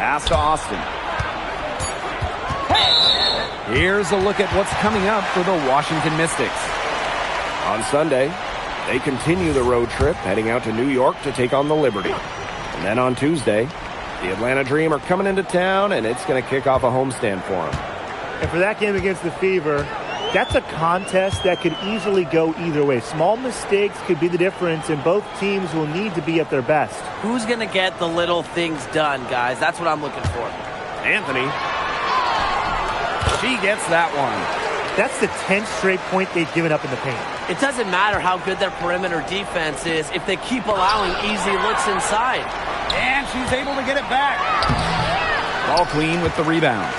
Pass to Austin. Here's a look at what's coming up for the Washington Mystics. On Sunday, they continue the road trip, heading out to New York to take on the Liberty. And then on Tuesday, the Atlanta Dream are coming into town, and it's going to kick off a homestand for them. And for that game against the Fever, that's a contest that could easily go either way. Small mistakes could be the difference, and both teams will need to be at their best. Who's going to get the little things done, guys? That's what I'm looking for. Anthony. She gets that one. That's the 10th straight point they've given up in the paint. It doesn't matter how good their perimeter defense is if they keep allowing easy looks inside. And she's able to get it back. Ball Queen with the rebound.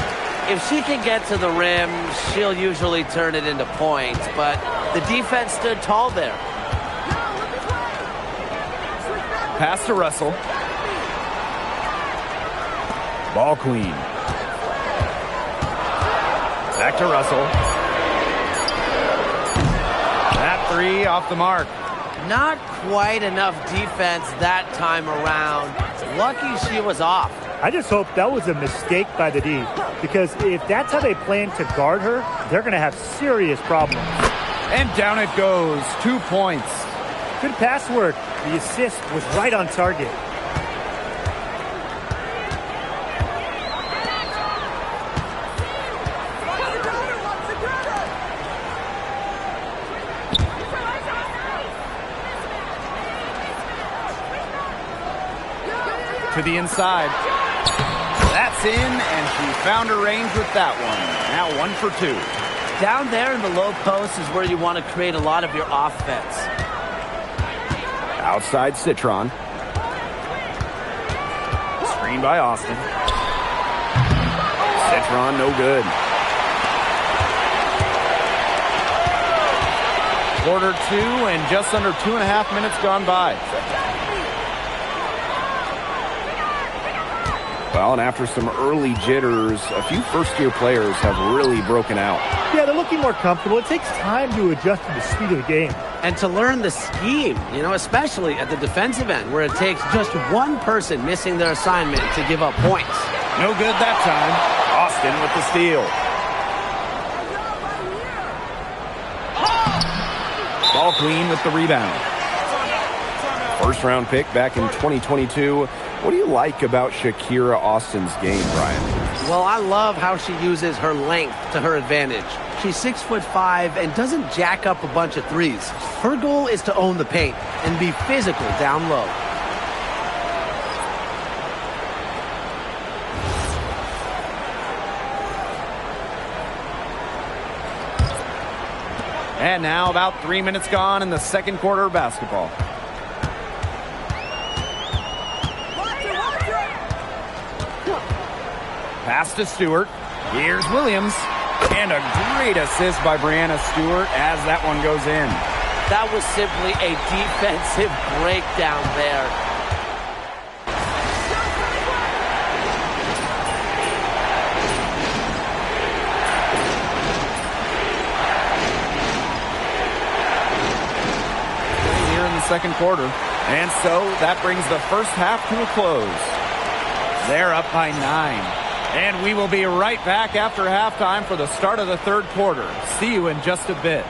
If she can get to the rim, she'll usually turn it into points, but the defense stood tall there. Pass to Russell. Ball Queen. Back to Russell. That three off the mark. Not quite enough defense that time around. Lucky she was off. I just hope that was a mistake by the D, because if that's how they plan to guard her, they're going to have serious problems. And down it goes. 2 points. Good pass work. The assist was right on target. To the inside. That's in, and she found her range with that one. Now 1 for 2. Down there in the low post is where you want to create a lot of your offense. Outside Citron. Screen by Austin. Citron, no good. Quarter 2 and just under 2.5 minutes gone by. Well, and after some early jitters, a few first-year players have really broken out. Yeah, they're looking more comfortable. It takes time to adjust to the speed of the game. And to learn the scheme, especially at the defensive end, where it takes just one person missing their assignment to give up points. No good that time. Austin with the steal. Ball Queen with the rebound. First-round pick back in 2022. What do you like about Shakira Austin's game, Brian? Well, I love how she uses her length to her advantage. She's 6'5" and doesn't jack up a bunch of threes. Her goal is to own the paint and be physical down low. And now about 3 minutes gone in the second quarter of basketball. Pass to Stewart. Here's Williams. And a great assist by Brianna Stewart as that one goes in. That was simply a defensive breakdown there. Here in the second quarter. And so that brings the first half to a close. They're up by 9. And we will be right back after halftime for the start of the third quarter. See you in just a bit.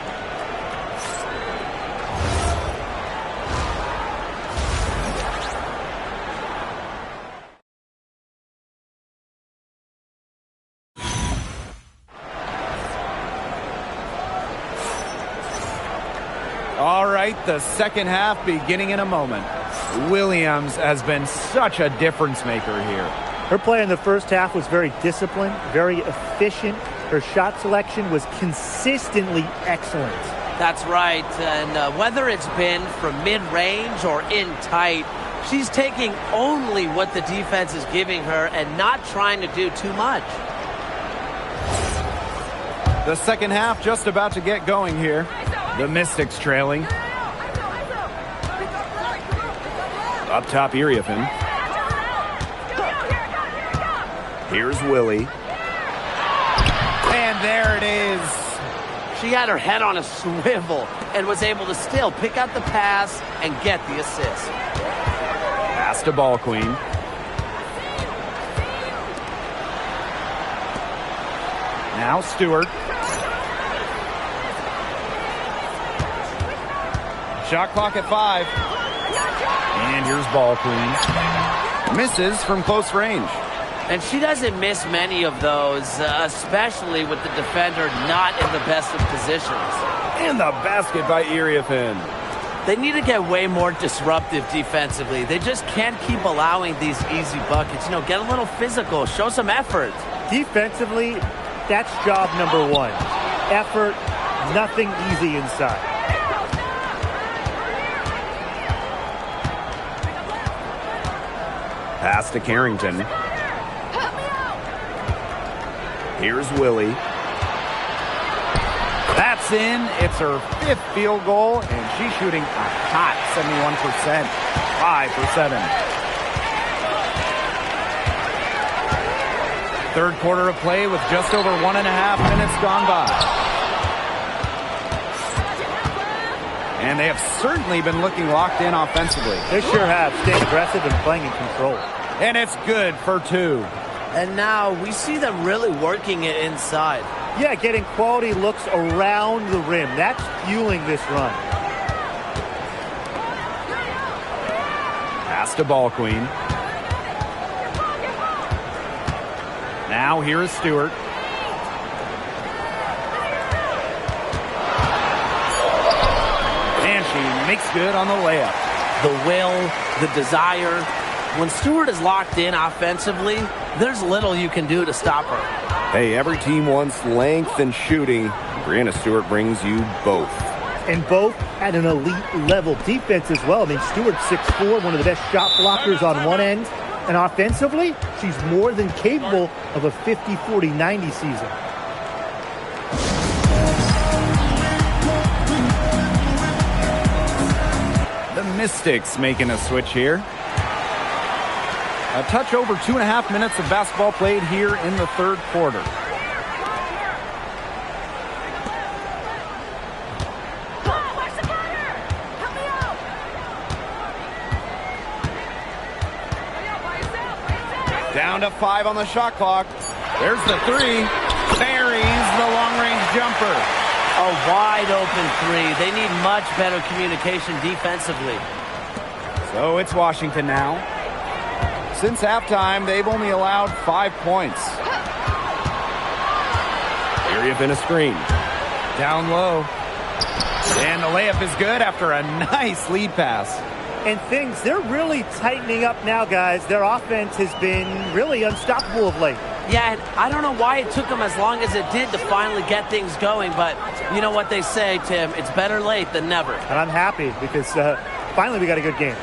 All right, the second half beginning in a moment. Williams has been such a difference maker here. Her play in the first half was very disciplined, very efficient. Her shot selection was consistently excellent. That's right, and whether it's been from mid-range or in tight, she's taking only what the defense is giving her and not trying to do too much. The second half just about to get going here. The Mystics trailing. Up top, Iriafen. Here's Willie. And there it is. She had her head on a swivel and was able to still pick out the pass and get the assist. Pass to Ball Queen. Now Stewart. Shot clock at 5. And here's ball queen. Misses from close range. And she doesn't miss many of those, especially with the defender not in the best of positions. And the basket by Iriafen. They need to get way more disruptive defensively. They just can't keep allowing these easy buckets. You know, get a little physical, show some effort. Defensively, that's job number 1. Effort, nothing easy inside. Pass to Carrington. Here's Willie. That's in. It's her 5th field goal, and she's shooting a hot 71%. 5 for 7. Third quarter of play with just over 1.5 minutes gone by. And they have certainly been looking locked in offensively. They sure have. Staying aggressive and playing in control. And it's good for 2. And now we see them really working it inside. Yeah, getting quality looks around the rim. That's fueling this run. Pass to ball queen. Now here is Stewart. And she makes good on the layup. The will, the desire. When Stewart is locked in offensively, there's little you can do to stop her. Hey, every team wants length and shooting. Breanna Stewart brings you both. And both at an elite level defense as well. I mean, Stewart's 6'4", one of the best shot blockers on one end. And offensively, she's more than capable of a 50-40-90 season. The Mystics making a switch here. A touch over 2.5 minutes of basketball played here in the third quarter. Down to 5 on the shot clock. There's the 3. Buries the long-range jumper. A wide open 3. They need much better communication defensively. So it's Washington now. Since halftime, they've only allowed 5 points. Iriafen a screen. Down low. And the layup is good after a nice lead pass. And they're really tightening up now, guys. Their offense has been really unstoppable of late. Yeah, and I don't know why it took them as long as it did to finally get things going, but you know what they say, Tim, it's better late than never. And I'm happy because finally we got a good game.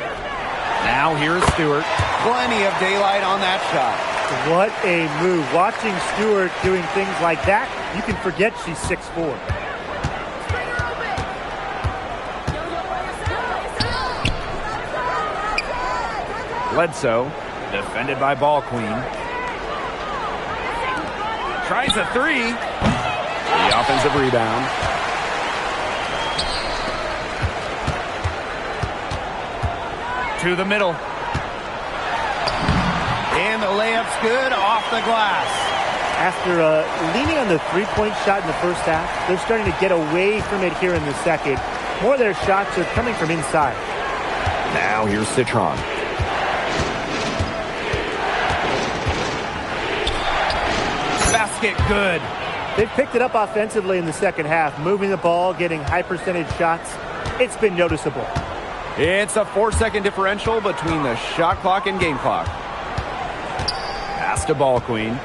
Now here's Stewart. Plenty of daylight on that shot. What a move. Watching Stewart doing things like that, you can forget she's 6'4". Bledsoe, defended by ball queen. Tries a 3. The offensive rebound. To the middle. And the layup's good off the glass. After leaning on the three-point shot in the first half, they're starting to get away from it here in the second. More of their shots are coming from inside. Now here's Citron. Basket good. They've picked it up offensively in the second half, moving the ball, getting high percentage shots. It's been noticeable. It's a 4-second differential between the shot clock and game clock. Pass to ball queen.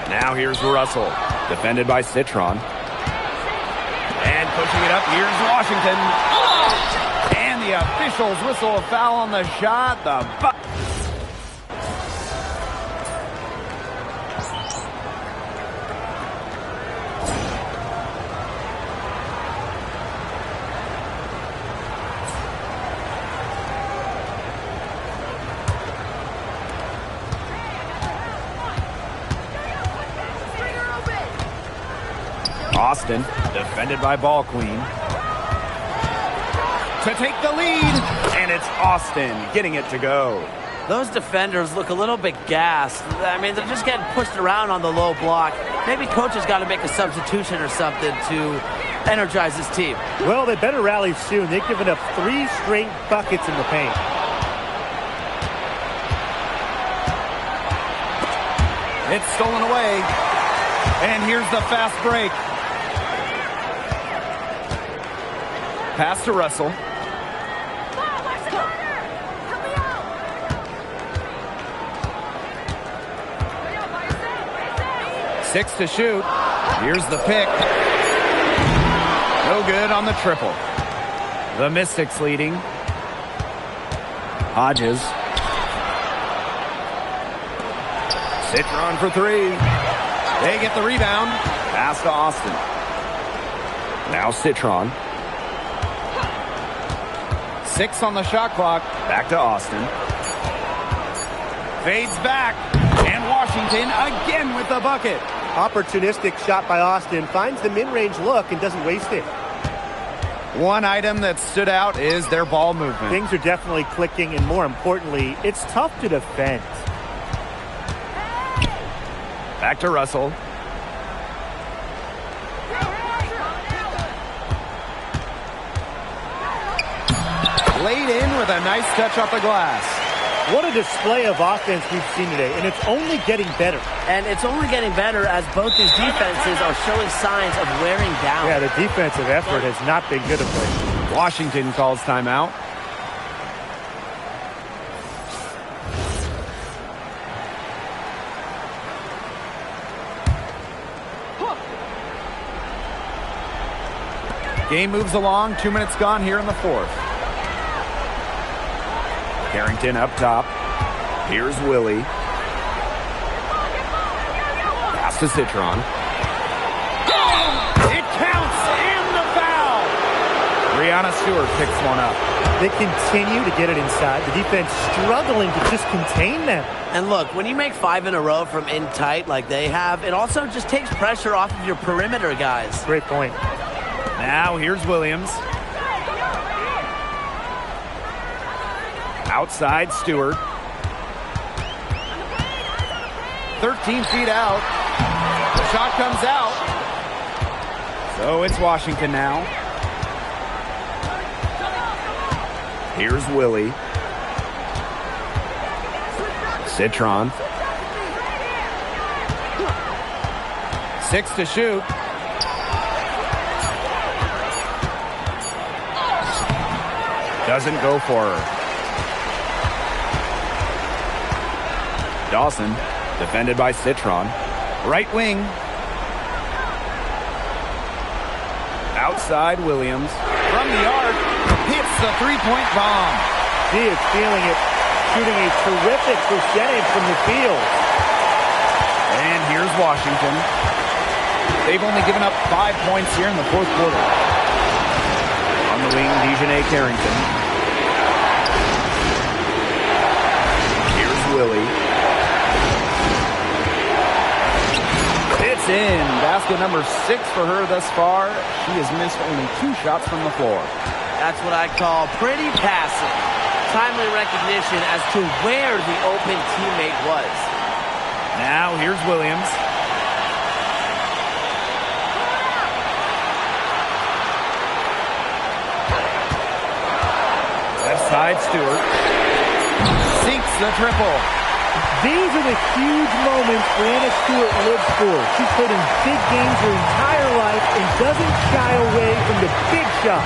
Now here's Russell, defended by Citron. And pushing it up, here's Washington. And the officials whistle a foul on the shot. Austin, defended by ball queen. To take the lead. And it's Austin getting it to go. Those defenders look a little bit gassed. I mean, they're just getting pushed around on the low block. Maybe coach has got to make a substitution or something to energize his team. Well, they better rally soon. They've given up 3 straight buckets in the paint. It's stolen away. And here's the fast break. Pass to Russell. Six to shoot. Here's the pick. No good on the triple. The Mystics leading. Hodges. Citron for 3. They get the rebound. Pass to Austin. Now Citron. 6 on the shot clock. Back to Austin. Fades back. And Washington again with the bucket. Opportunistic shot by Austin. Finds the mid-range look and doesn't waste it. One item that stood out is their ball movement. Things are definitely clicking, and more importantly, it's tough to defend. Back to Russell. Laid in with a nice touch off the glass. What a display of offense we've seen today, and it's only getting better. And it's only getting better as both these defenses are showing signs of wearing down. Yeah, the defensive effort has not been good of late. Washington calls timeout. Game moves along. 2 minutes gone here in the fourth. Carrington up top. Here's Willie. Pass to Citron. It counts and the foul. Brianna Stewart picks one up. They continue to get it inside. The defense struggling to just contain them. And look, when you make 5 in a row from in tight like they have, it also just takes pressure off of your perimeter guys. Great point. Now here's Williams. Outside Stewart. 13 feet out. The shot comes out. So it's Washington now. Here's Willie. Citron. 6 to shoot. Doesn't go for her. Dawson, defended by Citron. Right wing. Outside Williams. From the arc. Hits the three-point bomb. She is feeling it. Shooting a terrific percentage from the field. And here's Washington. They've only given up 5 points here in the fourth quarter. On the wing, Dejanay Carrington. Here's Willie. It's in. Basket number 6 for her thus far. She has missed only 2 shots from the floor. That's what I call pretty passing. Timely recognition as to where the open teammate was. Now here's Williams. Left side Stewart. Sinks the triple. These are the huge moments Brianna Stewart lives for. She's played in big games her entire life and doesn't shy away from the big shot.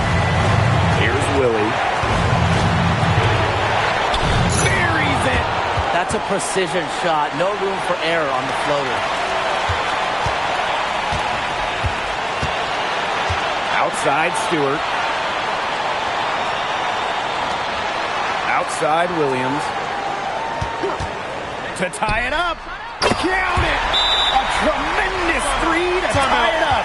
Here's Willie. Buries it. That's a precision shot. No room for error on the floater. Outside Stewart. Outside Williams. To tie it up. Count it. A tremendous 3 to tie it up.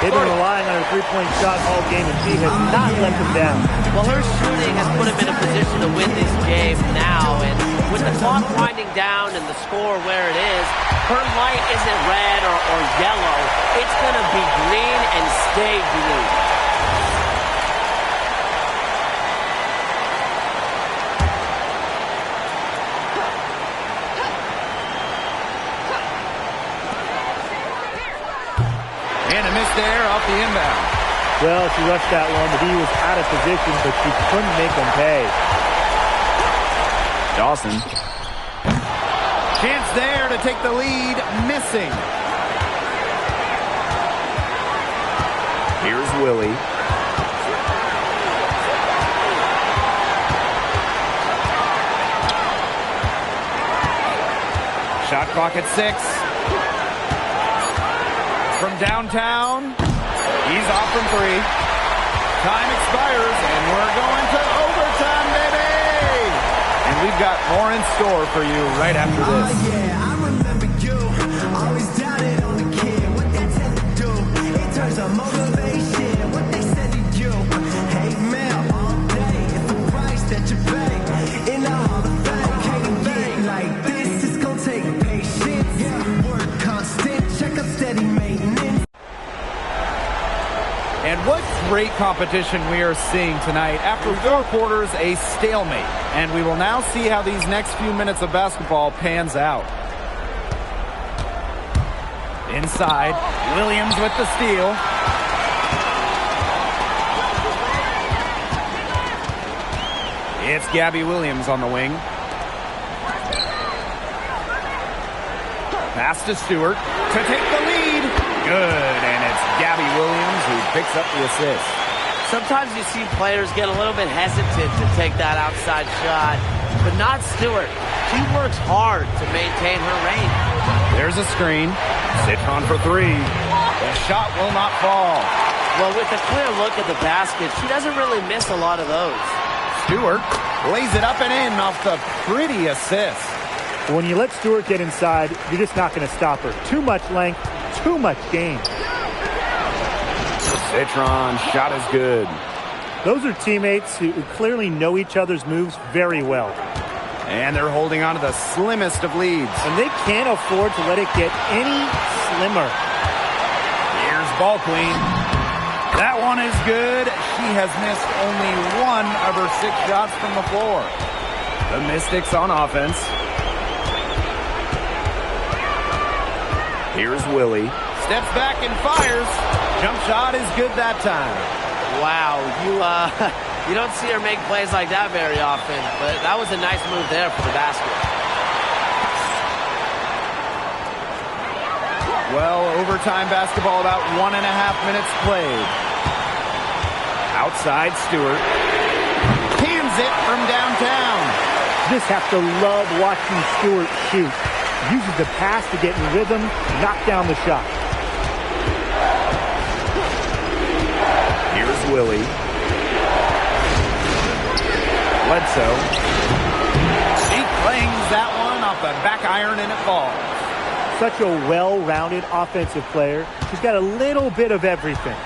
They've been relying on a three-point shot all game, and she has not let them down. Well, her shooting has put him in a position to win this game now. And with the clock winding down and the score where it is, her light isn't red or yellow. It's going to be green and stay green. off the inbound. Well, she rushed that one. The D was out of position, but she couldn't make them pay. Dawson. Chance there to take the lead, missing. Here's Willie. Shot clock at 6. From downtown, he's off from 3. Time expires, and we're going to overtime, baby! And we've got more in store for you right after this. Oh, yeah, I remember you. Always doubted on the kid. What they tend to do. It turns on motivation. What they said to you. Hate mail all day. It's the price that you pay. In the Hall of Fame. Can't bang like this. It's gonna take patience. Work constant. Check up steady maintenance. And what great competition we are seeing tonight. After 4 quarters, a stalemate. And we will now see how these next few minutes of basketball pans out. Inside, Williams with the steal. It's Gabby Williams on the wing. Pass to Stewart to take the lead. Good, and it's Gabby Williams who picks up the assist. Sometimes you see players get a little bit hesitant to take that outside shot, but not Stewart. She works hard to maintain her range. There's a screen. Citron for 3. The shot will not fall. Well, with a clear look at the basket, she doesn't really miss a lot of those. Stewart lays it up and in off the pretty assist. When you let Stewart get inside, you're just not going to stop her. Too much length, too much game. Citron, shot is good. Those are teammates who clearly know each other's moves very well. And they're holding on to the slimmest of leads. And they can't afford to let it get any slimmer. Here's Ball Queen. That one is good. She has missed only 1 of her 6 shots from the floor. The Mystics on offense. Here's Willie. Steps back and fires. Jump shot is good that time. Wow, you don't see her make plays like that very often, but that was a nice move there for the basket. Well, overtime basketball, about 1.5 minutes played. Outside, Stewart. Cans it from downtown. You just have to love watching Stewart shoot. Uses the pass to get in rhythm, knock down the shot. Here's Willie. Bledsoe. She clangs that one off the back iron and it falls. Such a well-rounded offensive player. She's got a little bit of everything.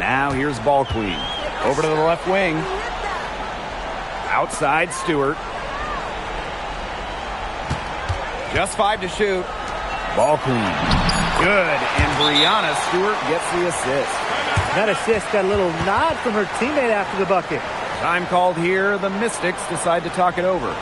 Now here's Ball Queen. Over to the left wing. Outside, Stewart. Just 5 to shoot. Ball Queen. Good, and Brianna Stewart gets the assist. That assist got a little nod from her teammate after the bucket. Time called here. The Mystics decide to talk it over.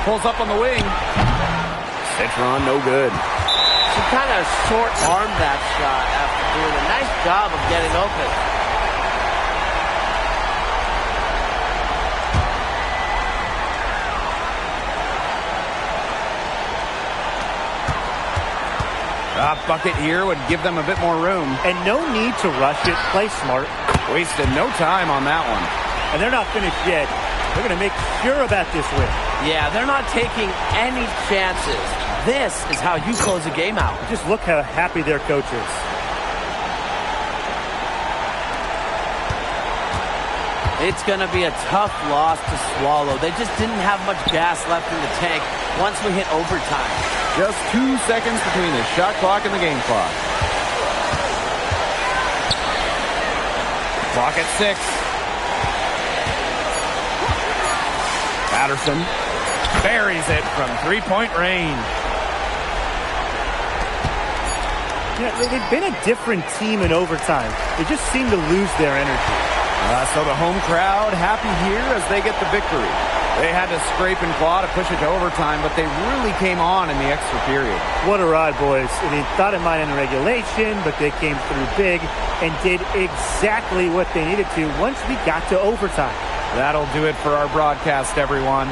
Pulls up on the wing. Citron, no good. She kind of short-armed that shot after doing a nice job of getting open. A bucket here would give them a bit more room. And no need to rush it. Play smart. Wasted no time on that one. And they're not finished yet. They're going to make sure about this win. Yeah, they're not taking any chances. This is how you close a game out. Just look how happy their coach is. It's going to be a tough loss to swallow. They just didn't have much gas left in the tank once we hit overtime. Just 2 seconds between the shot clock and the game clock. Clock at 6. Patterson buries it from three-point range. Yeah, they've been a different team in overtime. They just seem to lose their energy. So the home crowd happy here as they get the victory. They had to scrape and claw to push it to overtime, but they really came on in the extra period. What a ride, boys. They thought it might end in regulation, but they came through big and did exactly what they needed to once we got to overtime. That'll do it for our broadcast, everyone.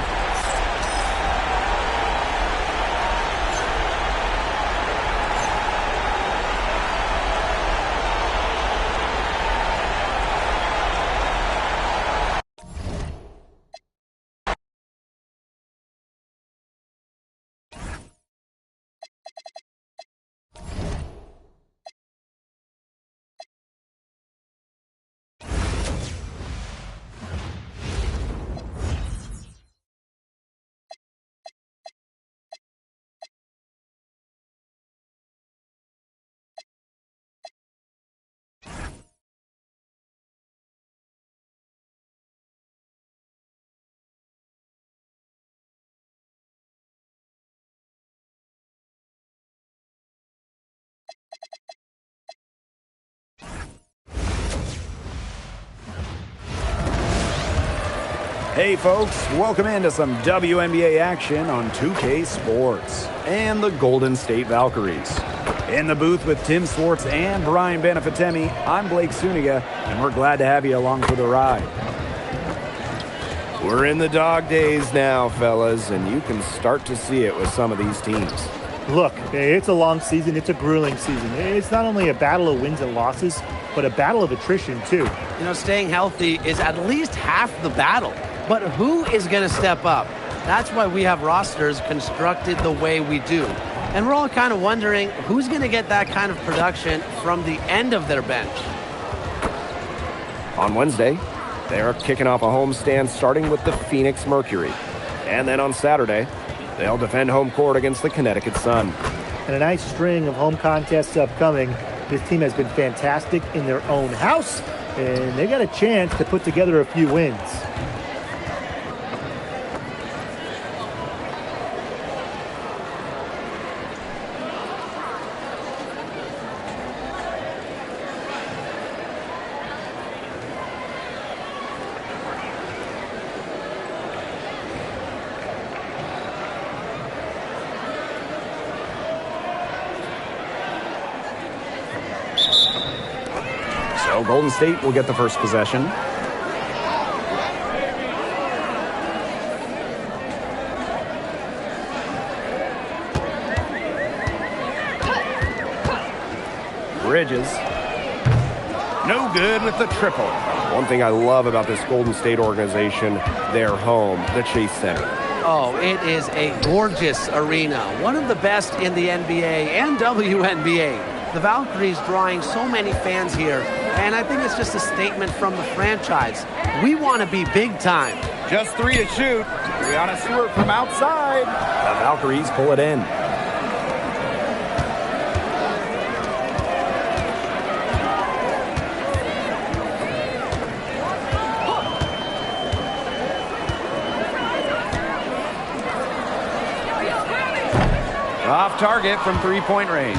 Hey folks, welcome into some WNBA action on 2K Sports. And the Golden State Valkyries. In the booth with Tim Swartz and Brian Benefitemi, I'm Blake Suniga, and we're glad to have you along for the ride. We're in the dog days now, fellas, and you can start to see it with some of these teams. Look, it's a long season. It's a grueling season. It's not only a battle of wins and losses, but a battle of attrition, too. You know, staying healthy is at least half the battle. But who is going to step up? That's why we have rosters constructed the way we do. And we're all kind of wondering who's going to get that kind of production from the end of their bench. On Wednesday, they are kicking off a homestand starting with the Phoenix Mercury. And then on Saturday, they'll defend home court against the Connecticut Sun. And a nice string of home contests upcoming. This team has been fantastic in their own house, and they got a chance to put together a few wins. So Golden State will get the first possession. Bridges. No good with the triple. One thing I love about this Golden State organization, their home, the Chase Center. Oh, it is a gorgeous arena. One of the best in the NBA and WNBA. The Valkyries drawing so many fans here, and I think it's just a statement from the franchise. We want to be big time. Just 3 to shoot. Brianna Stewart from outside. The Valkyries pull it in. Off target from three-point range.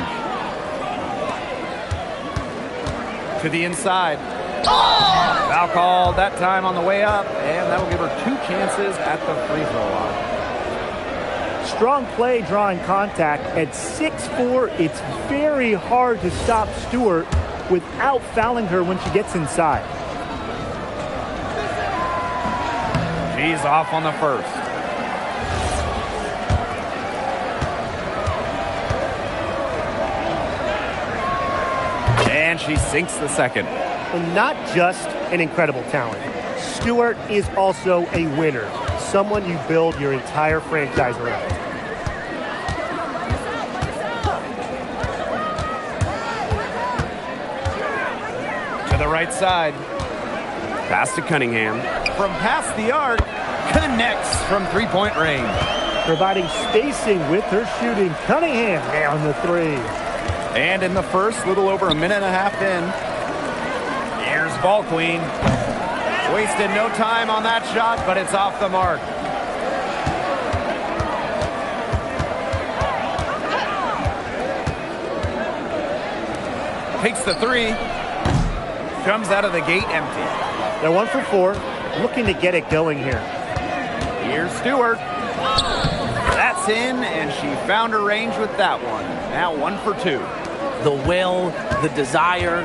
To the inside. Foul called that time on the way up, and that will give her 2 chances at the free throw line. Strong play drawing contact at 6'4". It's very hard to stop Stewart without fouling her when she gets inside. She's off on the first. And she sinks the second. And not just an incredible talent. Stewart is also a winner. Someone you build your entire franchise around. To the right side. Pass to Cunningham. From past the arc, connects from three-point range. Providing spacing with her shooting. Cunningham down the three. And in the first, little over a minute and a half in, here's Ball Queen. Wasted no time on that shot, but it's off the mark. Takes the three. Comes out of the gate empty. They're 1 for 4. Looking to get it going here. Here's Stewart. That's in, and she found her range with that one. Now 1 for 2. The will, the desire.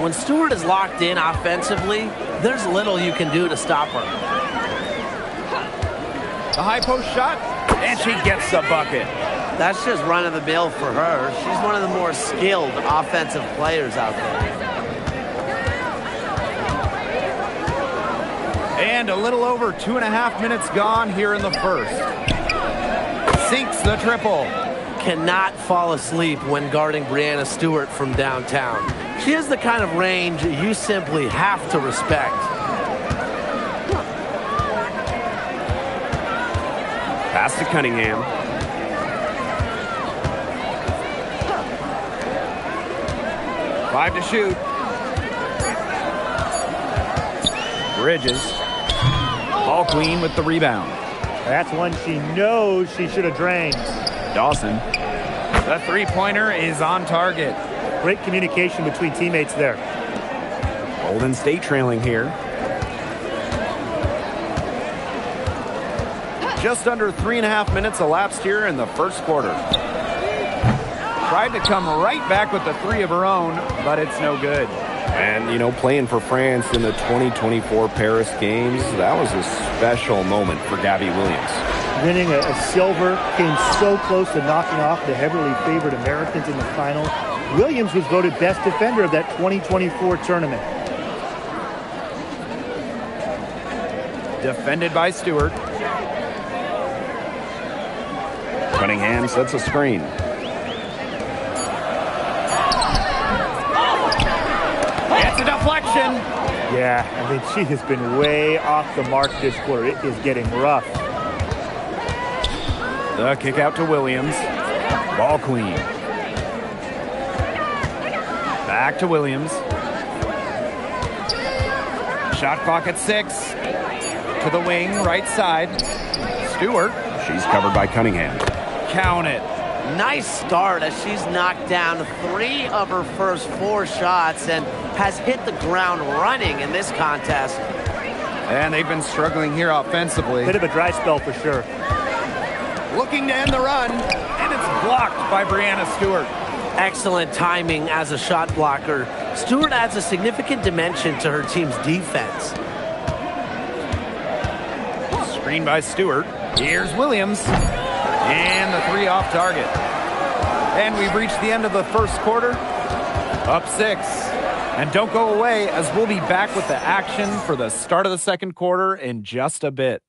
When Stewart is locked in offensively, there's little you can do to stop her. The high post shot, and she gets the bucket. That's just run of the mill for her. She's one of the more skilled offensive players out there. And a little over 2.5 minutes gone here in the first. Sinks the triple. Cannot fall asleep when guarding Breanna Stewart from downtown. She has the kind of range you simply have to respect. Pass to Cunningham. Five to shoot. Bridges. Ball Queen with the rebound. That's one she knows she should have drained. Dawson. The three-pointer is on target. Great communication between teammates there. Golden State trailing here. Just under 3.5 minutes elapsed here in the first quarter. Tried to come right back with the three of her own, but it's no good. And, you know, playing for France in the 2024 Paris Games, that was a special moment for Gabby Williams. Winning a silver, came so close to knocking off the heavily favored Americans in the final. Williams was voted best defender of that 2024 tournament. Defended by Stewart. Cunningham sets a screen. It's a deflection. Yeah, I mean, she has been way off the mark this quarter. It is getting rough. The kick out to Williams. Ball Queen. Back to Williams. Shot clock at 6. To the wing, right side. Stewart. She's covered by Cunningham. Count it. Nice start as she's knocked down 3 of her first 4 shots and has hit the ground running in this contest. And they've been struggling here offensively. Bit of a dry spell for sure. Looking to end the run, and it's blocked by Breanna Stewart. Excellent timing as a shot blocker. Stewart adds a significant dimension to her team's defense. Screen by Stewart. Here's Williams. And the three off target. And we've reached the end of the first quarter. Up 6. And don't go away, as we'll be back with the action for the start of the second quarter in just a bit.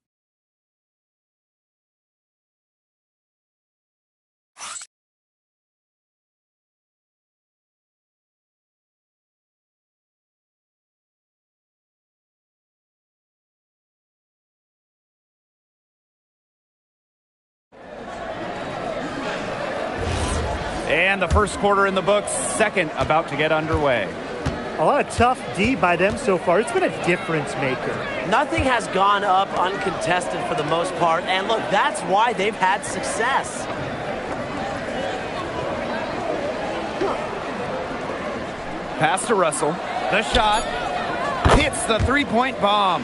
And the first quarter in the books, second about to get underway. A lot of tough D by them so far. It's been a difference maker. Nothing has gone up uncontested for the most part, and look, that's why they've had success. Pass to Russell. The shot hits the three-point bomb.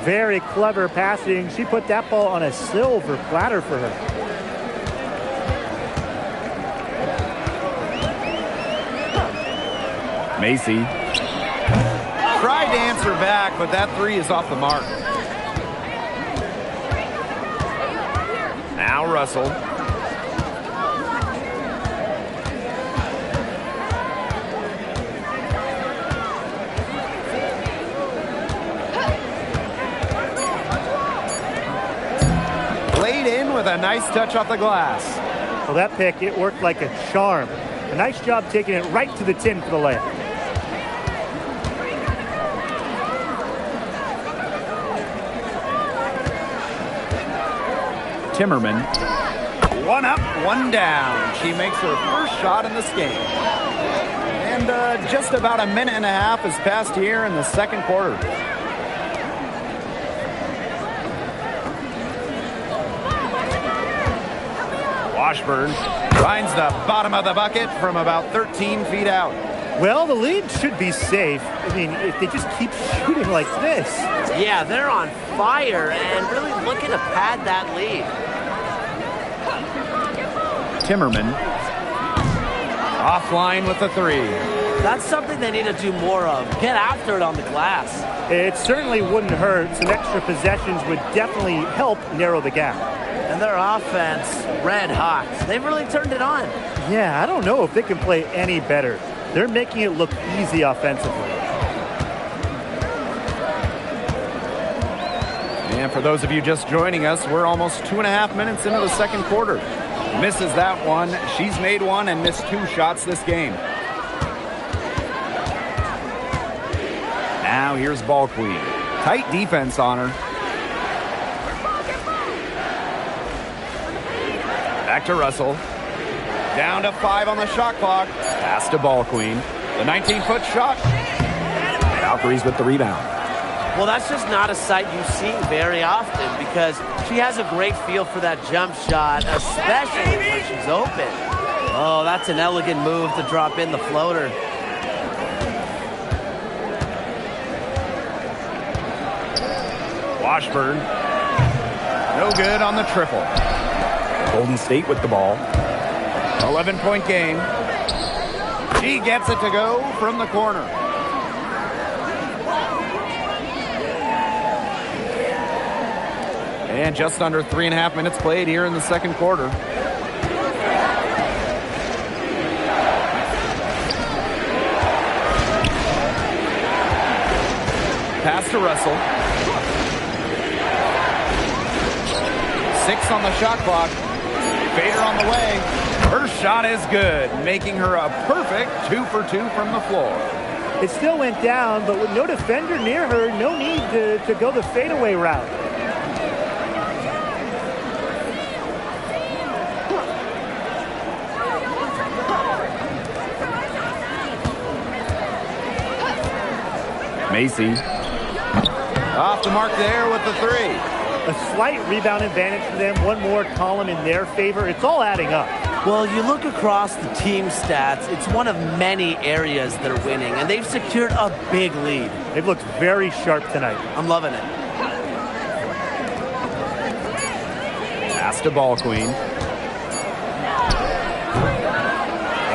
Very clever passing. She put that ball on a silver platter for her. Macy. Tried to answer back, but that three is off the mark. Now Russell. Laid in with a nice touch off the glass. Well, that pick, it worked like a charm. A nice job taking it right to the tin for the layup. Timmerman. One up, one down. She makes her first shot in this game. And just about a minute and a half has passed here in the second quarter. Washburn finds the bottom of the bucket from about 13 feet out. Well, the lead should be safe. I mean, if they just keep shooting like this. Yeah, they're on fire and really looking to pad that lead. Timmerman. Offline with the three. That's something they need to do more of. Get after it on the glass. It certainly wouldn't hurt. Some extra possessions would definitely help narrow the gap. And their offense, red hot. They've really turned it on. Yeah, I don't know if they can play any better. They're making it look easy offensively. And for those of you just joining us, we're almost 2.5 minutes into the second quarter. Misses that one. She's made one and missed 2 shots this game. Now here's Ball Queen. Tight defense on her. Back to Russell. Down to 5 on the shot clock. Pass to Ball Queen. The 19-foot shot. Valkyries with the rebound. Well, that's just not a sight you see very often because she has a great feel for that jump shot, especially when she's open. Oh, that's an elegant move to drop in the floater. Washburn. No good on the triple. Golden State with the ball. 11-point game. She gets it to go from the corner. And just under 3.5 minutes played here in the second quarter. Pass to Russell. 6 on the shot clock. Fader on the way. Her shot is good, making her a perfect 2 for 2 from the floor. It still went down, but with no defender near her, no need to go the fadeaway route. Macy. Off the mark there with the 3. A slight rebound advantage for them. One more column in their favor. It's all adding up. Well, you look across the team stats, it's one of many areas that are winning, and they've secured a big lead. They've looked very sharp tonight. I'm loving it. Pass to Ball Queen.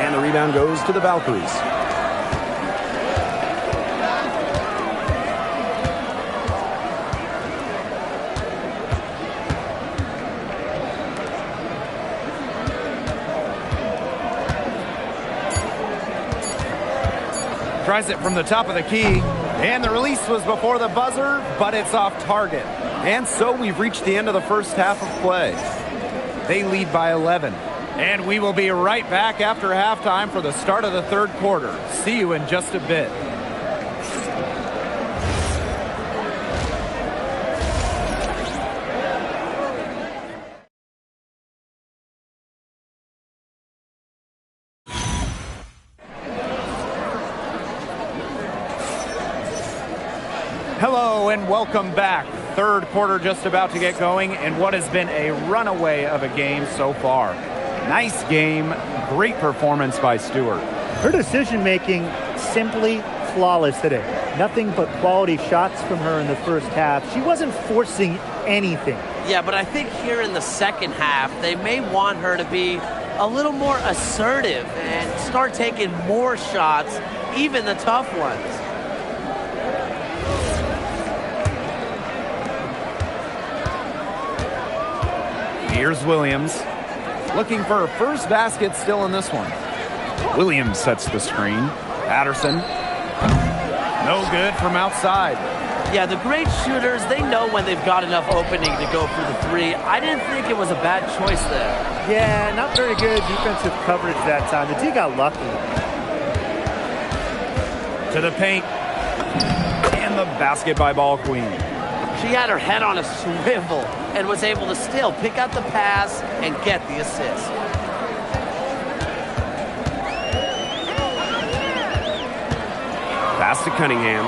And the rebound goes to the Valkyries. Tries it from the top of the key, and the release was before the buzzer, but it's off target. And so we've reached the end of the first half of play. They lead by 11. And we will be right back after halftime for the start of the third quarter. See you in just a bit. Hello and welcome back. Third quarter just about to get going in what has been a runaway of a game so far. Nice game, great performance by Stewart. Her decision-making simply flawless today. Nothing but quality shots from her in the first half. She wasn't forcing anything. Yeah, but I think here in the second half, they may want her to be a little more assertive and start taking more shots, even the tough ones. Here's Williams, looking for her first basket still in this one. Williams sets the screen. Patterson, no good from outside. Yeah, the great shooters, they know when they've got enough opening to go for the 3. I didn't think it was a bad choice there. Yeah, not very good defensive coverage that time. The D got lucky. To the paint, and the basket by Ball Queen. She had her head on a swivel and was able to still pick out the pass and get the assist. Pass to Cunningham.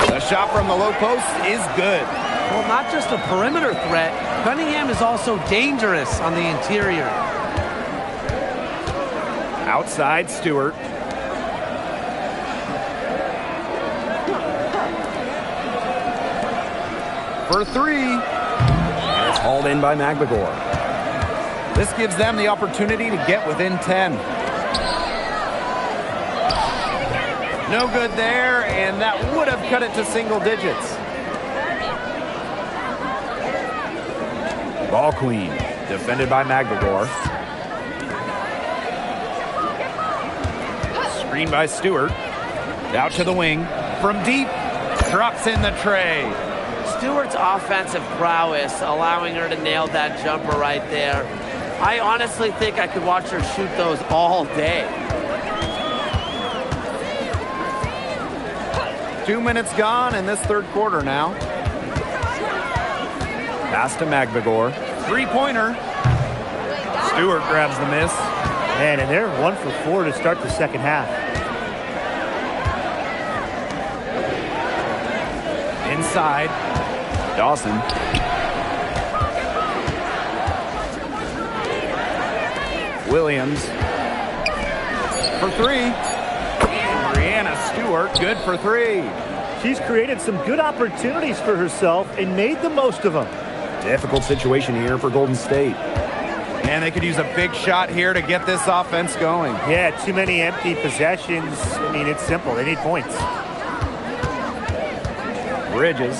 The shot from the low post is good. Well, not just a perimeter threat, Cunningham is also dangerous on the interior. Outside Stewart. For three. And it's hauled in by McBagor. This gives them the opportunity to get within 10. No good there, and that would have cut it to single digits. Ball queen, defended by McBagor. Screen by Stewart. Out to the wing. From deep, drops in the tray. Stewart's offensive prowess allowing her to nail that jumper right there. I honestly think I could watch her shoot those all day. 2 minutes gone in this third quarter now. Pass to McBagor. Three-pointer. Stewart grabs the miss. Man, and they're 1 for 4 to start the second half. Inside. Dawson. Williams. For three. Brianna Stewart, good for three. She's created some good opportunities for herself and made the most of them. Difficult situation here for Golden State. And they could use a big shot here to get this offense going. Yeah, too many empty possessions. I mean, it's simple. They need points. Bridges.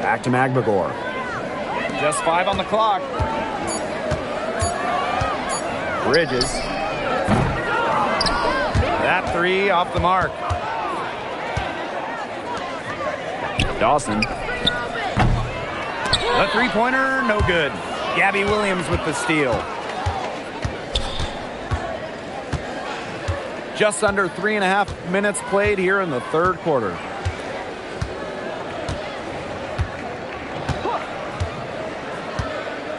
Back to McBagor. Just 5 on the clock. Bridges. That three off the mark. Dawson. The three-pointer, no good. Gabby Williams with the steal. Just under 3.5 minutes played here in the third quarter.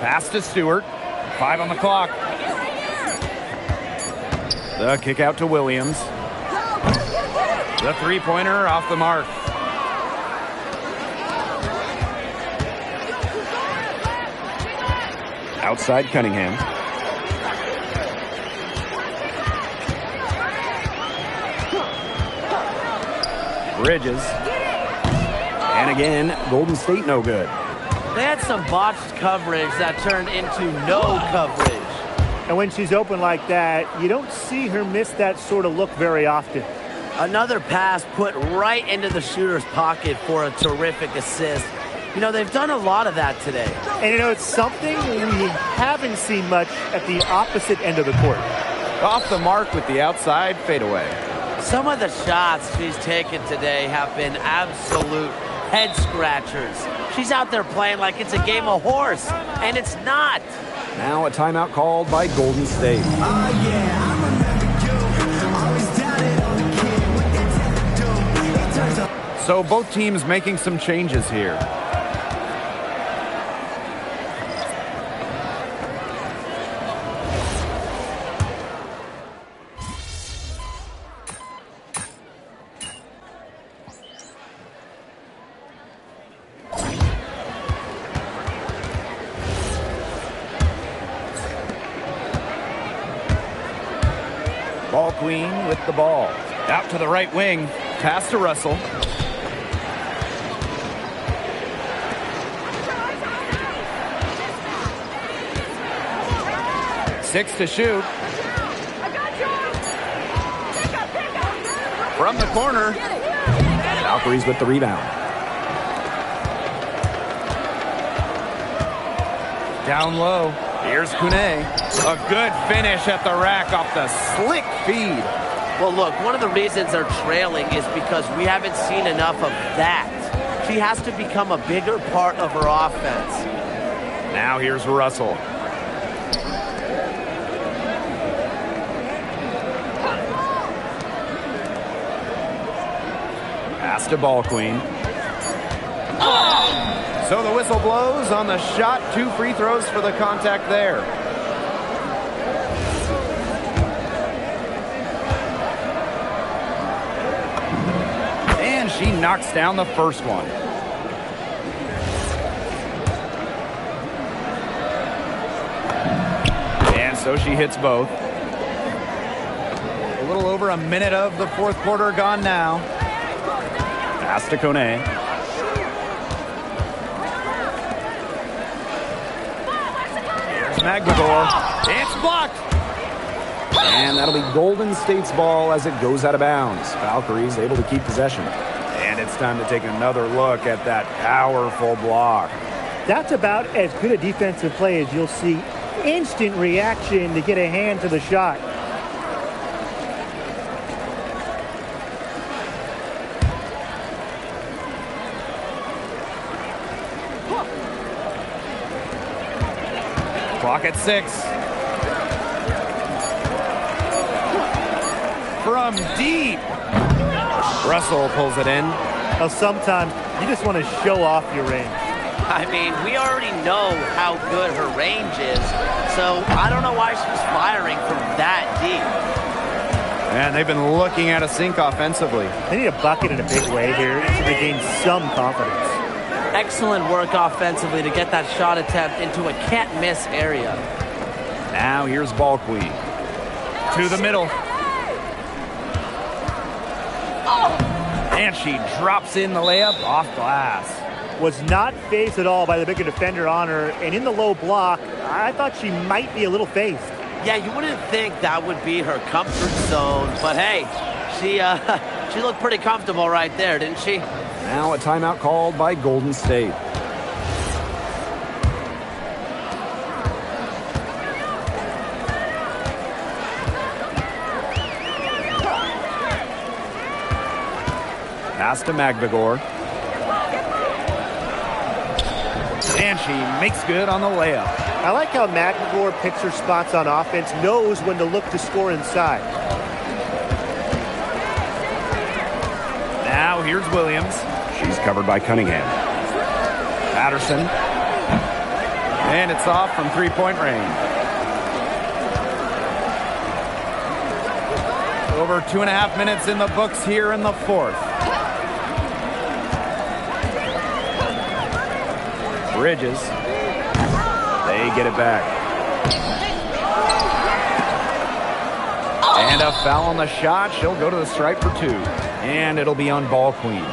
Pass to Stewart. 5 on the clock. The kick out to Williams. The three-pointer off the mark. Outside Cunningham. Bridges. And again, Golden State no good. They had some botched coverage that turned into no coverage. And when she's open like that, you don't see her miss that sort of look very often. Another pass put right into the shooter's pocket for a terrific assist. You know, they've done a lot of that today. And, you know, it's something we haven't seen much at the opposite end of the court. Off the mark with the outside fadeaway. Some of the shots she's taken today have been absolute head scratchers. She's out there playing like it's a game of horse, and it's not. Now a timeout called by Golden State. Oh yeah, I remember you. Always doubted on the kid. What they tend to do. It turns out. So both teams making some changes here. Ball queen with the ball. Out to the right wing. Pass to Russell. Six to shoot. From the corner. Valkyries with the rebound. Down low. Here's Kune. A good finish at the rack off the slick feed. Well, look, one of the reasons they're trailing is because we haven't seen enough of that. She has to become a bigger part of her offense. Now here's Russell. Pass to Ball Queen. So the whistle blows on the shot. 2 free throws for the contact there. And she knocks down the first one. And so she hits both. A little over a minute of the fourth quarter gone now. Pass to Kone. Here's McGregor. It's blocked. And that'll be Golden State's ball as it goes out of bounds. Valkyries able to keep possession. And it's time to take another look at that powerful block. That's about as good a defensive play as you'll see. Instant reaction to get a hand to the shot. Clock at 6. From deep. Russell pulls it in. Now, sometimes you just want to show off your range. I mean, we already know how good her range is, so I don't know why she's firing from that deep. And they've been looking at a sink offensively. They need a bucket in a big way here to regain some confidence. Excellent work offensively to get that shot attempt into a can't-miss area. Now here's Ball Queen. To the middle. And she drops in the layup off glass. Was not phased at all by the bigger defender on her. And in the low block, I thought she might be a little phased. Yeah, you wouldn't think that would be her comfort zone. But hey, she looked pretty comfortable right there, didn't she? Now a timeout called by Golden State. Pass to McGregor. And she makes good on the layup. I like how McGregor picks her spots on offense, knows when to look to score inside. Now here's Williams. She's covered by Cunningham. Patterson. And it's off from three-point range. Over 2.5 minutes in the books here in the fourth. Bridges. They get it back. And a foul on the shot. She'll go to the stripe for 2. And it'll be on Ball Queen.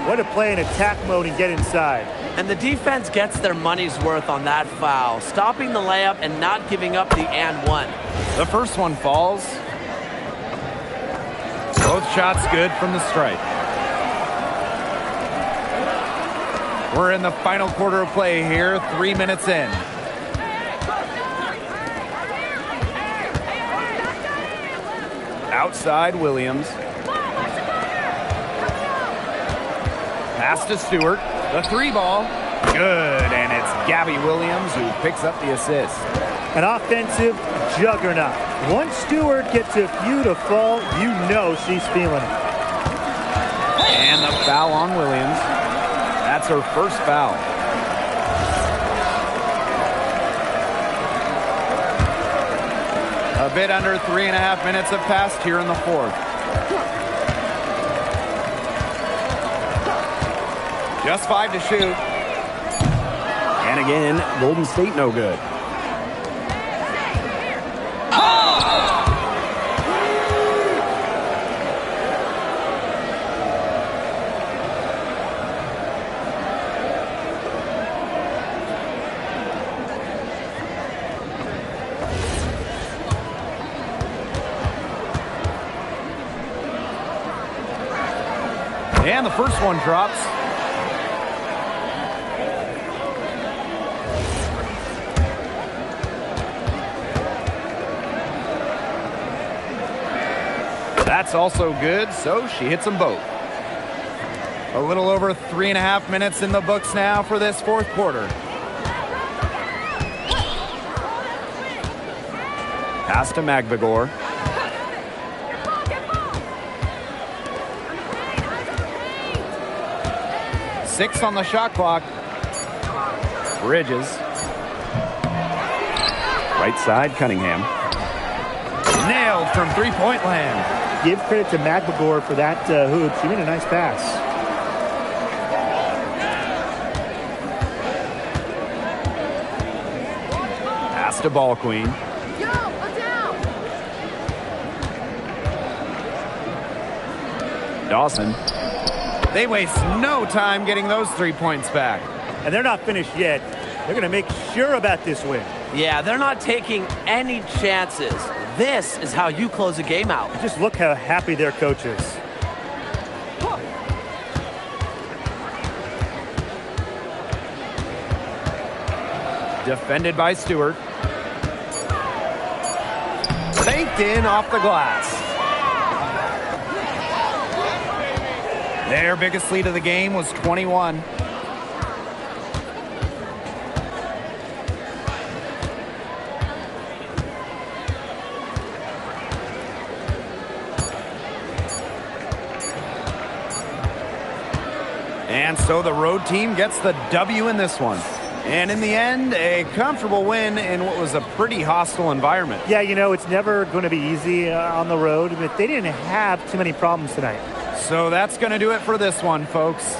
Way to play in attack mode and get inside. And the defense gets their money's worth on that foul, stopping the layup and not giving up the and one. The first one falls. Both shots good from the stripe. We're in the final quarter of play here, 3 minutes in. Outside Williams. Pass to Stewart. The 3-ball. Good, and it's Gabby Williams who picks up the assist. An offensive juggernaut. Once Stewart gets a few to fall, you know she's feeling it. And the foul on Williams. That's her first foul. A bit under 3.5 minutes have passed here in the fourth. Just 5 to shoot. And again, Golden State no good. And the first one drops. That's also good, so she hits them both. A little over 3.5 minutes in the books now for this fourth quarter. Pass to McGregor. 6 on the shot clock. Bridges. Right side, Cunningham. Nailed from three-point land. Give credit to McElgore for that hoop. She made a nice pass. Pass to Ball Queen. Dawson. They waste no time getting those 3 points back. And they're not finished yet. They're going to make sure about this win. Yeah, they're not taking any chances. This is how you close a game out. Just look how happy their coach is. Defended by Stewart. Banked in off the glass. Their biggest lead of the game was 21. And so the road team gets the W in this one. And in the end, a comfortable win in what was a pretty hostile environment. Yeah, you know, it's never going to be easy on the road, but they didn't have too many problems tonight. So that's going to do it for this one, folks.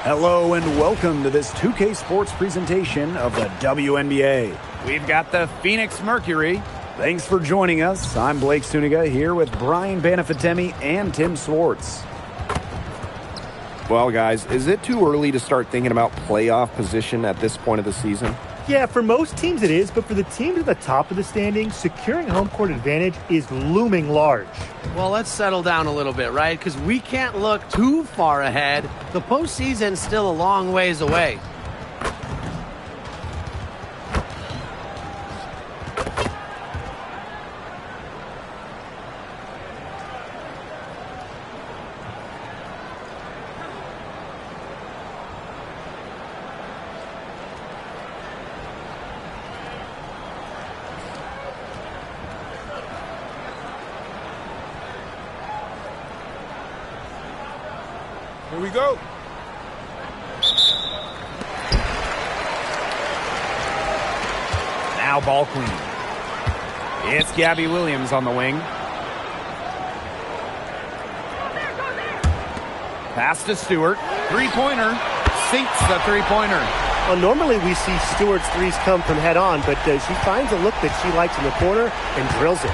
Hello and welcome to this 2K Sports presentation of the WNBA. We've got the Phoenix Mercury. Thanks for joining us. I'm Blake Suniga here with Brian Banafitemi and Tim Swartz. Well, guys, is it too early to start thinking about playoff position at this point of the season? Yeah, for most teams it is, but for the teams at the top of the standings, securing home court advantage is looming large. Well, let's settle down a little bit, right? Because we can't look too far ahead. The postseason's still a long ways away. Here we go. Now ball queen. It's Gabby Williams on the wing. Pass to Stewart. Three-pointer. Sinks the three-pointer. Well, normally we see Stewart's threes come from head on, but she finds a look that she likes in the corner and drills it.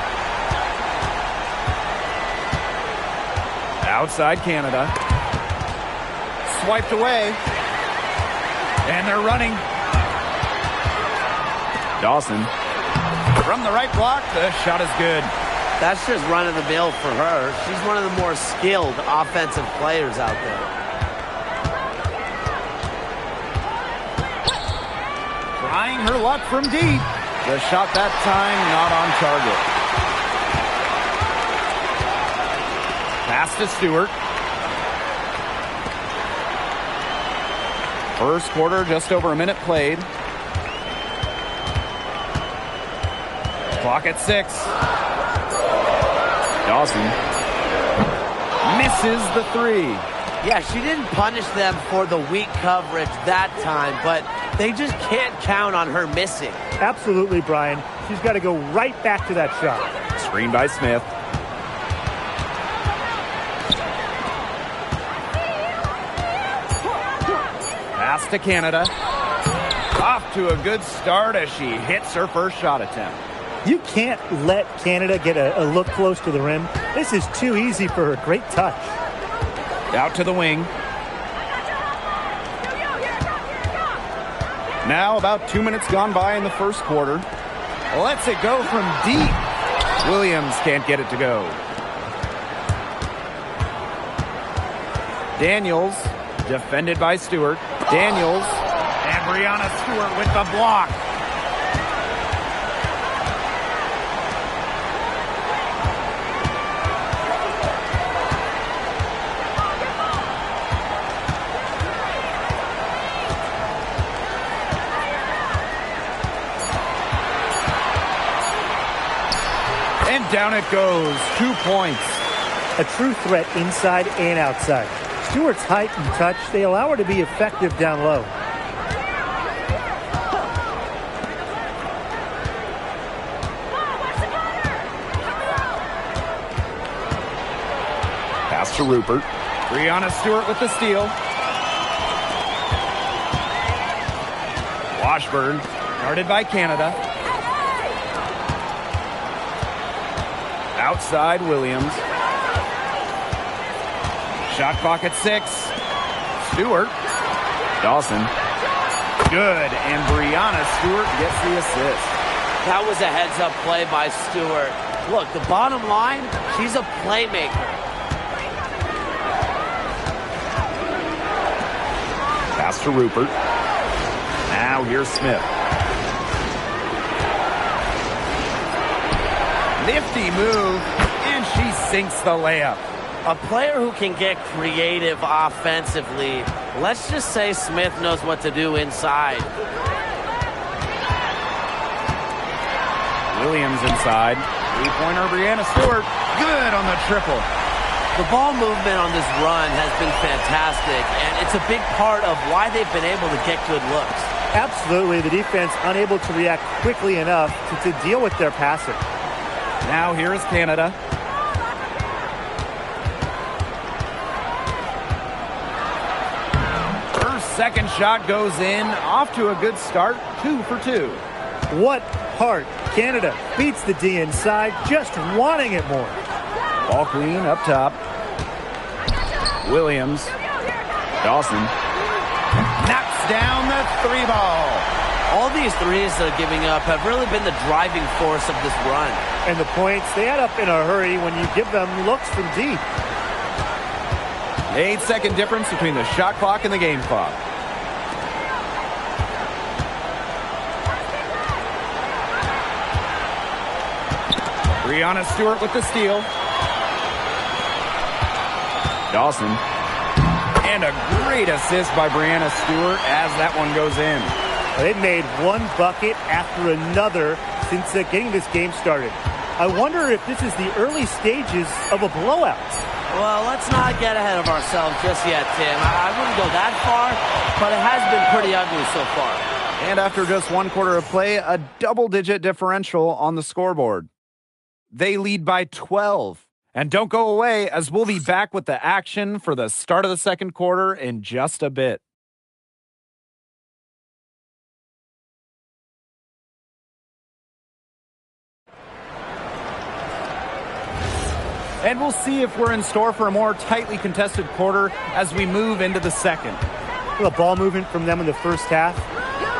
Outside Canada. Swiped away. And they're running. Dawson. From the right block, the shot is good. That's just running the mill for her. She's one of the more skilled offensive players out there. Trying her luck from deep. The shot that time not on target. Pass to Stewart. First quarter, just over a minute played. Clock at 6. Dawson misses the three. Yeah, she didn't punish them for the weak coverage that time, but they just can't count on her missing. Absolutely, Brian. She's got to go right back to that shot. Screen by Smith. Pass to Canada. Off to a good start as she hits her first shot attempt. You can't let Canada get a look close to the rim. This is too easy for her. Great touch. Out to the wing. Now about 2 minutes gone by in the first quarter. Lets it go from deep. Williams can't get it to go. Daniels, defended by Stewart. Daniels, and Brianna Stewart with the block. And down it goes. 2 points. A true threat inside and outside. Stewart's height and touch, they allow her to be effective down low. Pass to Rupert. Brianna Stewart with the steal. Washburn, guarded by Canada. Outside Williams. Shot clock at 6. Stewart. Dawson. Good, and Brianna Stewart gets the assist. That was a heads-up play by Stewart. Look, the bottom line, she's a playmaker. Pass to Rupert. Now here's Smith. Nifty move, and she sinks the layup. A player who can get creative offensively. Let's just say Smith knows what to do inside. Williams inside. Three-pointer Brianna Stewart. Good on the triple. The ball movement on this run has been fantastic, and it's a big part of why they've been able to get good looks. Absolutely. The defense unable to react quickly enough to deal with their passing. Now here is Canada. Second shot goes in. Off to a good start. 2 for 2. What heart. Canada beats the D inside, just wanting it more. Ball queen up top. Williams. Dawson. Knocks down the 3-ball. All these threes they're giving up have really been the driving force of this run. And the points, they add up in a hurry when you give them looks from deep. 8-second difference between the shot clock and the game clock. Breanna Stewart with the steal. Dawson. And a great assist by Breanna Stewart as that one goes in. They've made one bucket after another since getting this game started. I wonder if this is the early stages of a blowout. Well, let's not get ahead of ourselves just yet, Tim. I wouldn't go that far, but it has been pretty ugly so far. And after just 1 quarter of play, a double-digit differential on the scoreboard. They lead by 12. And don't go away, as we'll be back with the action for the start of the second quarter in just a bit. And we'll see if we're in store for a more tightly contested quarter as we move into the second. The ball movement from them in the first half,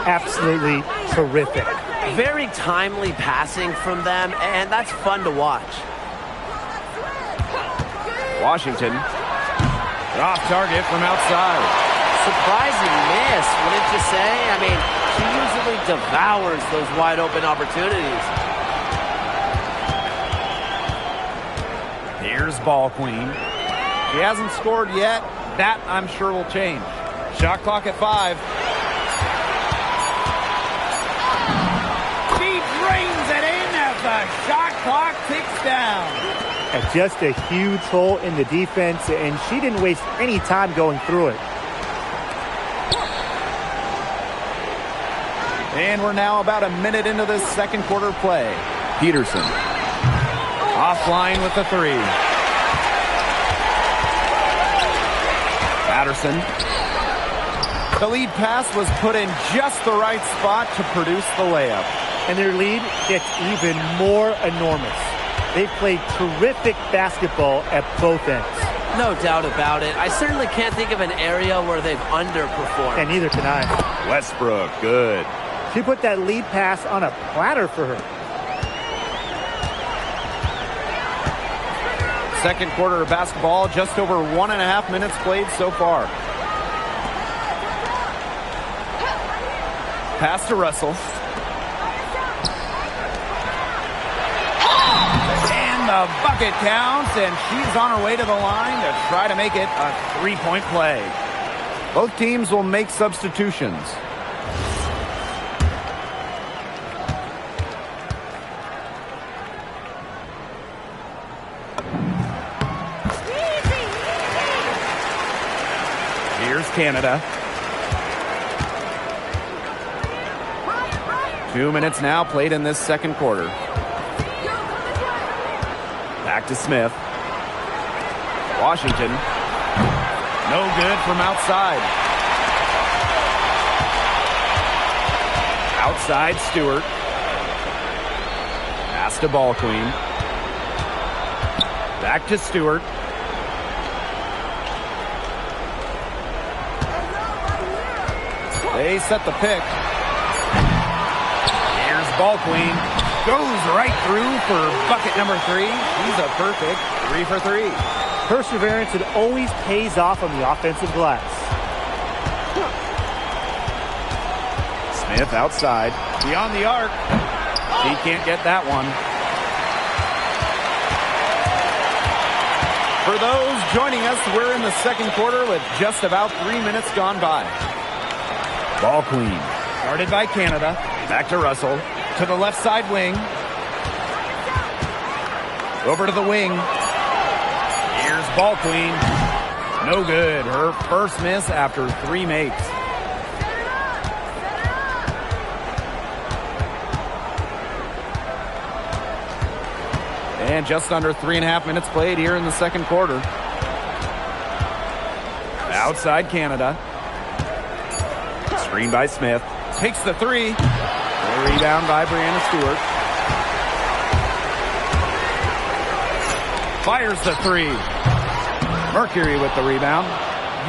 absolutely terrific. Very timely passing from them, and that's fun to watch. Washington, off target from outside. Surprising miss, wouldn't you say? I mean, she usually devours those wide open opportunities. Here's Ball Queen. She hasn't scored yet. That, I'm sure, will change. Shot clock at 5. She drains it in as the shot clock ticks down. And just a huge hole in the defense, and she didn't waste any time going through it. And we're now about a minute into this second quarter play. Peterson. Offline with the 3. Patterson. The lead pass was put in just the right spot to produce the layup. And their lead gets even more enormous. They played terrific basketball at both ends. No doubt about it. I certainly can't think of an area where they've underperformed. And neither can I. Westbrook, good. She put that lead pass on a platter for her. Second quarter of basketball, just over 1.5 minutes played so far. Pass to Russell. And the bucket counts, and she's on her way to the line to try to make it a 3-point play. Both teams will make substitutions. Here's Canada. 2 minutes now played in this second quarter. Back to Smith. Washington. No good from outside. Outside Stewart. Pass to Ball Queen. Back to Stewart. They set the pick. Here's Ball Queen. Goes right through for bucket number 3. He's a perfect 3 for 3. Perseverance, it always pays off on the offensive glass. Smith outside. Beyond the arc. He can't get that one. For those joining us, we're in the second quarter with just about 3 minutes gone by. Ball Queen. Guarded by Canada. Back to Russell. To the left side wing. Over to the wing. Here's Ball Queen. No good. Her first miss after 3 makes. And just under 3.5 minutes played here in the second quarter. Outside Canada. Screen by Smith. Takes the three. The rebound by Breanna Stewart. Fires the three. Mercury with the rebound.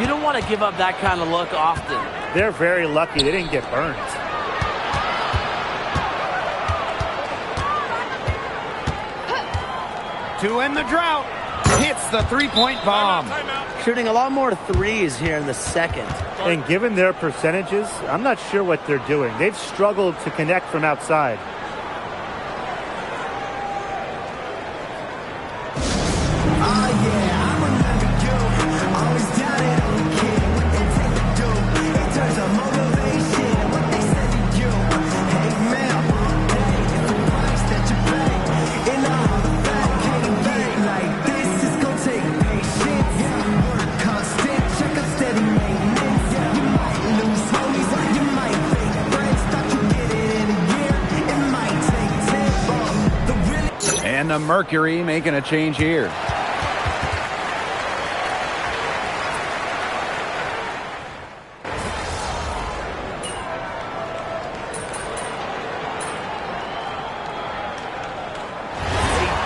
You don't want to give up that kind of look often. They're very lucky they didn't get burned. To end the drought. Hits the three-point bomb. Shooting a lot more threes here in the second. And given their percentages, I'm not sure what they're doing. They've struggled to connect from outside. And the Mercury making a change here. A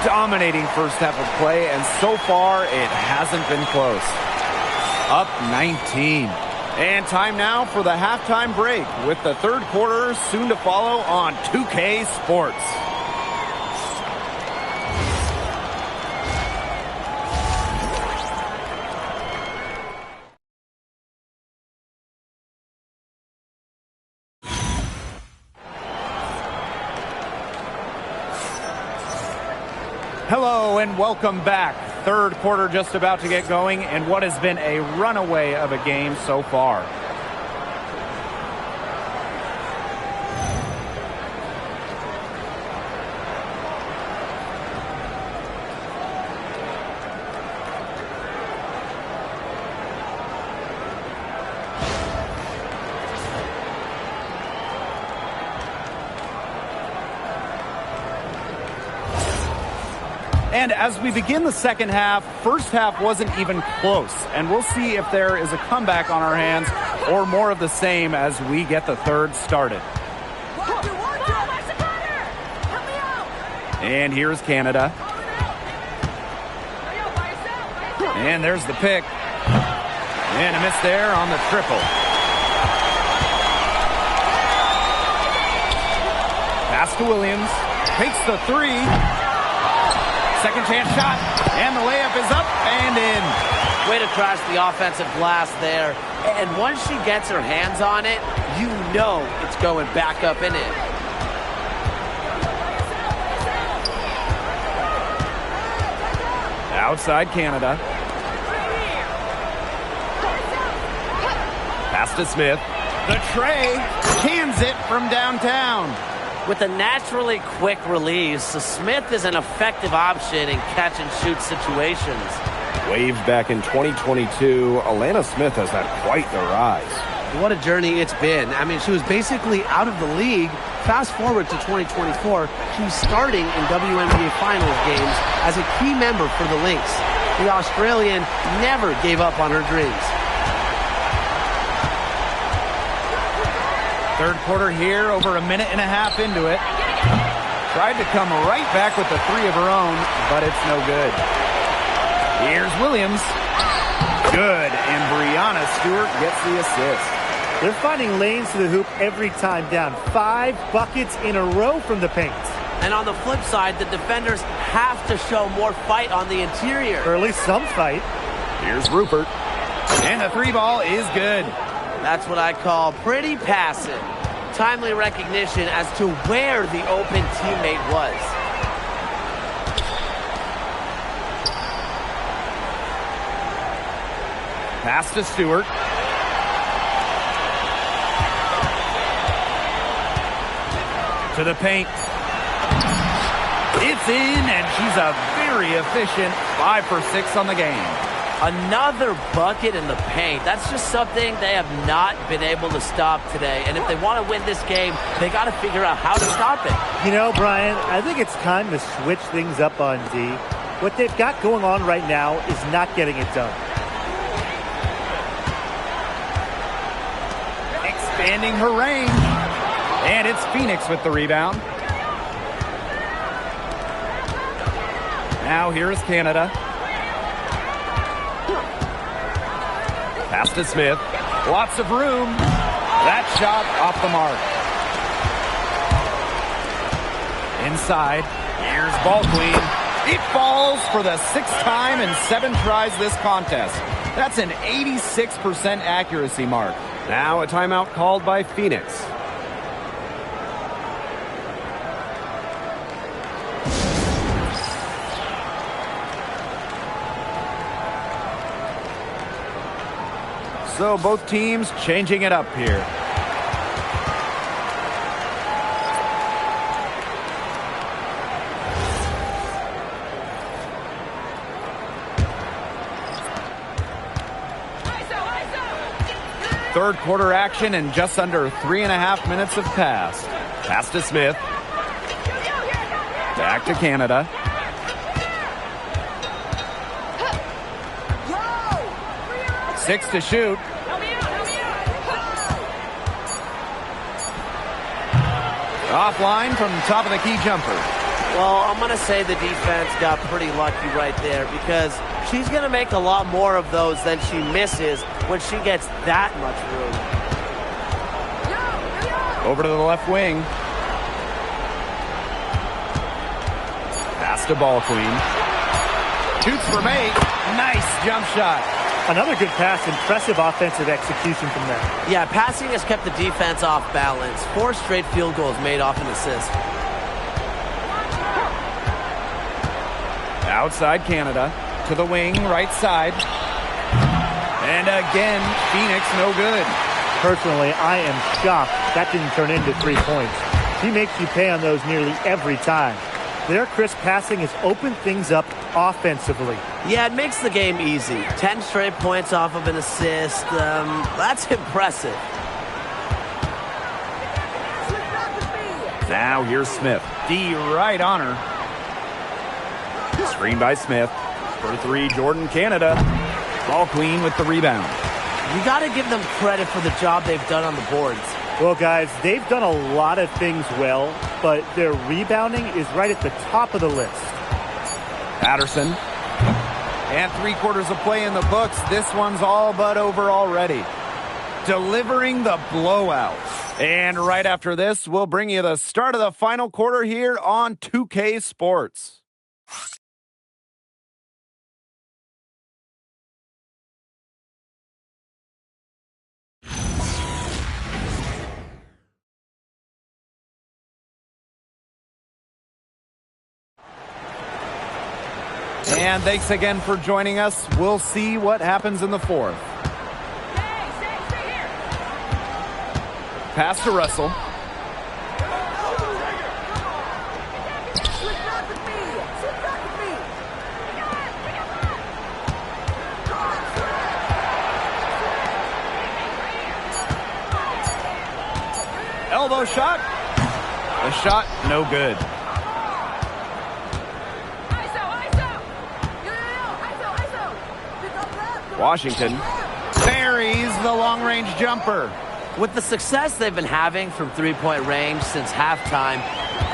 dominating first half of play, and so far it hasn't been close. Up 19. And time now for the halftime break, with the third quarter soon to follow on 2K Sports. Hello and welcome back. Third quarter just about to get going, and what has been a runaway of a game so far. And as we begin the second half, first half wasn't even close. And we'll see if there is a comeback on our hands or more of the same as we get the third started. And here's Canada. And there's the pick. And a miss there on the triple. Pass to Williams. Takes the three. Second chance shot, and the layup is up and in. Way to crash the offensive glass there. And once she gets her hands on it, you know it's going back up and in. Outside Canada. Pass to Smith. The tray cans it from downtown. With a naturally quick release, Smith is an effective option in catch-and-shoot situations. Waived back in 2022, Alana Smith has had quite the rise. What a journey it's been. I mean, she was basically out of the league. Fast forward to 2024, she's starting in WNBA Finals games as a key member for the Lynx. The Australian never gave up on her dreams. Third quarter here, over a minute and a half into it. Tried to come right back with the three of her own, but it's no good. Here's Williams. Good, and Breanna Stewart gets the assist. They're finding lanes to the hoop every time down. 5 buckets in a row from the paint. And on the flip side, the defenders have to show more fight on the interior. Or at least some fight. Here's Rupert. And the three ball is good. That's what I call pretty passive. Timely recognition as to where the open teammate was. Pass to Stewart. To the paint. It's in, and she's a very efficient 5 for 6 on the game. Another bucket in the paint. That's just something they have not been able to stop today. And if they want to win this game, they got to figure out how to stop it. You know, Brian, I think it's time to switch things up on D. What they've got going on right now is not getting it done. expanding her range. And it's Phoenix with the rebound. Now here is Canada. Pass to Smith. Lots of room. That shot off the mark. Inside. Here's Ball Queen. It falls for the 6th time in 7 tries this contest. That's an 86% accuracy mark. Now a timeout called by Phoenix. So both teams changing it up here. Third quarter action and just under 3.5 minutes have passed. Pass to Smith. Back to Canada. Six to shoot. Offline from top of the key jumper. Well, I'm going to say the defense got pretty lucky right there because she's going to make a lot more of those than she misses when she gets that much room. Over to the left wing. Pass to Ball Queen. Shoots from 8. Nice jump shot. Another good pass. Impressive offensive execution from them. Yeah, passing has kept the defense off balance. 4 straight field goals made off an assist. Outside Canada. To the wing, right side. And again, Phoenix no good. Personally, I am shocked that didn't turn into 3 points. She makes you pay on those nearly every time. Their crisp passing has opened things up offensively. Yeah, it makes the game easy. 10 straight points off of an assist. That's impressive. Now here's Smith. D right on her. Screen by Smith. For 3, Jordan Canada. Ball Queen with the rebound. You got to give them credit for the job they've done on the boards. Well, guys, they've done a lot of things well, but their rebounding is right at the top of the list. Patterson. And 3 quarters of play in the books. This one's all but over already. Delivering the blowout. And right after this, we'll bring you the start of the final quarter here on 2K Sports. And thanks again for joining us. We'll see what happens in the 4th. Pass to Russell. Elbow shot. The shot, no good. Washington buries the long-range jumper. With the success they've been having from 3-point range since halftime,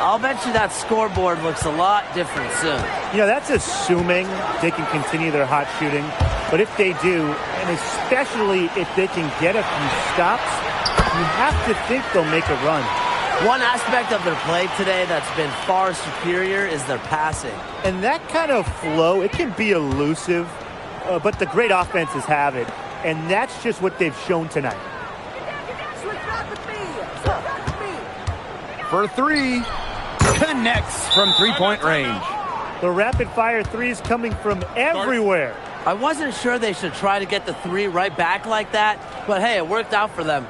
I'll bet you that scoreboard looks a lot different soon. You know, that's assuming they can continue their hot shooting. But if they do, and especially if they can get a few stops, you have to think they'll make a run. One aspect of their play today that's been far superior is their passing. And that kind of flow, it can be elusive, but the great offenses have it. And that's just what they've shown tonight. For 3, connects from 3-point range. The rapid-fire threes coming from everywhere. I wasn't sure they should try to get the 3 right back like that, but hey, it worked out for them.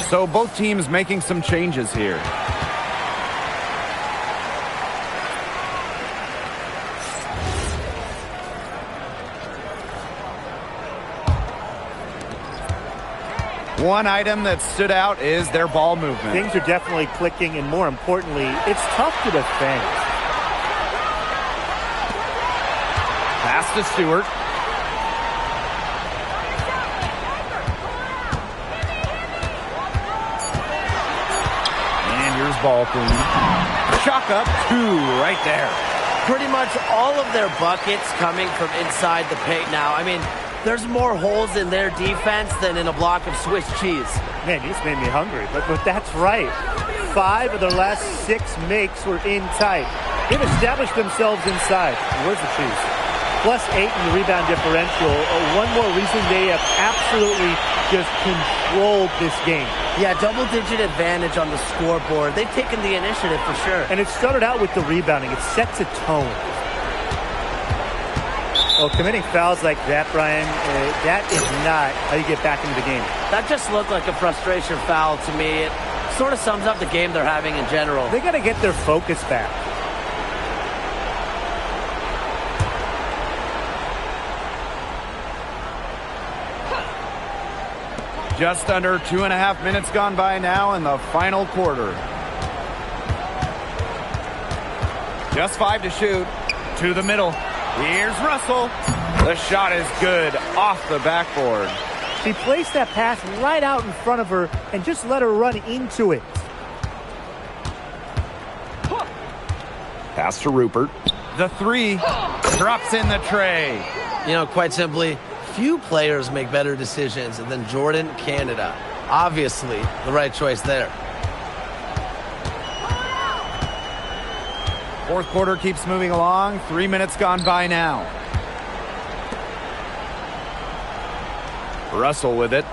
So both teams making some changes here. One item that stood out is their ball movement. Things are definitely clicking, and more importantly, it's tough to defend. to Stewart. And here's ball queen. Chalk up 2 right there. Pretty much all of their buckets coming from inside the paint now. I mean, there's more holes in their defense than in a block of Swiss cheese. Man, you just made me hungry. But that's right. 5 of their last 6 makes were in tight. They've established themselves inside. Where's the cheese? +8 in the rebound differential. One more reason they have absolutely just controlled this game. Yeah, double-digit advantage on the scoreboard. They've taken the initiative for sure. And it started out with the rebounding. It sets a tone. Well, committing fouls like that, Brian, that is not how you get back into the game. That just looked like a frustration foul to me. It sort of sums up the game they're having in general. They got to get their focus back. Just under 2.5 minutes gone by now in the final quarter. Just 5 to shoot. To the middle. Here's Russell. The shot is good off the backboard. She placed that pass right out in front of her and just let her run into it. Pass to Rupert. The 3 drops in the tray. You know, quite simply, few players make better decisions than Jordan Canada. Obviously, the right choice there. Fourth quarter keeps moving along. 3 minutes gone by now. Russell with it.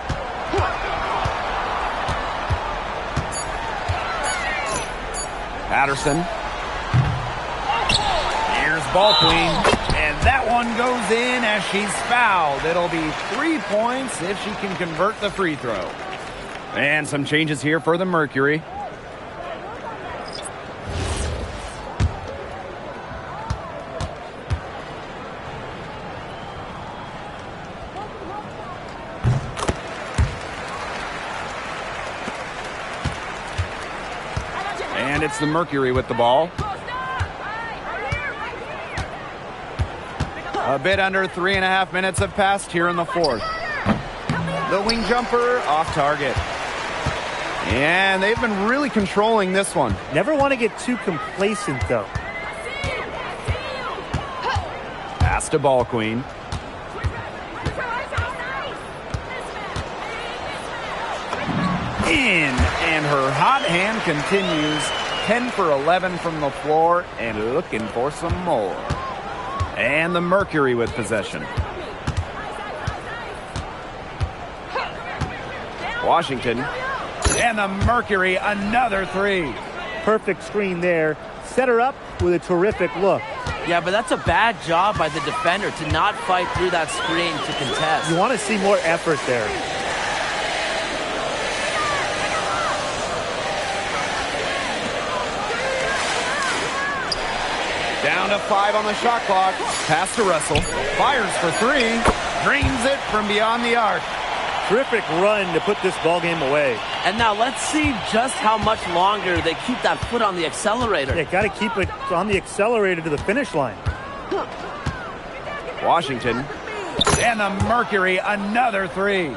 Patterson. Here's ball queen. And that one goes in as she's fouled. It'll be 3 points if she can convert the free throw. And some changes here for the Mercury. And it's the Mercury with the ball. A bit under 3.5 minutes have passed here in the fourth. The wing jumper off target. And they've been really controlling this one. Never want to get too complacent, though. Pass to ball queen. In, and her hot hand continues. 10 for 11 from the floor and looking for some more. And the Mercury with possession. Washington. And the Mercury, another 3. Perfect screen there. Set her up with a terrific look. Yeah, but that's a bad job by the defender to not fight through that screen to contest. You want to see more effort there. Down to 5 on the shot clock. Pass to Russell. Fires for 3. Drains it from beyond the arc. Terrific run to put this ball game away. And now let's see just how much longer they keep that foot on the accelerator. They got to keep it on the accelerator to the finish line. Washington. And the Mercury, another 3.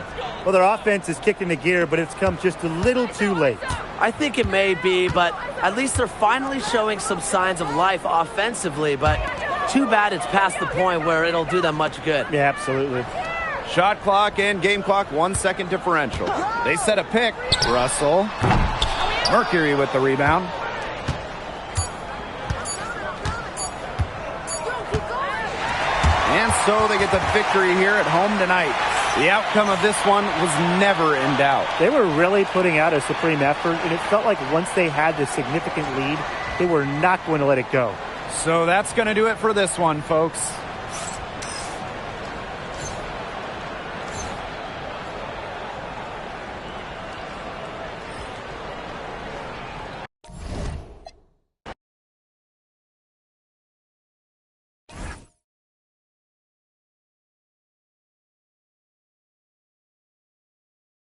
Well, their offense is kicked into gear, but it's come just a little too late. I think it may be, but at least they're finally showing some signs of life offensively, but too bad it's past the point where it'll do them much good. Yeah, absolutely. Shot clock and game clock, 1 second differential. They set a pick. Russell. Mercury with the rebound. And so they get the victory here at home tonight. The outcome of this one was never in doubt. They were really putting out a supreme effort, and it felt like once they had the significant lead, they were not going to let it go. So that's going to do it for this one, folks.